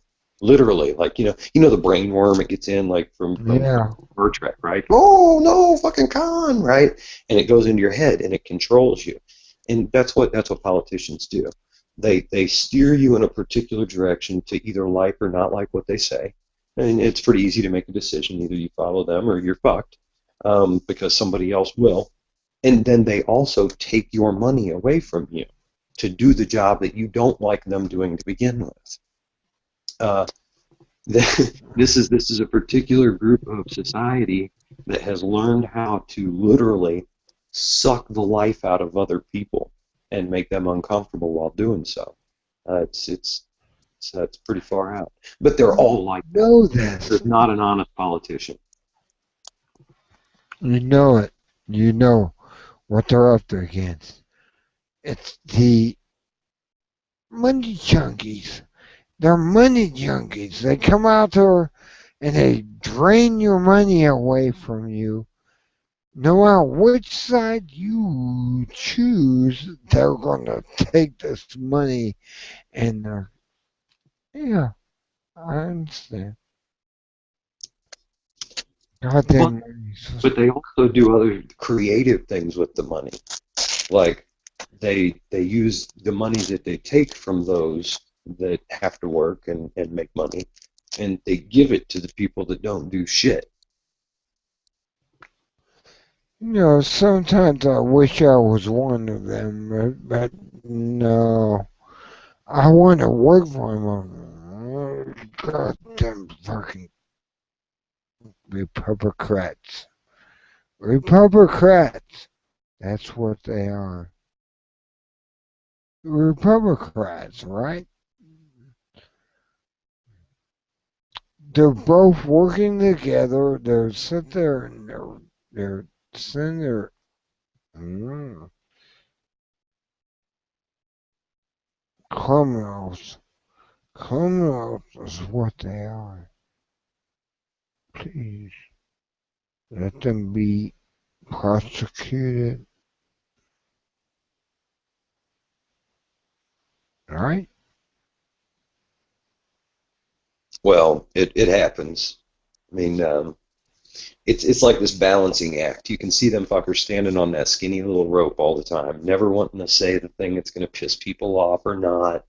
literally. Like the brain worm it gets in like from Yeah. Star Trek, right? Oh no, fucking con, right? And it goes into your head and it controls you, and that's what politicians do. They steer you in a particular direction to either like or not like what they say, and it's pretty easy to make a decision. Either you follow them or you're fucked, because somebody else will. And then they also take your money away from you to do the job that you don't like them doing to begin with. Uh, this is a particular group of society that has learned how to literally suck the life out of other people and make them uncomfortable while doing so. It's pretty far out, but they're all like that. Know this. There's not an honest politician. You know it. You know what they're up against. It's the money junkies. They're money junkies. They come out there and they drain your money away from you. No matter which side you choose, they're going to take this money and yeah, I understand. Goddamn money's But they also do other creative things with the money. Like they use the money that they take from those that have to work and make money, and they give it to the people that don't do shit. sometimes I wish I was one of them, but no. I want to work for them. Goddamn fucking Republicrats. Republicrats. That's what they are. Republicrats, right? They're both working together. They're sit there and they're sitting there. Criminals. Criminals is what they are. Please let them be prosecuted. Right? Well, it happens. I mean, it's like this balancing act. You can see them fuckers standing on that skinny little rope all the time, never wanting to say the thing that's going to piss people off or not.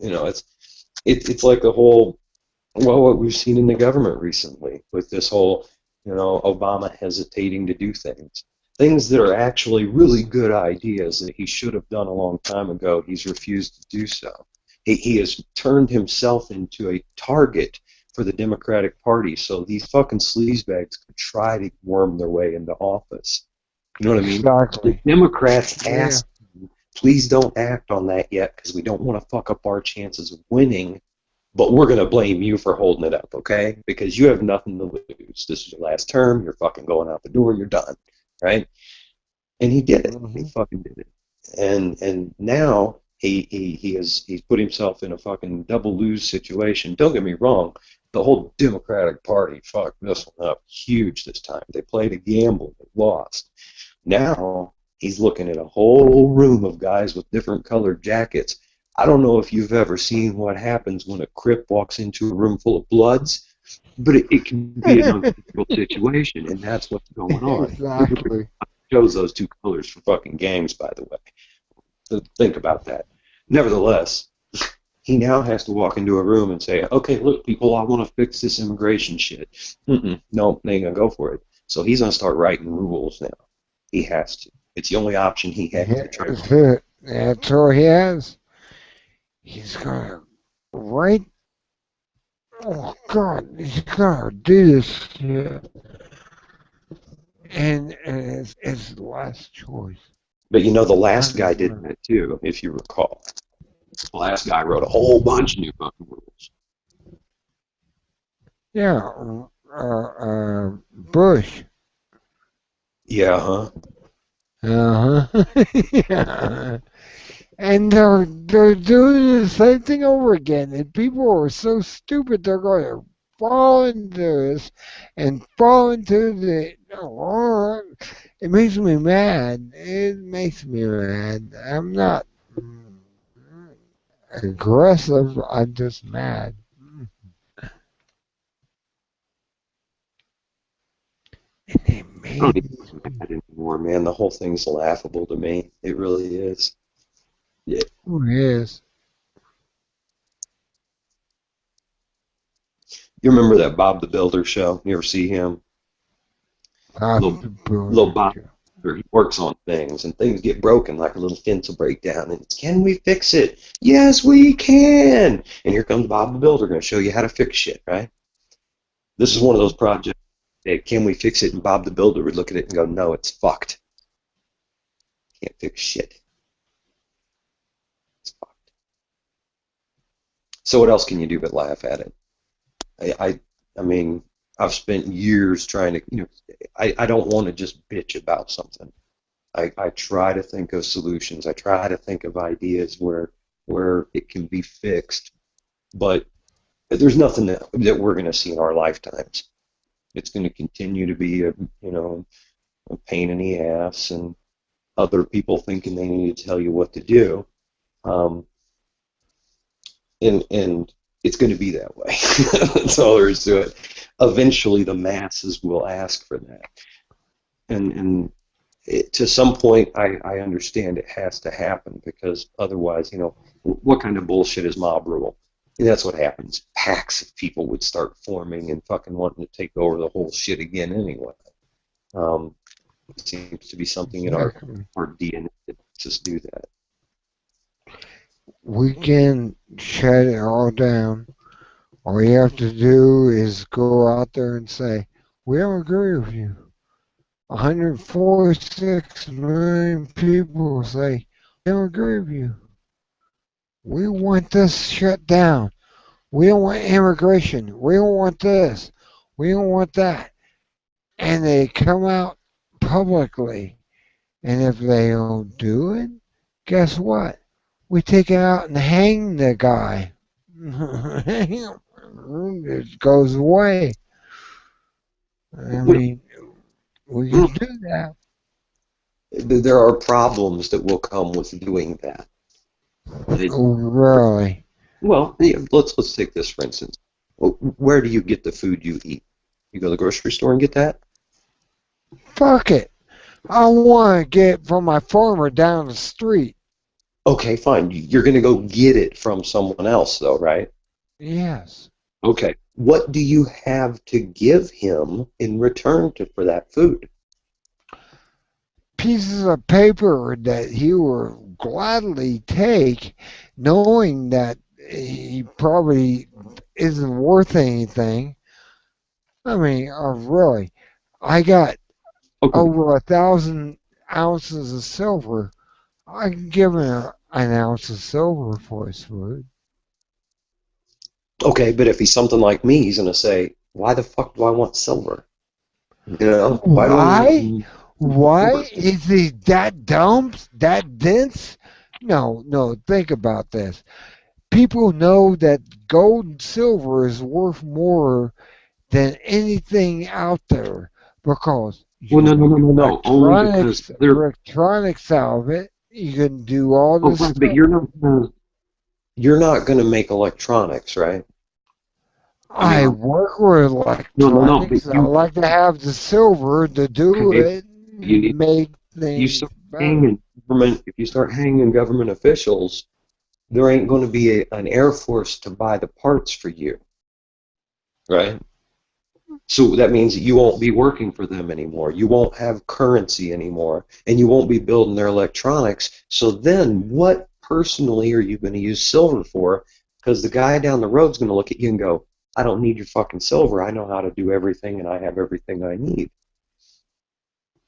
It's like the whole, well, what we've seen in the government recently with this whole, Obama hesitating to do things that are actually really good ideas that he should have done a long time ago. He's refused to do so. He has turned himself into a target for the Democratic Party, so these fucking sleazebags could try to worm their way into office. You know what I mean? Exactly. The Democrats Yeah. ask, please don't act on that yet because we don't want to fuck up our chances of winning, but we're going to blame you for holding it up, okay? Because you have nothing to lose. This is your last term. You're fucking going out the door. You're done, right? And he did it. He fucking did it. And now he's put himself in a fucking double lose situation. Don't get me wrong. The whole Democratic Party fucked this one up huge this time. They played a gamble. They lost. Now he's looking at a whole room of guys with different colored jackets. I don't know if you've ever seen what happens when a Crip walks into a room full of Bloods, but it can be an uncomfortable situation, and that's what's going on. Exactly. chose those two colors for fucking games, by the way. So think about that. Nevertheless, he now has to walk into a room and say, okay, look, people, I want to fix this immigration shit. No, they ain't going to go for it. So he's going to start writing rules now. He has to. It's the only option he has to try. That's all he has. He's going to write. Oh, God, he's going to do this shit. And it's the last choice. But you know, the last guy did that too, if you recall. The last guy wrote a whole bunch of new fucking rules. Yeah, Bush. Yeah, huh? Uh-huh. Yeah. And they're doing the same thing over again. And people are so stupid they're going to fall into this and fall into the. Oh, it makes me mad. It makes me mad. I'm not aggressive. I'm just mad. And it I don't made even mad anymore, man. The whole thing's laughable to me. It really is. Yeah. who is. You remember that Bob the Builder show? You ever see him? Little Bob. He works on things, and things get broken, like a little fence will break down, and it's, can we fix it? Yes, we can! And here comes Bob the Builder, going to show you how to fix shit, right? This is one of those projects that, can we fix it? And Bob the Builder would look at it and go, no, it's fucked. Can't fix shit. It's fucked. So what else can you do but laugh at it? I mean, I've spent years trying to, you know, I don't want to just bitch about something. I try to think of solutions. I try to think of ideas where it can be fixed, but there's nothing that we're going to see in our lifetimes. It's going to continue to be a pain in the ass, and other people thinking they need to tell you what to do, and it's going to be that way. That's all there is to it. Eventually, the masses will ask for that, and to some point, I understand it has to happen, because otherwise, you know, what kind of bullshit is mob rule? And that's what happens. Packs of people would start forming and fucking wanting to take over the whole shit again anyway. It seems to be something in our DNA that just do that. We can shut it all down. All you have to do is go out there and say, we don't agree with you. 146 million people say, we don't agree with you. We want this shut down. We don't want immigration. We don't want this. We don't want that. And they come out publicly. And if they don't do it, guess what? We take it out and hang the guy. It goes away. I mean, we can do that. There are problems that will come with doing that. Really? Well, yeah, let's take this for instance. Where do you get the food you eat? You go to the grocery store and get that? Fuck it. I want to get it from my farmer down the street. Okay, fine. You're going to go get it from someone else, though, right? Yes. Okay. What do you have to give him in return for that food? Pieces of paper that he will gladly take, knowing that he probably isn't worth anything. I mean, really, I got over 1,000 ounces of silver. I can give him an ounce of silver for his food. Okay, but if he's something like me, he's going to say, why the fuck do I want silver? You know, why? Why is he that dumb, that dense? No, think about this. People know that gold and silver is worth more than anything out there because no. Only because electronics out of it. You can do all this stuff. But you're not going to make electronics, right? I work with electronics. I like to have the silver to do it. You need make you things start better. hanging government. If you start hanging government officials, there ain't going to be an air force to buy the parts for you, right? So that means that you won't be working for them anymore. You won't have currency anymore, and you won't be building their electronics. So then, what personally are you going to use silver for? Because the guy down the road's going to look at you and go, "I don't need your fucking silver. I know how to do everything, and I have everything I need."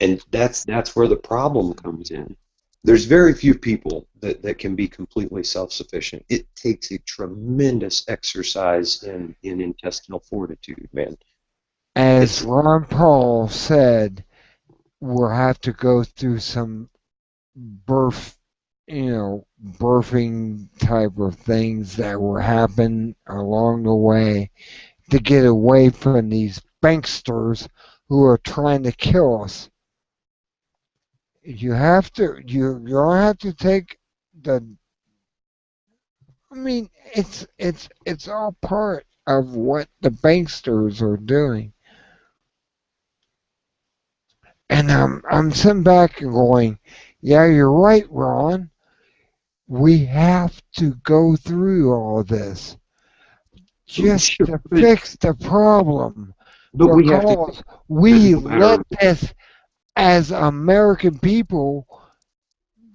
And that's where the problem comes in. There's very few people that can be completely self-sufficient. It takes a tremendous exercise in intestinal fortitude, man. As It's Ron Paul said, we'll have to go through some birth, birthing type of things that will happen along the way to get away from these banksters who are trying to kill us. You don't have to take the. I mean, it's all part of what the banksters are doing. And I'm sitting back and going, yeah, you're right, Ron. We have to go through all this just sure, to fix the problem but we have to because we no matter let this, as American people,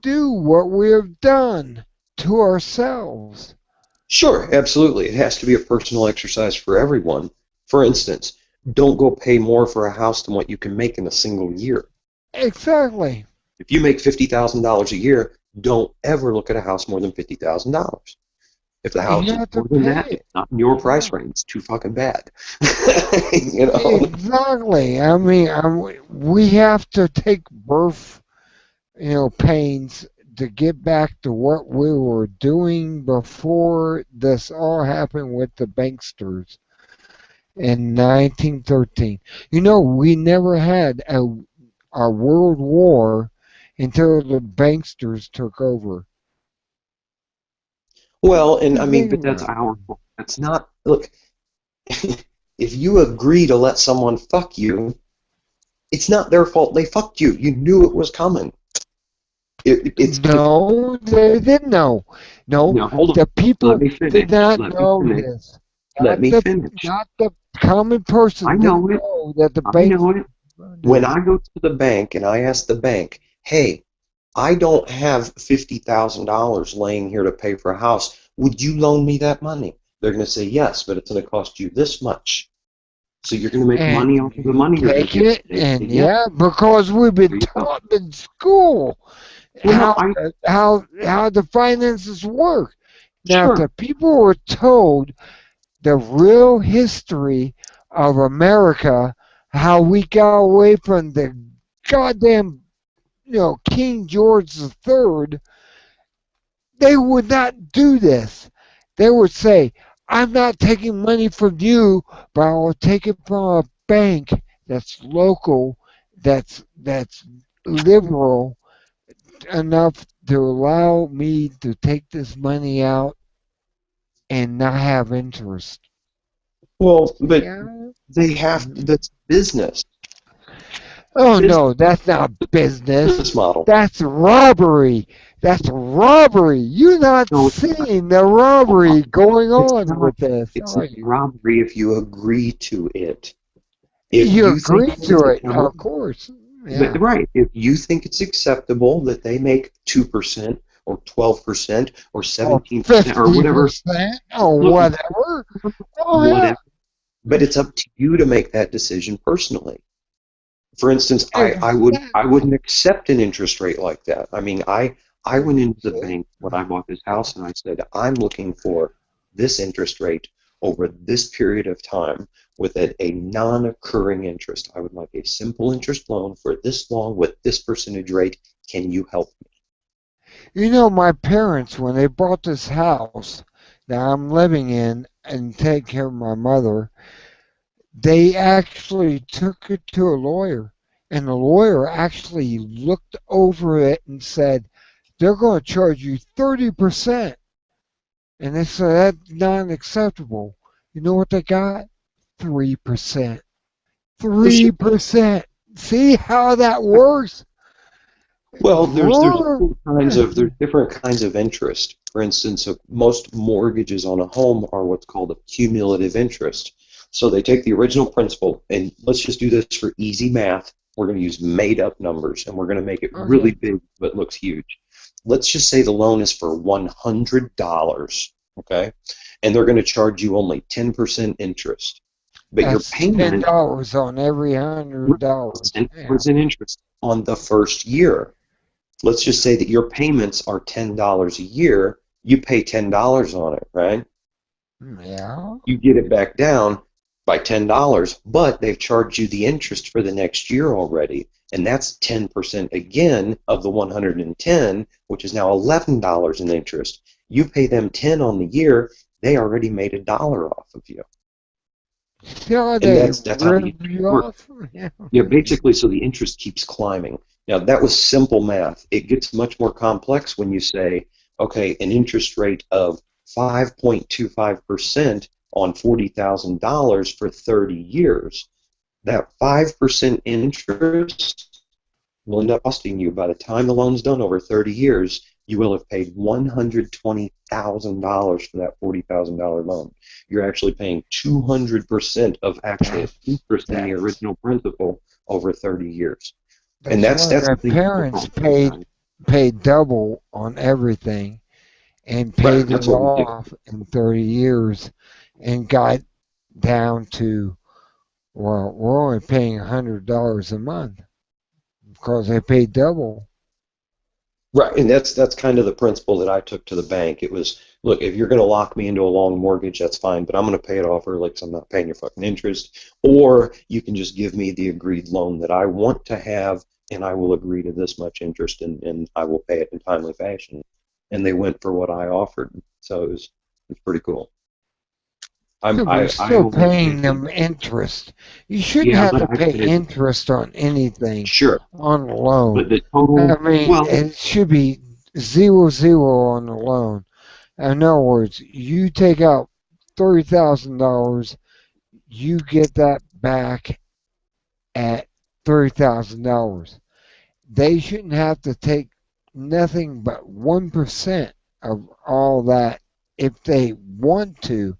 do what we have done to ourselves. sure, absolutely. It has to be a personal exercise for everyone. For instance, don't go pay more for a house than what you can make in a single year. Exactly. If you make $50,000 a year, don't ever look at a house more than $50,000. If the house You is have to more than pay that, it. it's not in your price range. It's too fucking bad. You know? Exactly. I mean, we have to take birth, pains to get back to what we were doing before this all happened with the banksters in 1913. We never had a world war until the banksters took over. Well, and I mean, Think but that's about our fault. That's not, look, if you agree to let someone fuck you, it's not their fault they fucked you. You knew it was coming. It's it. No, they didn't know. No, now hold on. the Let people me did finish. not Let me know finish. this. Let me finish. Not the common I person know didn't it. know that the I banks know it. were When doing. I go to the bank and I ask the bank, hey, I don't have $50,000 laying here to pay for a house. Would you loan me that money? They're going to say yes, but it's going to cost you this much. So you're going to make And money off of the you money you're going to take get. it, They say and yes. yeah, because we've been There you go. taught in school Well, no, how the finances work. Now, if sure. the people were told the real history of America, how we got away from the goddamn, King George III, they would not do this. They would say, I'm not taking money from you, but I will take it from a bank that's local, that's liberal enough to allow me to take this money out and not have interest. Well, but Yeah. they have to, that's business. Oh Business no, that's not business. model. That's robbery. That's robbery. You're not No, it's not. seeing the robbery going It's on not. with this, It's are not you? robbery if you agree to it. If You you think agree it's to it, acceptable, of course. but Yeah. right, if you think it's acceptable that they make 2% or 12% or Or 17% or whatever, 50% or look, whatever. Oh yeah. whatever, but it's up to you to make that decision personally. For instance, I Exactly. wouldn't accept an interest rate like that. I mean, I went into the bank when I bought this house and I said, I'm looking for this interest rate over this period of time with a non-occurring interest. I would like a simple interest loan for this long with this percentage rate. Can you help me? My parents, when they bought this house that I'm living in and take care of my mother, they actually took it to a lawyer. And the lawyer actually looked over it and said, they're going to charge you 30%. And they said, that's not acceptable. You know what they got? 3%. Well, sure. 3%. See how that works? Well, there's different kinds of interest. For instance, most mortgages on a home are what's called a cumulative interest. So they take the original principal, and let's just do this for easy math. We're going to use made-up numbers, and we're going to make it really big, but looks huge. Let's just say the loan is for $100, okay? And they're going to charge you only 10% interest. But your payment $10 on every $100. 10% interest on the first year. Let's just say that your payments are $10 a year. You pay $10 on it, right? Yeah. You get it back down by $10, but they've charged you the interest for the next year already, and that's 10% again of the 110, which is now $11 in interest. You pay them 10 on the year, they already made $1 off of you. Yeah, And that's how the interest works. Yeah, basically, so the interest keeps climbing. Now, that was simple math. It gets much more complex when you say, okay, an interest rate of 5.25% on $40,000 for 30 years. That 5% interest will end up costing you, by the time the loan's done over 30 years, you will have paid $120,000 for that $40,000 loan. You're actually paying 200% of actual interest in the original principal over 30 years. And that's my parents paid double on everything and paid it off in 30 years and got down to, well, we're only paying $100 a month because they paid double. Right, and that's kind of the principle that I took to the bank. It was, look, if you're going to lock me into a long mortgage, that's fine, but I'm going to pay it off early because I'm not paying your fucking interest. Or you can just give me the agreed loan that I want to have, and I will agree to this much interest, and I will pay it in timely fashion. And they went for what I offered, so it's pretty cool. You're still paying them interest. You shouldn't have to pay interest on anything. Sure. On a loan. But the total, I mean, it should be 0 on the loan. In other words, you take out $30,000, you get that back at $30,000. They shouldn't have to take nothing but 1% of all that if they want to.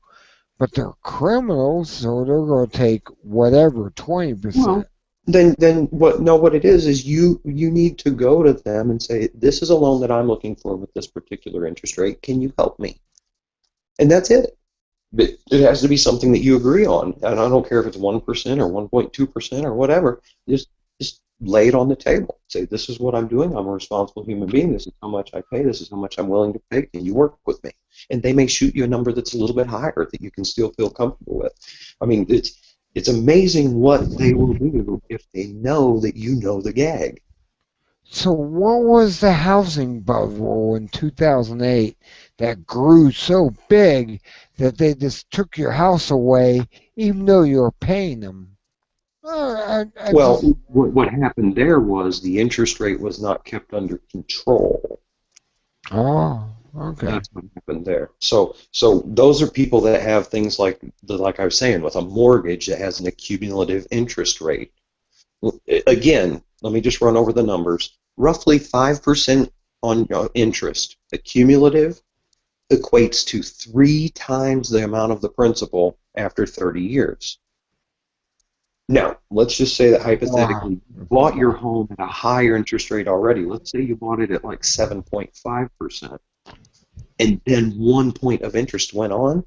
But they're criminals, so they're going to take whatever, 20%. Well, then what it is you need to go to them and say, this is a loan that I'm looking for with this particular interest rate. Can you help me? And that's it. But it has to be something that you agree on. And I don't care if it's 1% or 1.2% or whatever. Just lay it on the table. Say, this is what I'm doing. I'm a responsible human being. This is how much I pay. This is how much I'm willing to pay. Can you work with me? And they may shoot you a number that's a little bit higher that you can still feel comfortable with. I mean, it's amazing what they will do if they know that you know the gag. So what was the housing bubble in 2008 that grew so big that they just took your house away even though you were paying them? What happened there was the interest rate was not kept under control. Oh, okay. That's what happened there. So those are people that have things like I was saying, with a mortgage that has an accumulative interest rate. Again, let me just run over the numbers. Roughly 5% on interest. Accumulative equates to 3 times the amount of the principal after 30 years. Now, let's just say that hypothetically you bought your home at a higher interest rate already. Let's say you bought it at like 7.5%, and then 1 point of interest went on.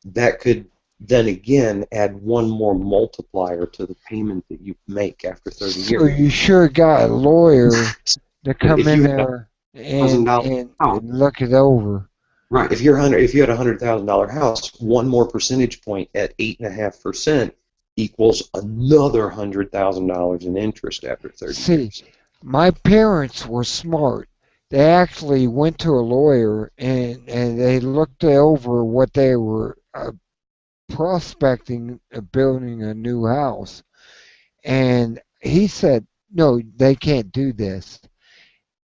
That could then again add one more multiplier to the payment that you make after 30 years. So you sure got a lawyer to come in there and look it over. Right. If you had a $100,000 house, one more percentage point at 8.5% equals another $100,000 in interest after 30 years. See, my parents were smart. They actually went to a lawyer and they looked over what they were prospecting building a new house. And he said, no, they can't do this.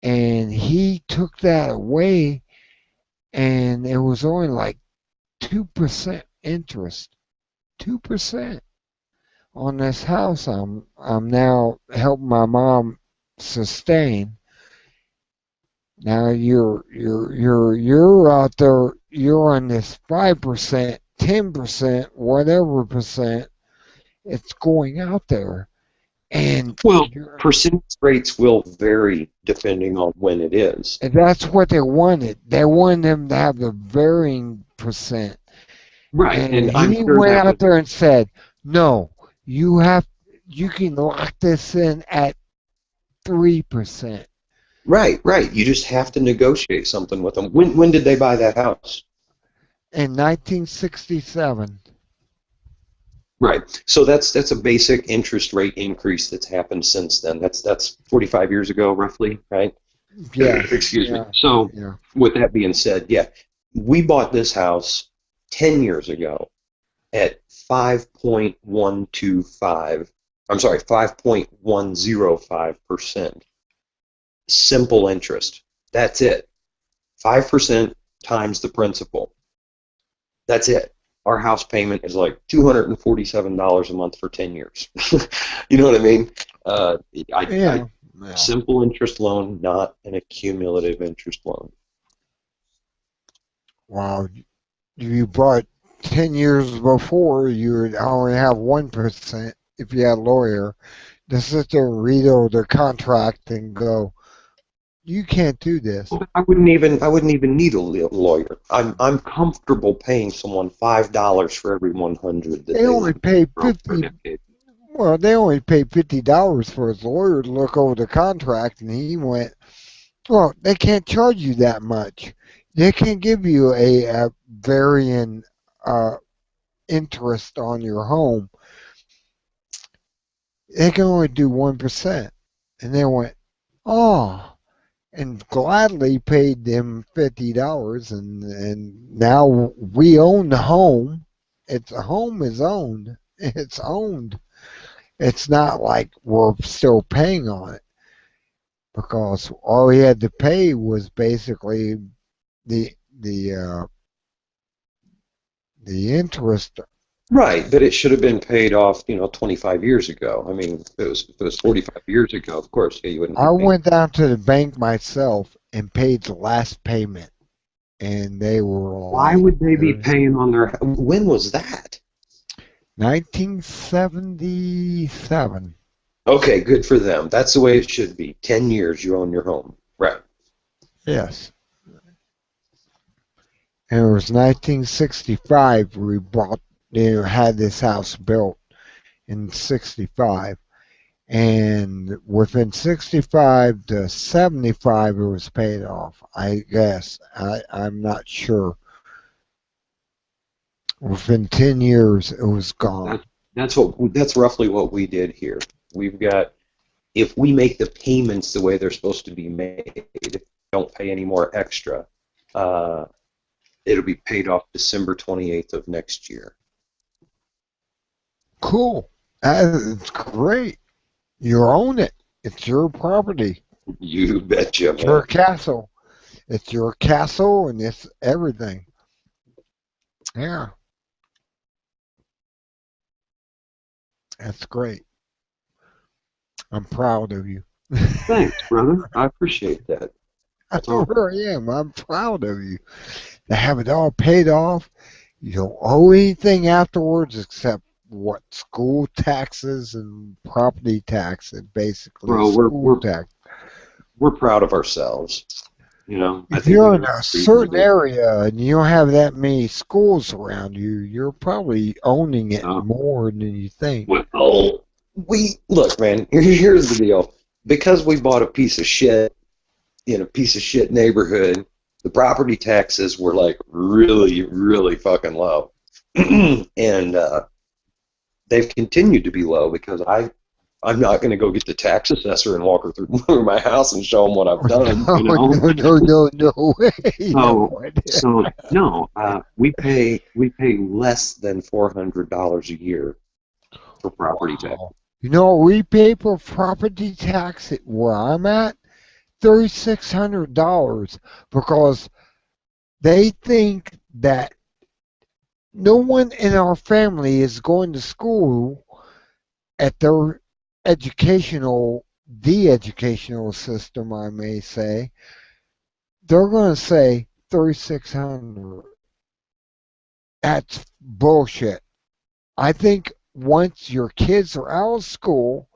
And he took that away, and it was only like 2% interest. 2%. on this house I'm now helping my mom sustain. Now you're out there, you're on this 5%, 10%, whatever percent it's going out there, and Well, percentage rates will vary depending on when it is. and that's what they wanted. They wanted them to have the varying percent. Right, And and I'm he sure went that out there and said, "No, you can lock this in at 3%." right. You just have to negotiate something with them. When did they buy that house? In 1967. Right. So that's a basic interest rate increase that's happened since then. That's 45 years ago, roughly, right? Yeah. Excuse me. Yeah. So Yeah. with that being said, yeah, we bought this house 10 years ago at 5.125. I'm sorry, 5.105%. Simple interest. That's it. 5% times the principal. That's it. Our house payment is like $247 a month for 10 years. You know what I mean? Yeah. Simple interest loan, not an accumulative interest loan. Wow. You bought 10 years before, you would only have 1% if you had a lawyer to sit there and read over the contract and go, "You can't do this." I wouldn't even need a lawyer. I'm comfortable paying someone $5 for every 100 that They only want pay for a 50. decade. Well, they only paid $50 for his lawyer to look over the contract, and he went, "Well, they can't charge you that much. They can't give you a varying uh, interest on your home. They can only do 1%." And they went, "Oh," and gladly paid them $50, and now we own the home. The home is owned. It's owned. It's not like we're still paying on it, because all he had to pay was basically the the uh, the interest. Right, but it should have been paid off, 25 years ago. I mean, if it was 45 years ago, of course, yeah, you wouldn't I be paying. went down to the bank myself and paid the last payment, and they were Why like, would they be paying on their? When was that? 1977. Okay, good for them. That's the way it should be. 10 years you own your home. Right. Yes. And it was 1965 we had this house built in 65. And within 65 to 75 it was paid off, I guess. I'm not sure. Within 10 years it was gone. That's roughly what we did here. We've got, if we make the payments the way they're supposed to be made, don't pay any more extra, it'll be paid off December 28th of next year. Cool. That's great. You own it. It's your property. You betcha, It's your man. castle. It's your castle, and it's everything. Yeah. That's great. I'm proud of you. Thanks, brother. I appreciate that. I really am. I'm proud of you. To have it all paid off. You don't owe anything afterwards except what, school taxes and property taxes, basically. Bro, School tax. we're proud of ourselves. I If think you're we in do a certain area and you don't have that many schools around you, you're probably owning it more than you think. Well, look, man. Here's the deal. Because we bought a piece of shit in a piece of shit neighborhood, the property taxes were like really, really fucking low, and they've continued to be low because I'm not going to go get the tax assessor and walk her through my house and show them what I've done. No way. So no, we pay less than $400 a year for property tax. You know what we pay for property tax where I'm at? $3,600, because they think that no one in our family is going to school at their the educational system, I may say, they're going to say 3,600. That's bullshit. I think once your kids are out of school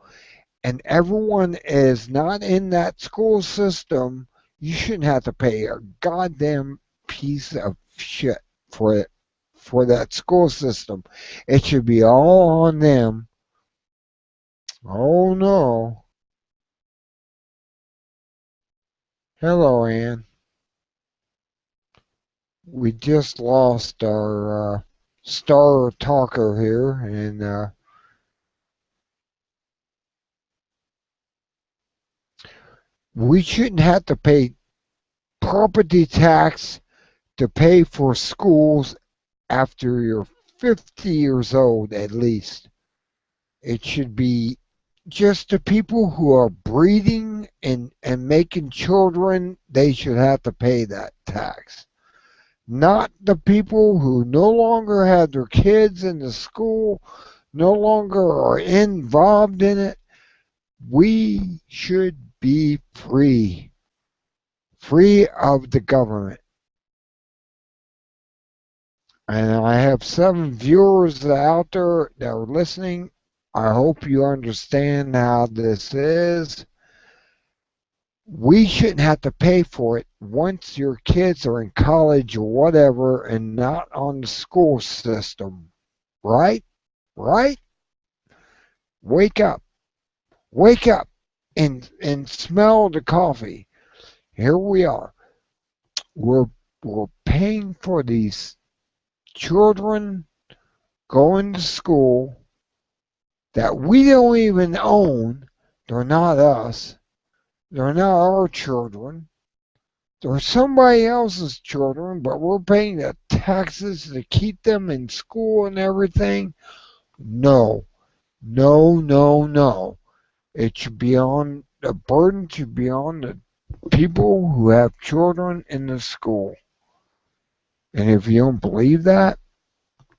and everyone is not in that school system, you shouldn't have to pay a goddamn piece of shit for it, for that school system. It should be all on them. Oh no. Hello, Ann. We just lost our star talker here, and we shouldn't have to pay property tax to pay for schools after you're 50 years old at least. It should be just the people who are breeding and making children, they should have to pay that tax. Not the people who no longer have their kids in the school, no longer are involved in it. We should be free, free of the government. And I have 7 viewers out there that are listening. I hope you understand how this is. We shouldn't have to pay for it once your kids are in college or whatever and not on the school system. Right? Right? Wake up. Wake up and smell the coffee. Here we are. We're paying for these children going to school that we don't even own. They're not us. They're not our children. They're somebody else's children, but we're paying the taxes to keep them in school and everything. No, no, no, no. It should be on, the burden should be on the people who have children in the school. And if you don't believe that,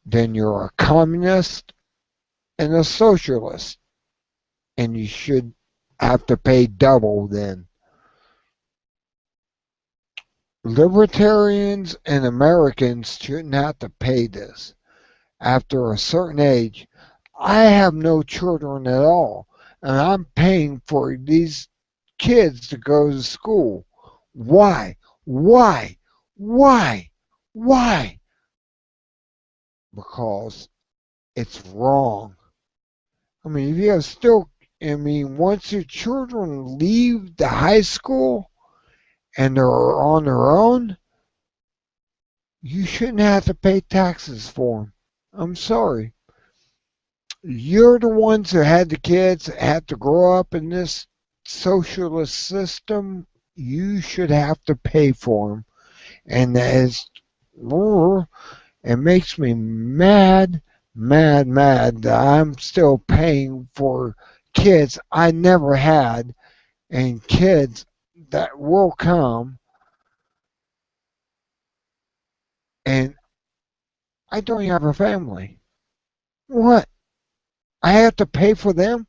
then you're a communist and a socialist. And you should have to pay double then. Libertarians and Americans shouldn't have to pay this. After a certain age, I have no children at all, and I'm paying for these kids to go to school. Why? Why? Why? Why? Because it's wrong. I mean, if you have still, I mean, once your children leave the high school and they're on their own, you shouldn't have to pay taxes for them. I'm sorry. You're the ones who had the kids, had to grow up in this socialist system. You should have to pay for them. And it makes me mad, mad, mad that I'm still paying for kids I never had and kids that will come, and I don't even have a family. What? I have to pay for them?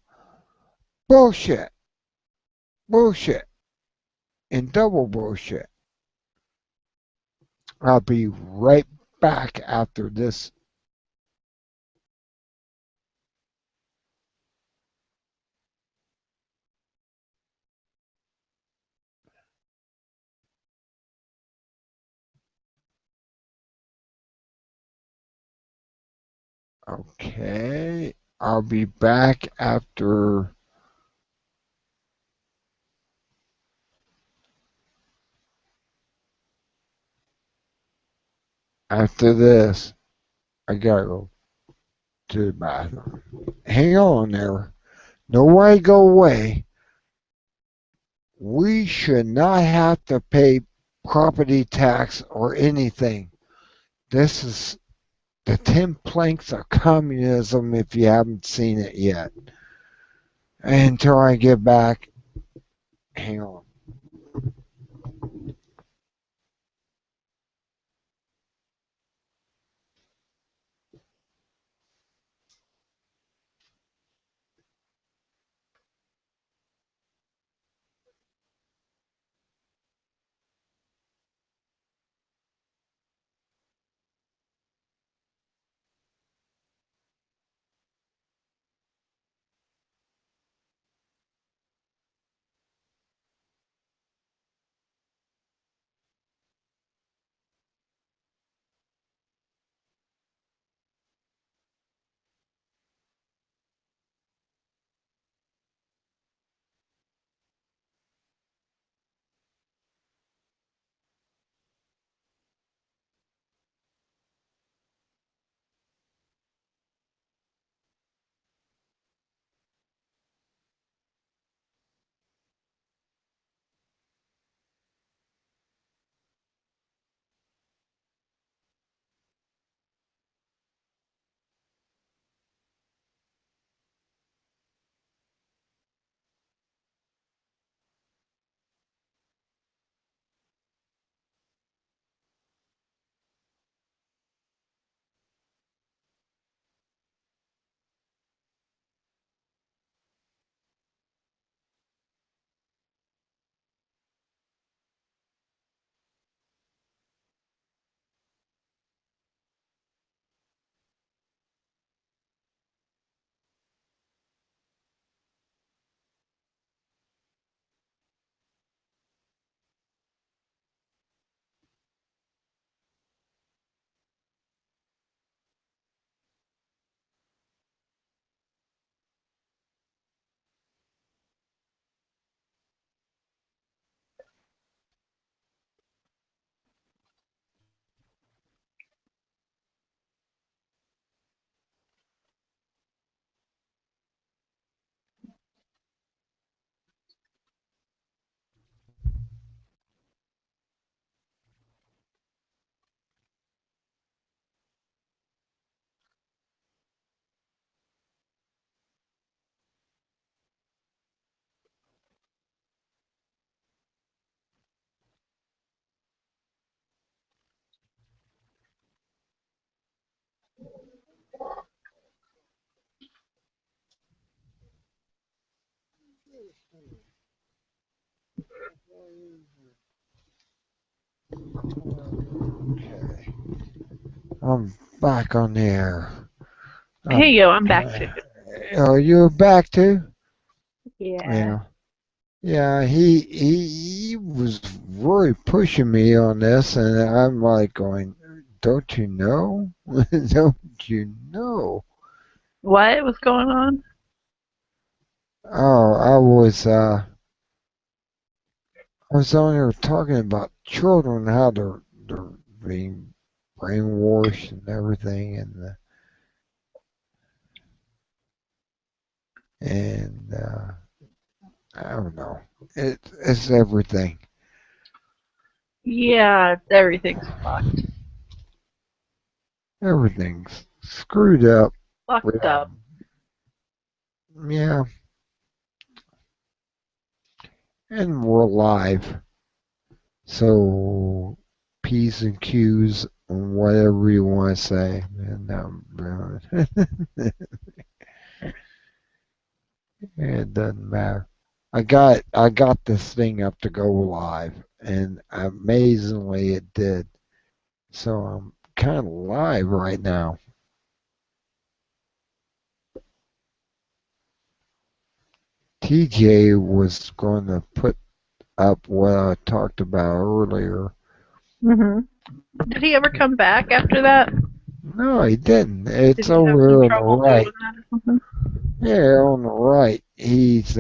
Bullshit. Bullshit. And double bullshit. I'll be right back after this. Okay. I'll be back after this. I gotta go to the bathroom. Hang on there. Nobody go away. We should not have to pay property tax or anything. This is the 10 planks of communism if you haven't seen it yet. Until I get back, hang on. I'm back on the air. Hey, yo, I'm back too. Oh, you're back too? Yeah. Yeah, he was really pushing me on this, and I'm like going, don't you know? Don't you know? What was going on? Oh, I was on there talking about children, how they're being brainwashed and everything, and I don't know. It's everything. Yeah, everything's fucked. Everything's screwed up. Fucked up. Yeah, and we're live. So P's and Q's and whatever you want to say. And it doesn't matter. I got this thing up to go live, and amazingly it did. So I'm kind of live right now. TJ was going to put up what I talked about earlier. Mhm. Did he ever come back after that? No, he didn't. Did It's he have over some on the trouble right. doing that or something? Yeah, on the right. He's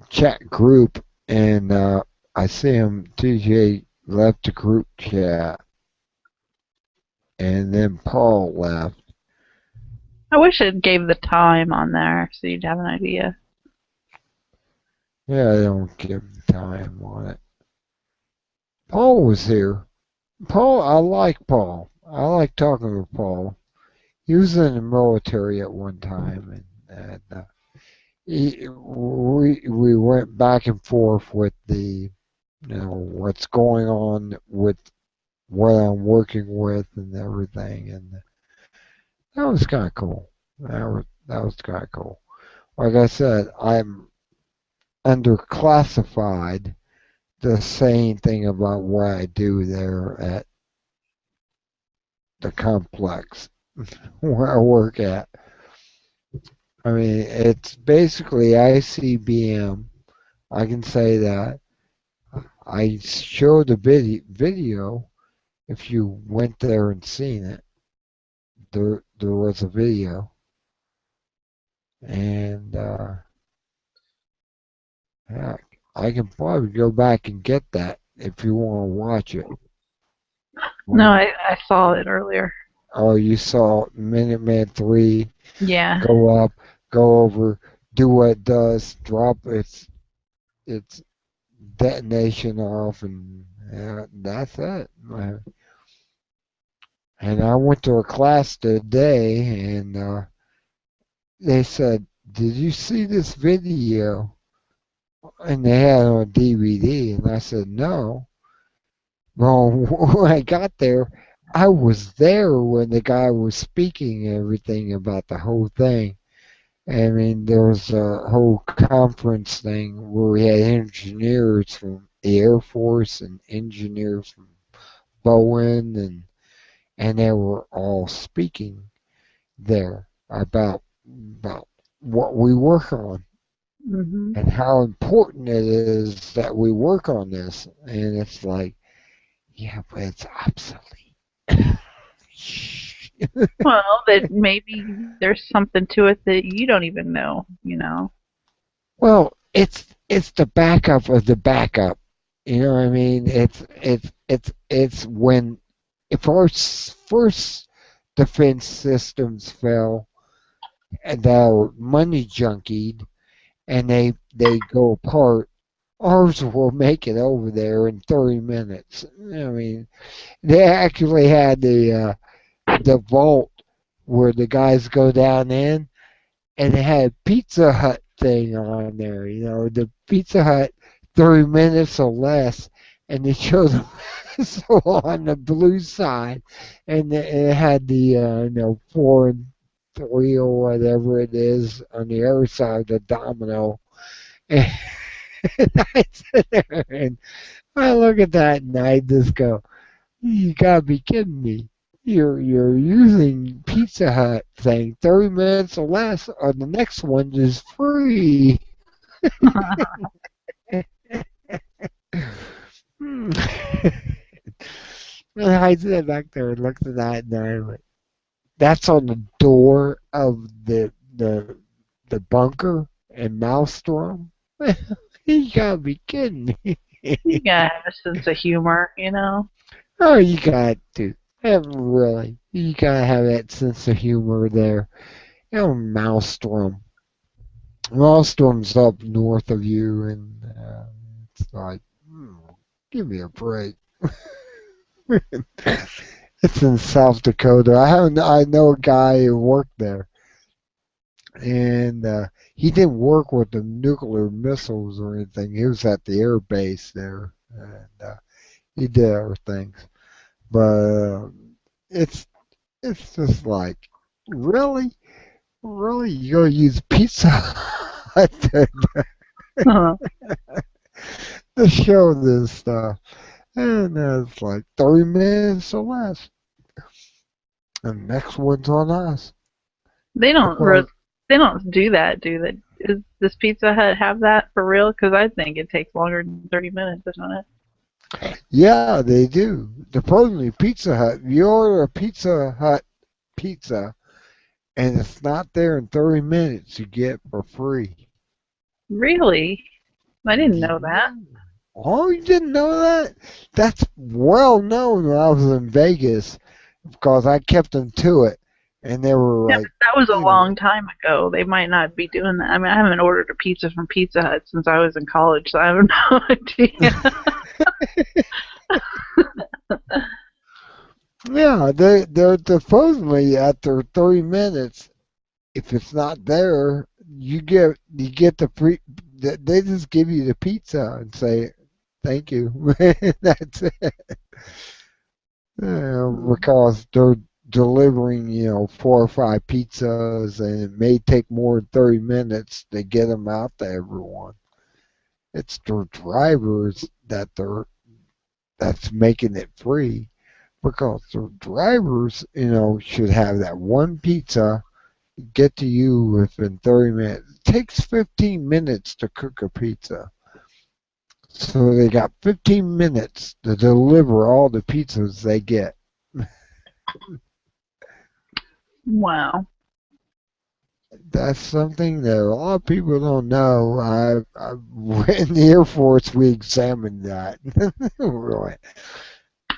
chat group, and I see him. TJ left the group chat, and then Paul left. I wish it gave the time on there so you'd have an idea. Yeah, I don't give him time on it. Paul was here. Paul, I like Paul. I like talking with Paul. He was in the military at one time, and we went back and forth with the what's going on with what I'm working with and everything, and that was kind of cool. That was kind of cool. Like I said, I'm underclassified. The same thing about what I do there at the complex where I work at. I mean, it's basically ICBM. I can say that. I showed the video. If you went there and seen it, there was a video, and yeah, I can probably go back and get that if you want to watch it. No, I saw it earlier. Oh, you saw Minuteman 3 Yeah. go up, go over, do what it does, drop its detonation off, and that's it. And I went to a class today, and they said, "Did you see this video?" And they had it on DVD, and I said, "No." Well, when I got there, I was there when the guy was speaking everything about the whole thing. I mean, there was a whole conference thing where we had engineers from the Air Force and engineers from Boeing, and they were all speaking there about what we work on Mhm. and how important it is that we work on this. And it's like, yeah, but it's obsolete. Well, that maybe there's something to it that you don't even know, you know. Well, it's the backup of the backup. You know what I mean? It's when if our first defense systems fell and they were money junkied and they go apart, ours will make it over there in 30 minutes. I mean, they actually had the vault where the guys go down in, and it had Pizza Hut thing on there. The Pizza Hut 30 minutes or less, and they showed them so on the blue side, and it had the 4 and 3 or whatever it is on the other side of the domino. And I sat there and I look at that and I just go, you gotta be kidding me. You're using Pizza Hut saying 30 minutes or less, or the next one is free. Hmm. And I sat back there and looked at that and I went, that's on the door of the bunker in Maelstrom? You gotta be kidding me. You gotta have a sense of humor, you know? Oh, you got to. Really. You gotta have that sense of humor there. You know, Maelstrom. Maelstrom's up north of you, and it's like, give me a break. It's in South Dakota. I know a guy who worked there, and he didn't work with the nuclear missiles or anything. He was at the air base there, and he did other things. But it's it's just like, really, really, you gonna use Pizza Hut to show this stuff, and it's like 30 minutes or less. And next one's on us. They don't Because, they don't do that, do they? Does Pizza Hut have that for real? Because I think it takes longer than 30 minutes, doesn't it? yeah, they do. Supposedly Pizza Hut, you order a Pizza Hut pizza, and it's not there in 30 minutes, you get it for free. Really? I didn't know that. Oh, you didn't know that? That's well known when I was in Vegas because I kept them to it, and they were Yeah, like, but that was a you know, long time ago. They might not be doing that. I mean, I haven't ordered a pizza from Pizza Hut since I was in college, so I have no idea. yeah, they're supposedly after 30 minutes, if it's not there, you get the free. They just give you the pizza and say thank you. That's it. Because they're delivering, 4 or 5 pizzas, and it may take more than 30 minutes to get them out to everyone. It's their drivers that's making it free because their drivers, should have that one pizza get to you within 30 minutes. It takes 15 minutes to cook a pizza. So they got 15 minutes to deliver all the pizzas they get. Wow. That's something that a lot of people don't know. In the Air Force, we examined that. We're like,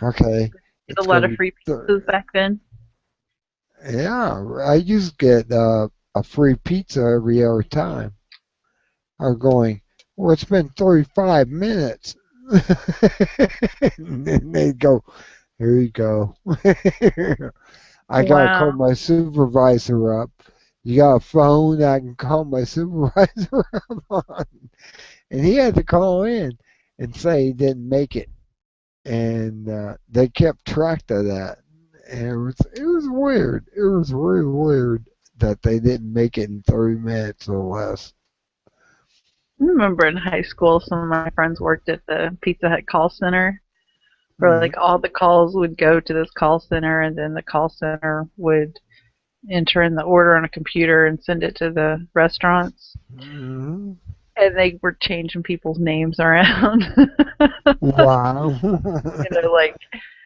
okay, Get a it's lot going of to free be, pizzas back then. yeah, I used to get a free pizza every other time. I'm going, well, it's been 35 minutes. And then they go, here you go. I got to call Wow. my supervisor up. You got a phone I can call my supervisor up on? And he had to call in and say he didn't make it. And they kept track of that. And it was weird. It was really weird that they didn't make it in 30 minutes or less. I remember in high school, some of my friends worked at the Pizza Hut call center, where Mhm. like all the calls would go to this call center, and then the call center would enter in the order on a computer and send it to the restaurants. Mhm. And they were changing people's names around. Wow. Like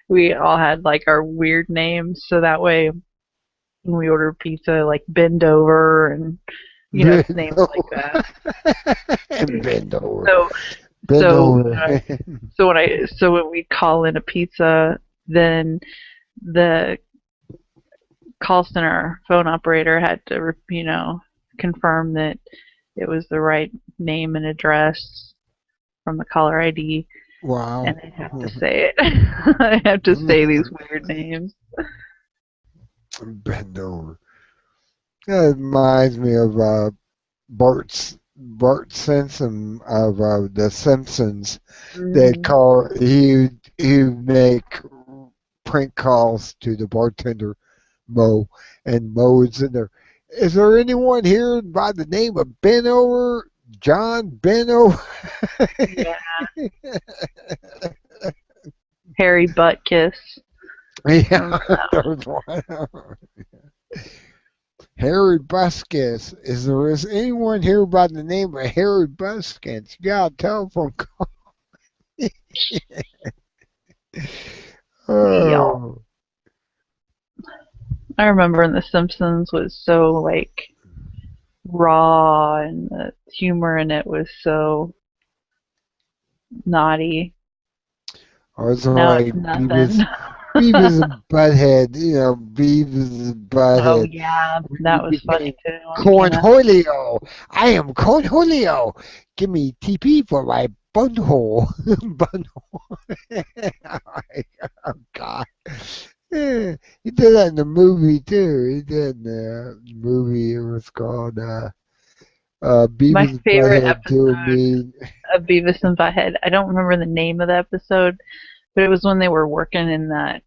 we all had like our weird names, so that way when we ordered pizza, like Bend Over and Bend names like over. that. And bend over. So Bend so over. so when we call in a pizza, then the call center phone operator had to confirm that it was the right name and address from the caller ID, and Wow. I have to say it. I have to say these weird names. Bend over. That reminds me of Bart Simpson of The Simpsons. They Hmm. call he would make prank calls to the bartender Mo, and Mo is in there. Is there anyone here by the name of Ben Over? John Benno. Yeah. Harry Buttkiss. Yeah, there was one. Harry Buskis. Is anyone here by the name of Harry Buskins? You got a telephone call. Oh. I remember when The Simpsons was so like raw and the humor in it was so naughty. I was Now like it's nothing. Beavis and Butthead, Beavis and Oh Butthead. yeah, When that he was funny became too when it came out. Cornholio. I am Cornholio. Give me TP for my bunhole. Bunhole. Oh, God. Yeah, he did that in the movie, too. He did in the movie. It was called My Beavis and favorite Butthead Do episode Me. of Beavis and Butthead. I don't remember the name of the episode, but it was when they were working in that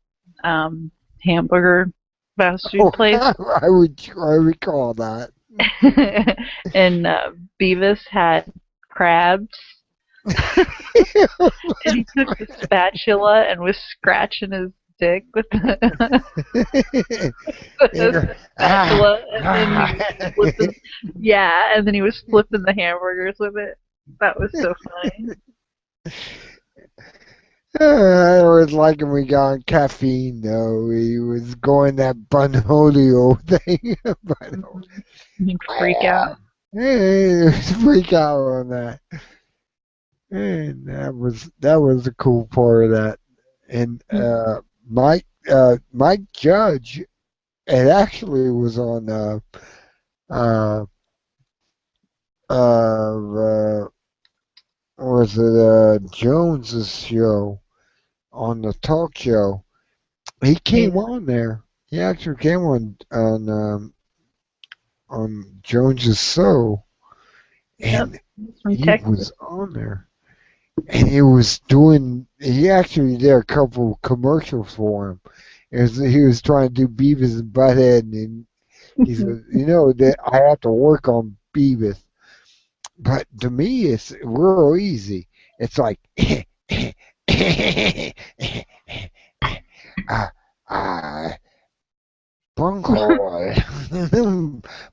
hamburger fast food place. I recall that. And Beavis had crabs, and he took the spatula and was scratching his dick with the, with the spatula, and then he was flipping, yeah, and then he was flipping the hamburgers with it. That was so funny. I always like when we got on caffeine, though. He was going that Bunholio thing. You freak out. Hey, freak out on that. And that was a cool part of that. And Mike Judge, it actually was on was it Jones's show on the talk show. He came on there. He actually came on Jones's show, and From he Texas. was on there. And he actually did a couple commercials for him. He was trying to do Beavis and Butthead, and he said, that I have to work on Beavis. But to me, it's real easy. It's like,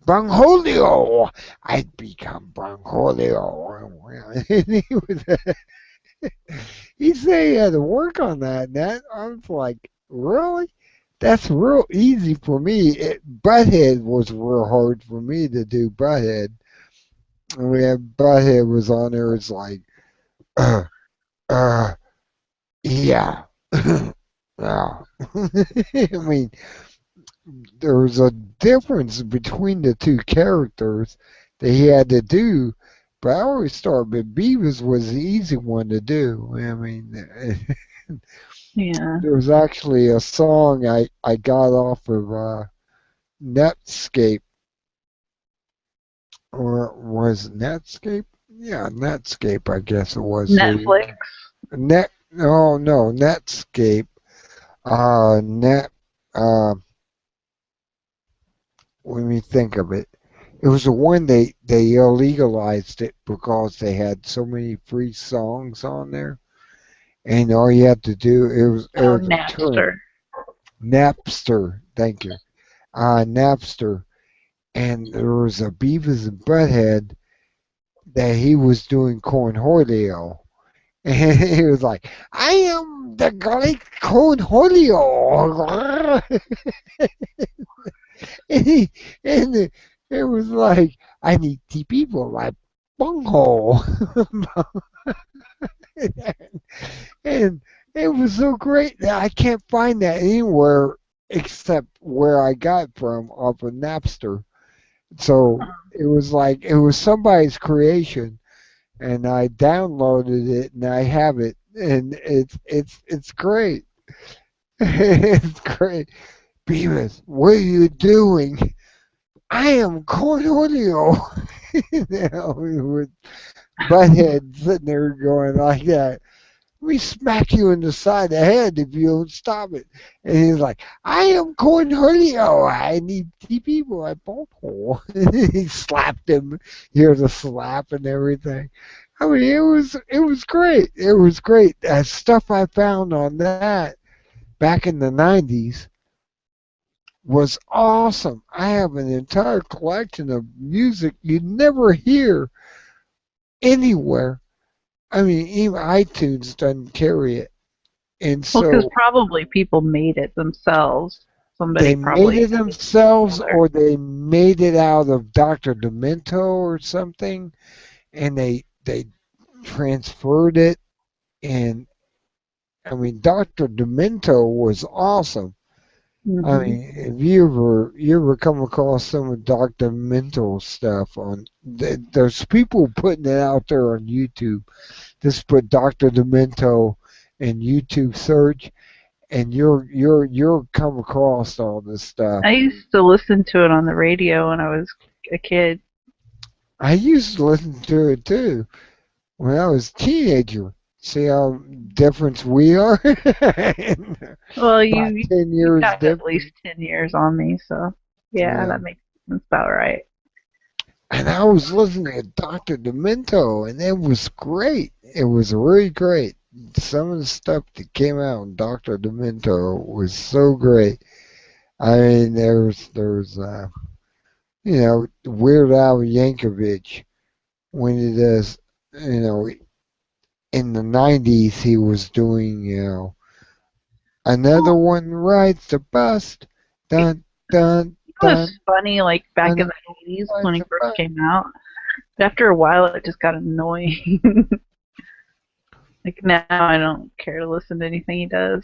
Bungholio. I'd become Bungholio. He said he had to work on that. And that I was like, really? That's real easy for me. Butthead was real hard for me to do Butthead. And when Butthead was on there, it's like, yeah. Wow. I mean, there was a difference between the two characters that he had to do, but I always thought that Beavis was the easy one to do. I mean, Yeah. there was actually a song I got off of Netscape, or was it Netscape? Yeah, Netscape, I guess it was. Netflix. No, Netscape. Let me think of it. It was the one they illegalized it because they had so many free songs on there, and all you had to do it was Napster. Napster. Thank you, Napster, and there was a Beavis and Butthead that he was doing Cornholio. And he was like, I am the great Cornholio. and it was like, I need TP for my bunghole. And it was so great that I can't find that anywhere except where I got it from off of Napster. So it was somebody's creation, and I downloaded it and I have it, and it's great. It's great. Beavis, what are you doing? I am Cornholio. With Butthead sitting there going like that. let me smack you in the side of the head if you don't stop it. And he's like, I am Cornelio. I need TP for my bolt hole. He slapped him. Hear the slap and everything. I mean, it was great. It was great. That stuff I found on that back in the 90s was awesome. I have an entire collection of music you'd never hear anywhere. I mean, even iTunes doesn't carry it. And Well, because so probably people made it themselves. Somebody they made probably. it themselves Other. or they made it out of Dr. Demento or something, and they transferred it. And I mean, Dr. Demento was awesome. I Mhm. mean, if you ever come across some of Dr. Demento stuff on, there's people putting it out there on YouTube. Just put Dr. Demento in YouTube search, and you'll come across all this stuff. I used to listen to it on the radio when I was a kid. I used to listen to it too when I was a teenager. See how different we are? Well, About you 10 years got at different. least 10 years on me, so yeah, Yeah. that makes sense about right. And I was listening to Dr. Demento, and it was great. It was really great. Some of the stuff that came out in Dr. Demento was so great. I mean, there's Weird Al Yankovic when he does, you know, in the 90s he was doing, another one rides the bus, dun, dun, It dun, was funny, like back in dun, the 80s when he rides the first bus. came out. But after a while, it just got annoying. Like now, I don't care to listen to anything he does.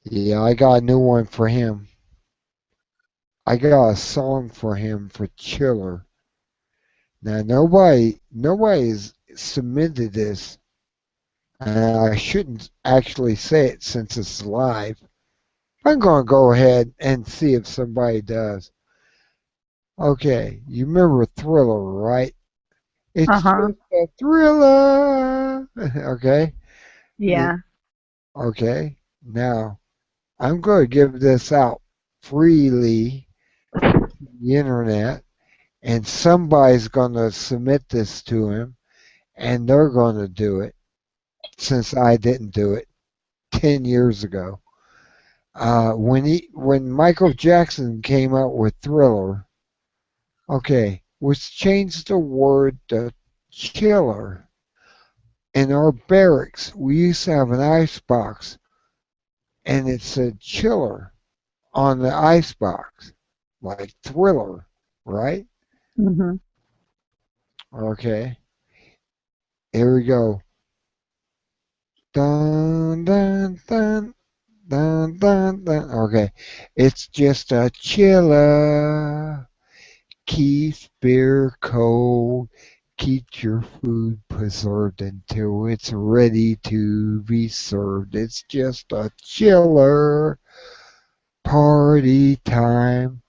Yeah, I got a new one for him. I got a song for him for Chiller. Now nobody's submitted this. I shouldn't actually say it since it's live. I'm gonna go ahead and see if somebody does. Okay, you remember Thriller, right? It's Uh-huh. just a thriller. Okay. Yeah. Okay. Now I'm going to give this out freely to the internet, and somebody's going to submit this to him, and they're going to do it since I didn't do it 10 years ago. When Michael Jackson came out with Thriller, okay, let's change the word to chiller. In our barracks, we used to have an ice box, and it said chiller on the ice box, like Thriller, right? Mhm. Okay, here we go. Dun dun dun dun dun dun. Okay, it's just a chiller. Keep beer cold. Keep your food preserved until it's ready to be served. It's just a chiller. Party time.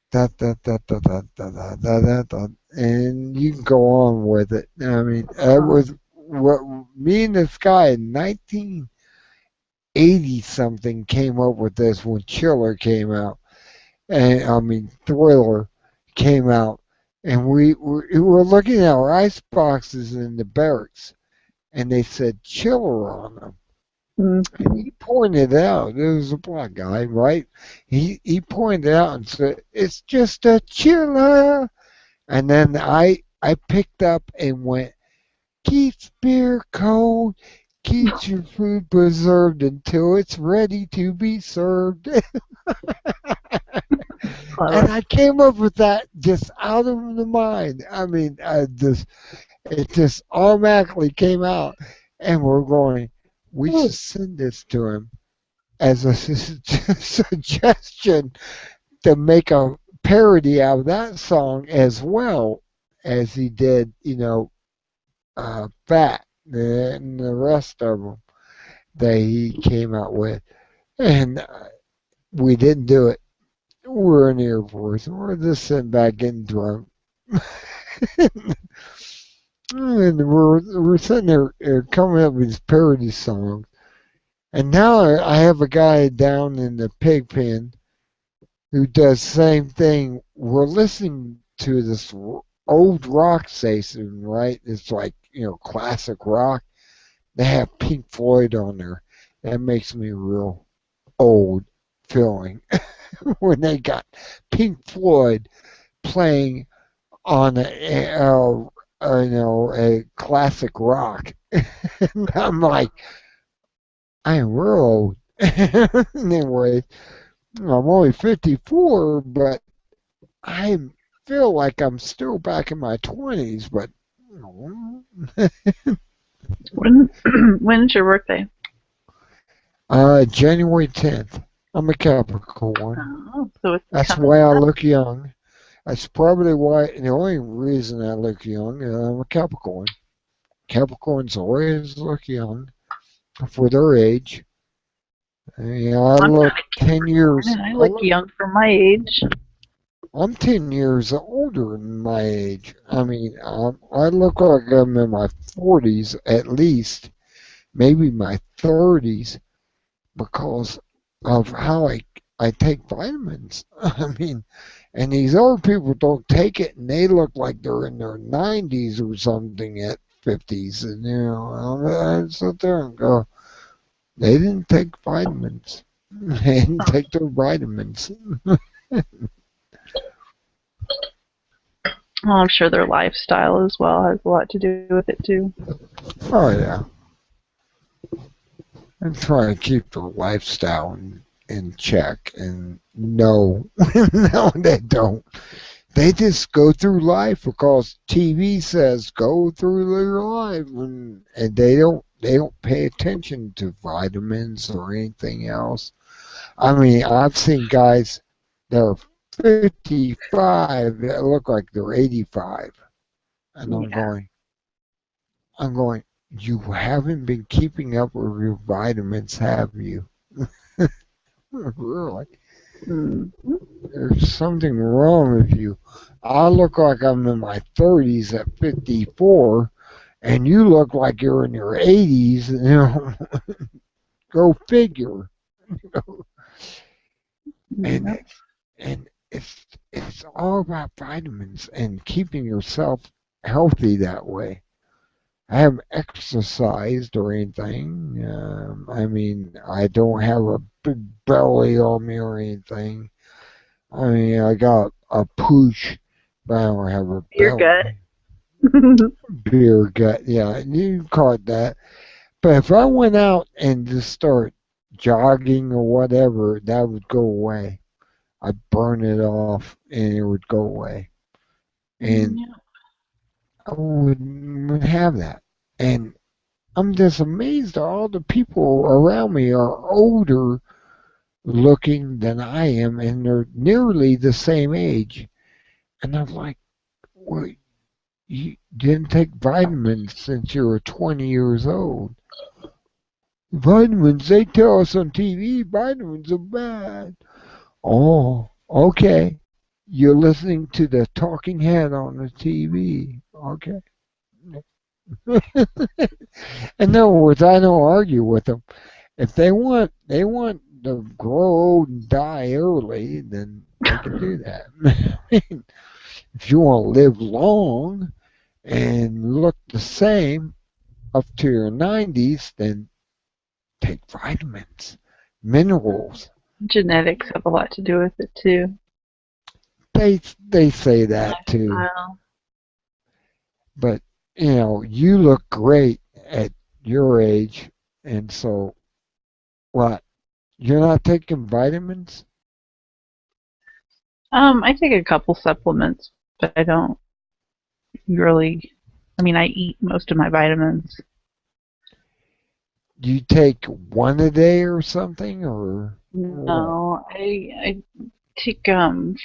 Da, da, da, da, da, da, da, da, da, da. And you can go on with it. I mean, it was what me and this guy in 1980 something came up with this when Chiller came out. And I mean, Thriller came out. And we were looking at our ice boxes in the barracks, and they said Chiller on them. And he pointed out, it was a black guy, right? He pointed out and said, it's just a chiller. And then I picked up and went, keeps beer cold, keeps your food preserved until it's ready to be served. Clever. And I came up with that just out of the mind. I mean, it just automatically came out. And we're going, we should send this to him as a suggestion to make a parody out of that song as well as he did, Fat and the rest of them that he came out with. And we didn't do it. We're in the Air Force. We're just sitting back getting drunk. And we're sitting there coming up with these parody songs. And now I have a guy down in the pig pen who does the same thing. We're listening to this old rock station, right? It's like, classic rock. They have Pink Floyd on there. That makes me real old feeling when they got Pink Floyd playing on a classic rock. And I'm like, I am real old. Anyway, I'm only 54, but I feel like I'm still back in my 20s. But When when's your birthday? January 10th. I'm a Capricorn. Oh, so it's That's coming why I up. look young. That's probably why. The only reason I look young is I'm a Capricorn. Capricorns always look young for their age. I I'm look not a 10 Capricorn, years. and I look young for my age. I'm 10 years older than my age. I mean, I look like I'm in my 40s at least, maybe my 30s, because of how I take vitamins. I mean, and these other people don't take it, and they look like they're in their 90s or something at 50s. And, I sit there and go, they didn't take vitamins. They didn't take their vitamins. Well, I'm sure their lifestyle as well has a lot to do with it too. Oh, yeah. I'm trying to keep their lifestyle in check. And no, no, they don't. They just go through life because TV says go through their life, and they don't pay attention to vitamins or anything else. I mean, I've seen guys that are 55 that look like they're 85, and Yeah. I'm going, you haven't been keeping up with your vitamins, have you? Really? Mm. There's something wrong with you. I look like I'm in my 30s at 54, and you look like you're in your 80s. Go figure. And Yep. it's all about vitamins and keeping yourself healthy that way. I haven't exercised or anything. I mean, I don't have a big belly on me or anything. I mean, I got a pooch, but I don't have a You're good. belly. Beer gut, yeah, you caught that. But if I went out and just start jogging or whatever, that would go away. I'd burn it off and it would go away. And Yeah. I wouldn't have that. And I'm just amazed at all the people around me are older looking than I am, and they're nearly the same age. And I'm like, well, you didn't take vitamins since you were 20 years old. Vitamins, they tell us on TV, vitamins are bad. Oh, okay. You're listening to the talking head on the TV. Okay. In other words, I don't argue with them. If they want to grow old and die early, then they can do that. If you want to live long and look the same up to your 90s, then take vitamins, minerals. Genetics have a lot to do with it too. They say that too. Lifestyle. But you look great at your age, and so what? You're not taking vitamins? I take a couple supplements, but I don't really. I mean, I eat most of my vitamins. Do you take one a day or something, or what? No, I take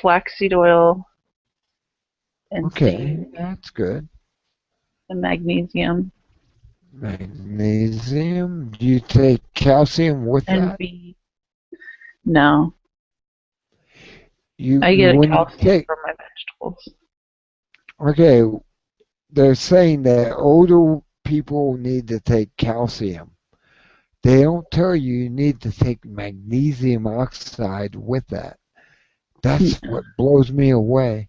flaxseed oil and Okay, zinc that's good. and magnesium Magnesium. Do you take calcium with and that? B. No, You I get a when you calcium take from my vegetables. okay, they're saying that older people need to take calcium. They don't tell you need to take magnesium oxide with that. That's what blows me away.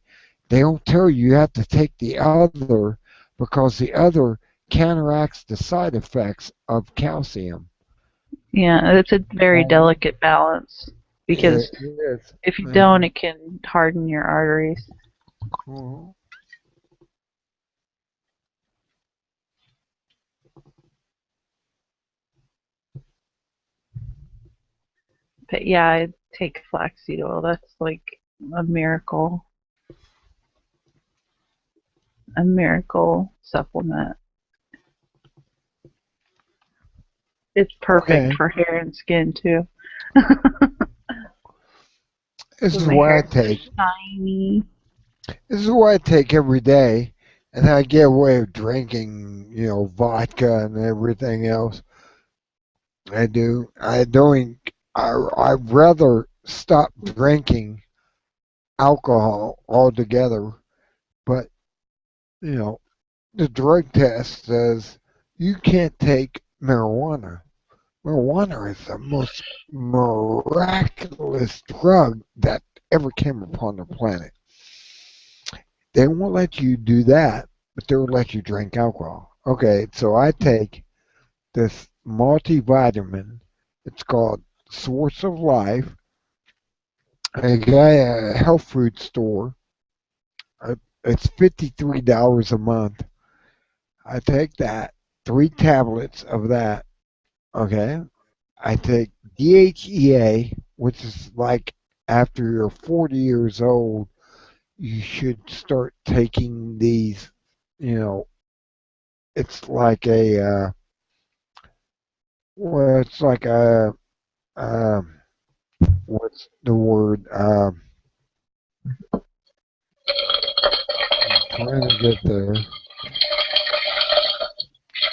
They don't tell you have to take the other because the other counteracts the side effects of calcium. Yeah, it's a very delicate balance because It is. if you don't, it can harden your arteries. Mhm. But yeah, I take flaxseed oil. That's like a miracle supplement. It's perfect Okay. for hair and skin too. This So is my what I hair take. is shiny. This is what I take every day, and I get away with drinking, vodka and everything else. I do. I don't. I'd rather stop drinking alcohol altogether. But you know, the drug test says you can't take marijuana. Marijuana is the most miraculous drug that ever came upon the planet. They won't let you do that, but they'll let you drink alcohol. Okay, so I take this multivitamin. It's called Source of Life. I got a health food store. It's $53 a month. I take that, 3 tablets of that. Okay, I take DHEA, which is like after you're 40 years old, you should start taking these. You know, it's like it's like um, what's the word? I'm trying to get there.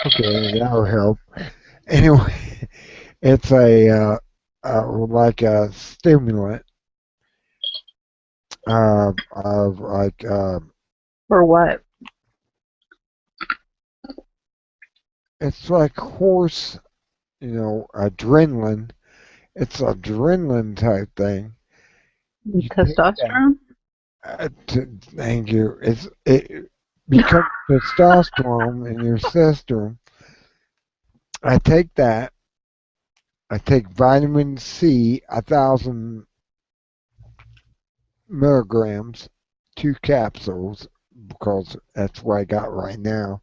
Okay, that'll help. Anyway, it's like a stimulant of like For what? it's like horse, adrenaline. It's adrenaline type thing. You take that. Testosterone? Thank you. It becomes testosterone in your system. I take that. I take vitamin C, 1,000 milligrams, 2 capsules, because that's what I got right now.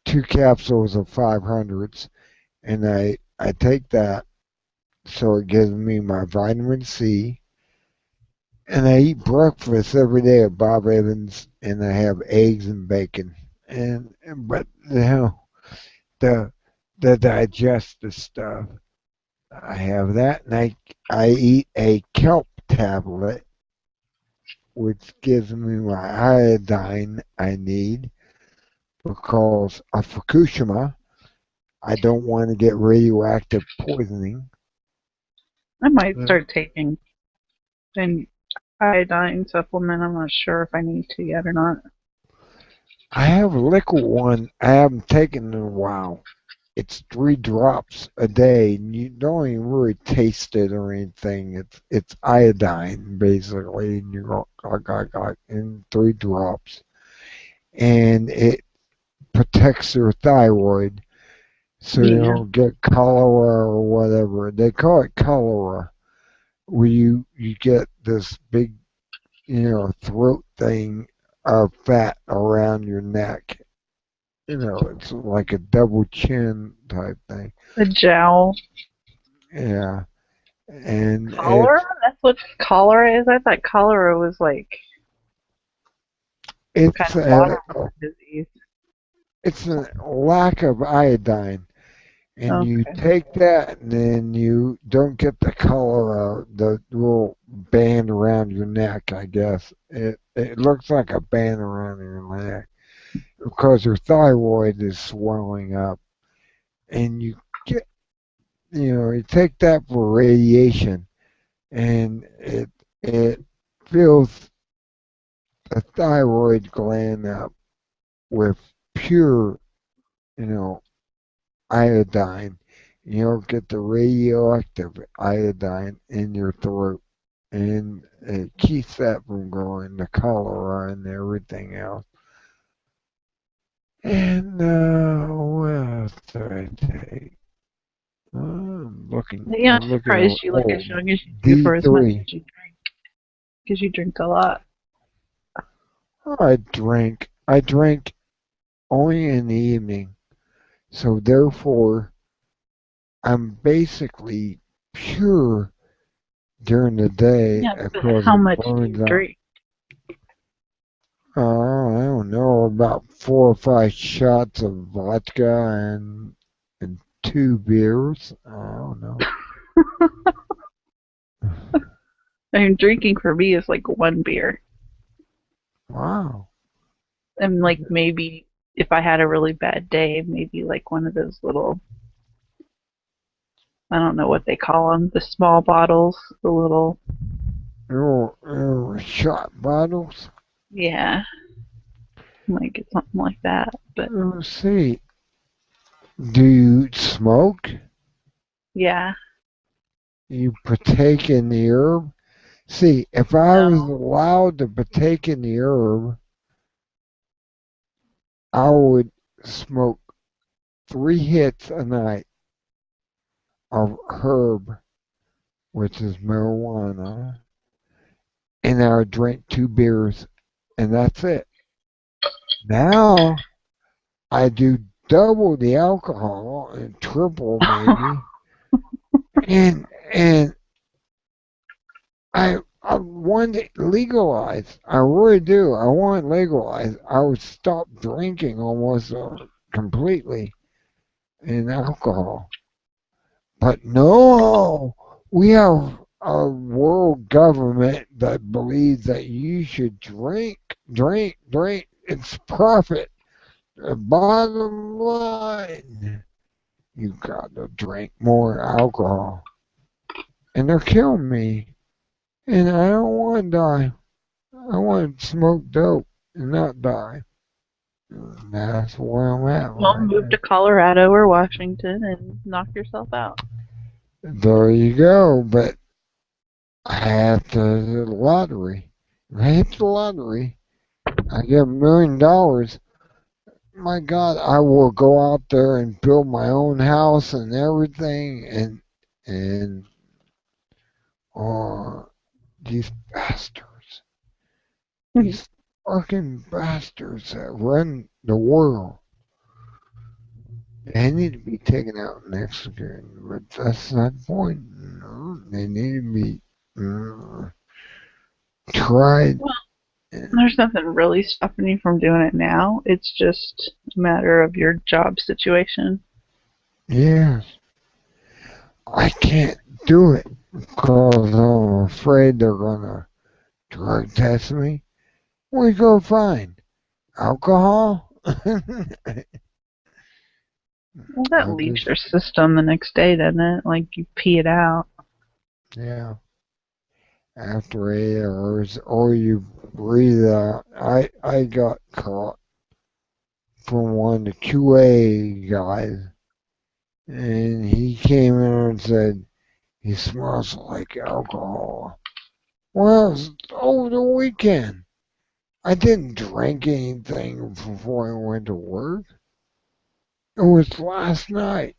2 capsules of 500s, and I take that so it gives me my vitamin C. And I eat breakfast every day at Bob Evans, and I have eggs and bacon. But the the digestive stuff, I have that, and I eat a kelp tablet, which gives me my iodine I need because of Fukushima. I don't want to get radioactive poisoning. I might start taking an iodine supplement. I'm not sure if I need to yet or not. I have a liquid one I haven't taken in a while. It's 3 drops a day, and you don't even really taste it or anything. It's iodine basically, and you go in 3 drops, and it protects your thyroid, so you Yeah. don't get cholera or whatever. They call it cholera, where you get this big, throat thing of fat around your neck. It's like a double chin type thing. The jowl. Yeah, and Cholera? That's what cholera is? I thought cholera was like some kind it's of a waterborne disease. it's a lack of iodine, and you Okay. take that, and then you don't get the cholera, the little band around your neck. I guess it looks like a band around your neck because your thyroid is swelling up, and get you take that for radiation, and it fills the thyroid gland up, with pure, you know, iodine. You don't get the radioactive iodine in your throat, and it keeps that from growing, the cholera and everything else. And what else do I take? Yeah, I'm I'm looking at surprised you look as young as you do for as much D3. as you drink, because you drink a lot. I drink only in the evening, so therefore I'm basically pure during the day Yeah, but because how it much do burns you out. drink? I don't know, about 4 or 5 shots of vodka and 2 beers. I don't know. I mean, drinking for me is like one beer. Wow. And like maybe if I had a really bad day, maybe like one of those little, I don't know what they call them, the small bottles, the little, Shot bottles. yeah, might get something like that. But Let's see. Do you smoke? yeah, You partake in the herb? See, if I was no. allowed to partake in the herb, I would smoke 3 hits a night of herb, which is marijuana, and I would drink 2 beers, and that's it. Now I do double the alcohol and triple maybe, and I want it legalized. I really do. I want it legalized. I would stop drinking almost completely in alcohol. But no, we have a world government that believes that you should drink, drink, drink. It's profit. The bottom line, you got to drink more alcohol. And they're killing me. And I don't want to die. I want to smoke dope and not die. And that's where I'm at Well, right move now. to Colorado or Washington and knock yourself out. There you go. But I have to hit the lottery. If I hit the lottery, I get $1 million. My God, I will go out there and build my own house and everything. And uh, these bastards, these fucking bastards that run the world, they need to be taken out next year. But that's not the point. No, they need to be tried. Well, there's nothing really stopping you from doing it now. It's just a matter of your job situation. Yes, I can't do it because I'm afraid they're gonna drug test me. We go find alcohol. Well, that I leaves just your system the next day, doesn't it? Like you pee it out. yeah. After 8 hours, or you breathe out. I got caught from one of the QA guys, and he came in and said he smells like alcohol. Well, it was over the weekend. I didn't drink anything before I went to work. It was last night.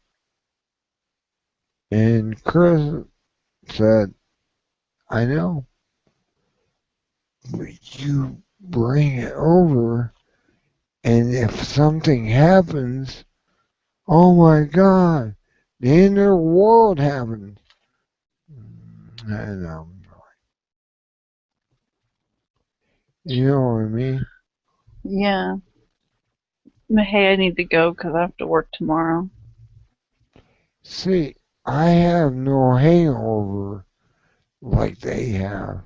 And Chris said, I know, but you bring it over, and if something happens, oh my God, the end of the world happens. And you know what I mean? Yeah. But hey, I need to go because I have to work tomorrow. See, I have no hangover like they have.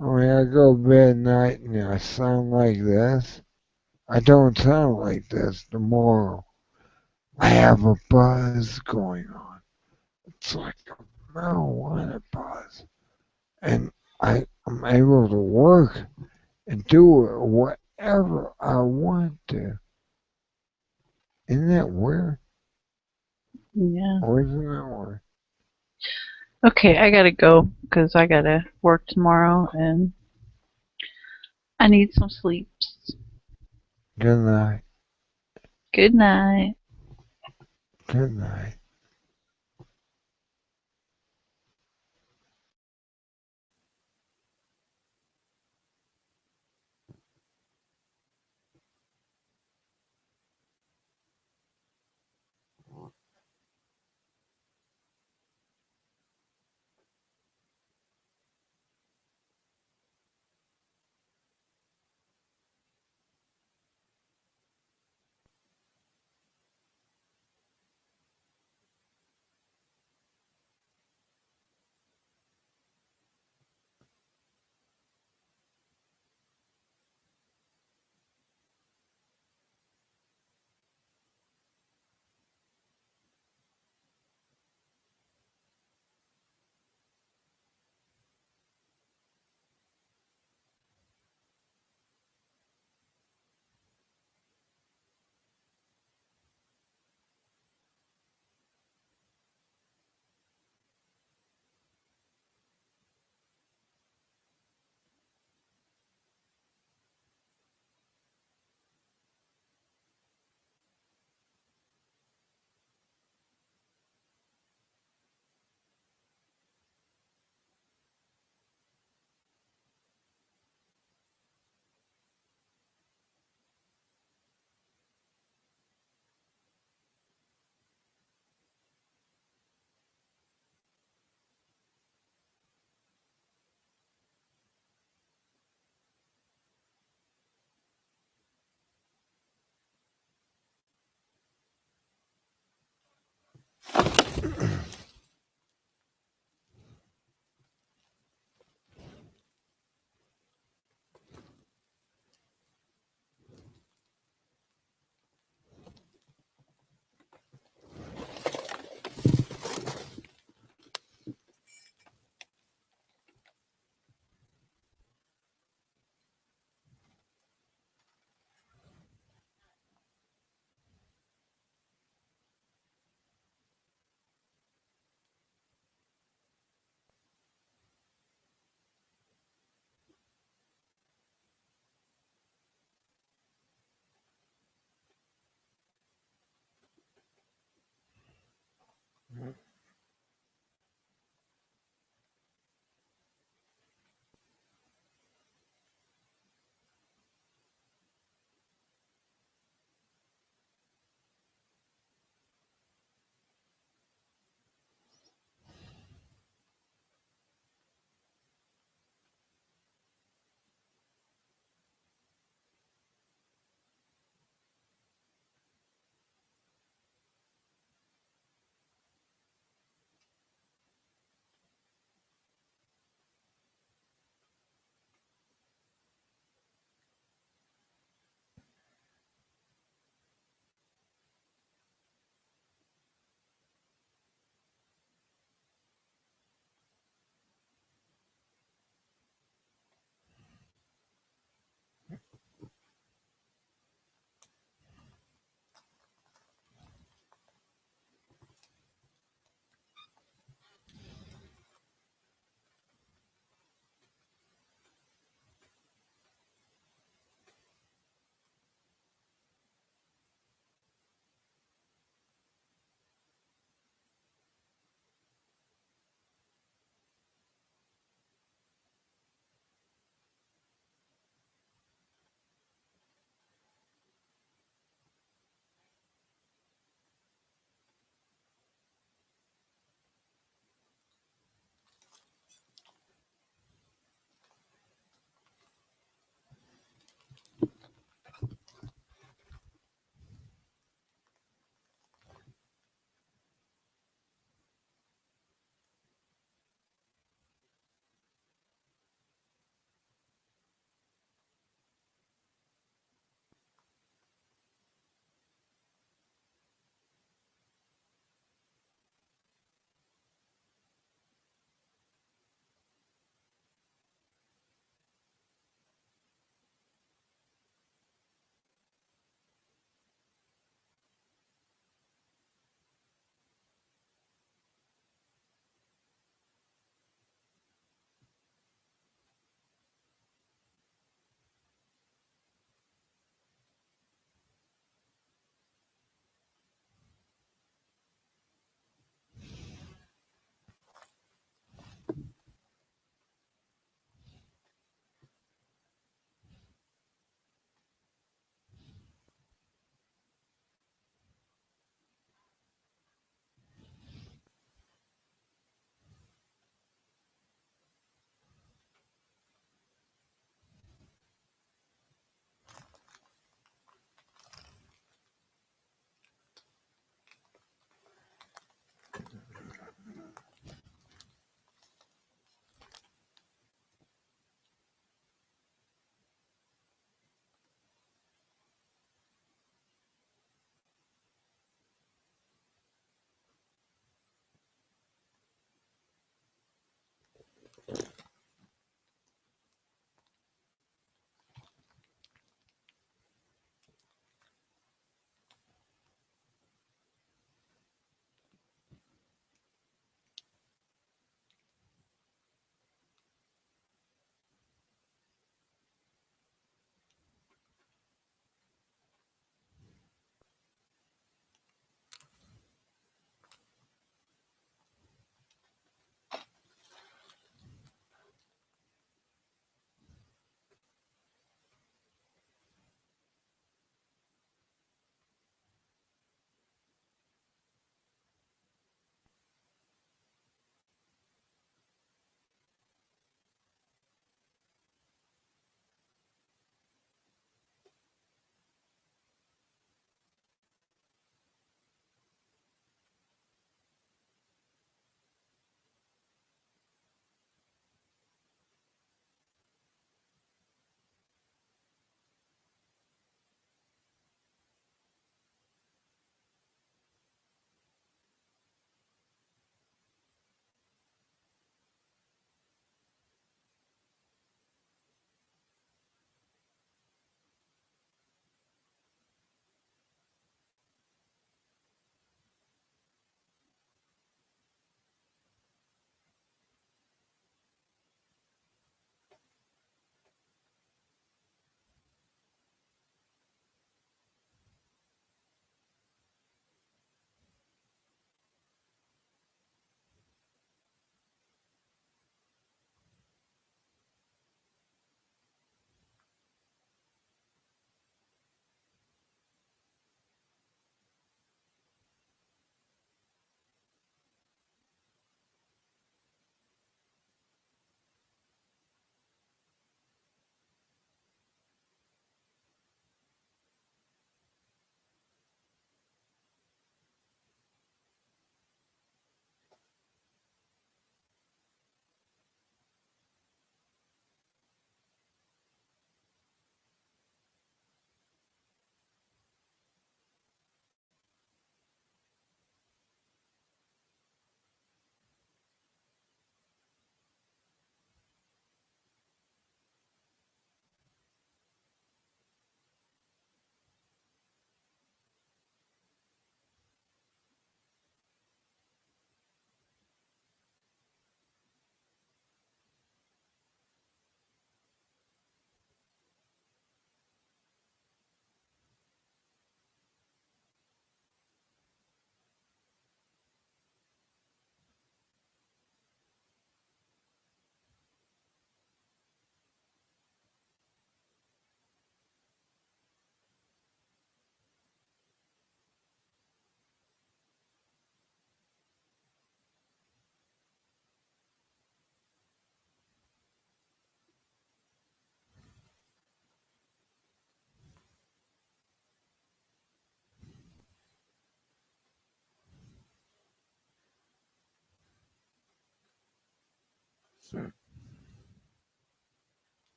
I mean, I go to bed at night and I sound like this. I don't sound like this tomorrow. I have a buzz going on. It's like a marijuana buzz. And I'm able to work and do whenever I want to. Isn't that weird? Yeah. Or isn't that weird? Okay, I gotta go because I gotta work tomorrow and I need some sleeps. Good night. Good night. Good night.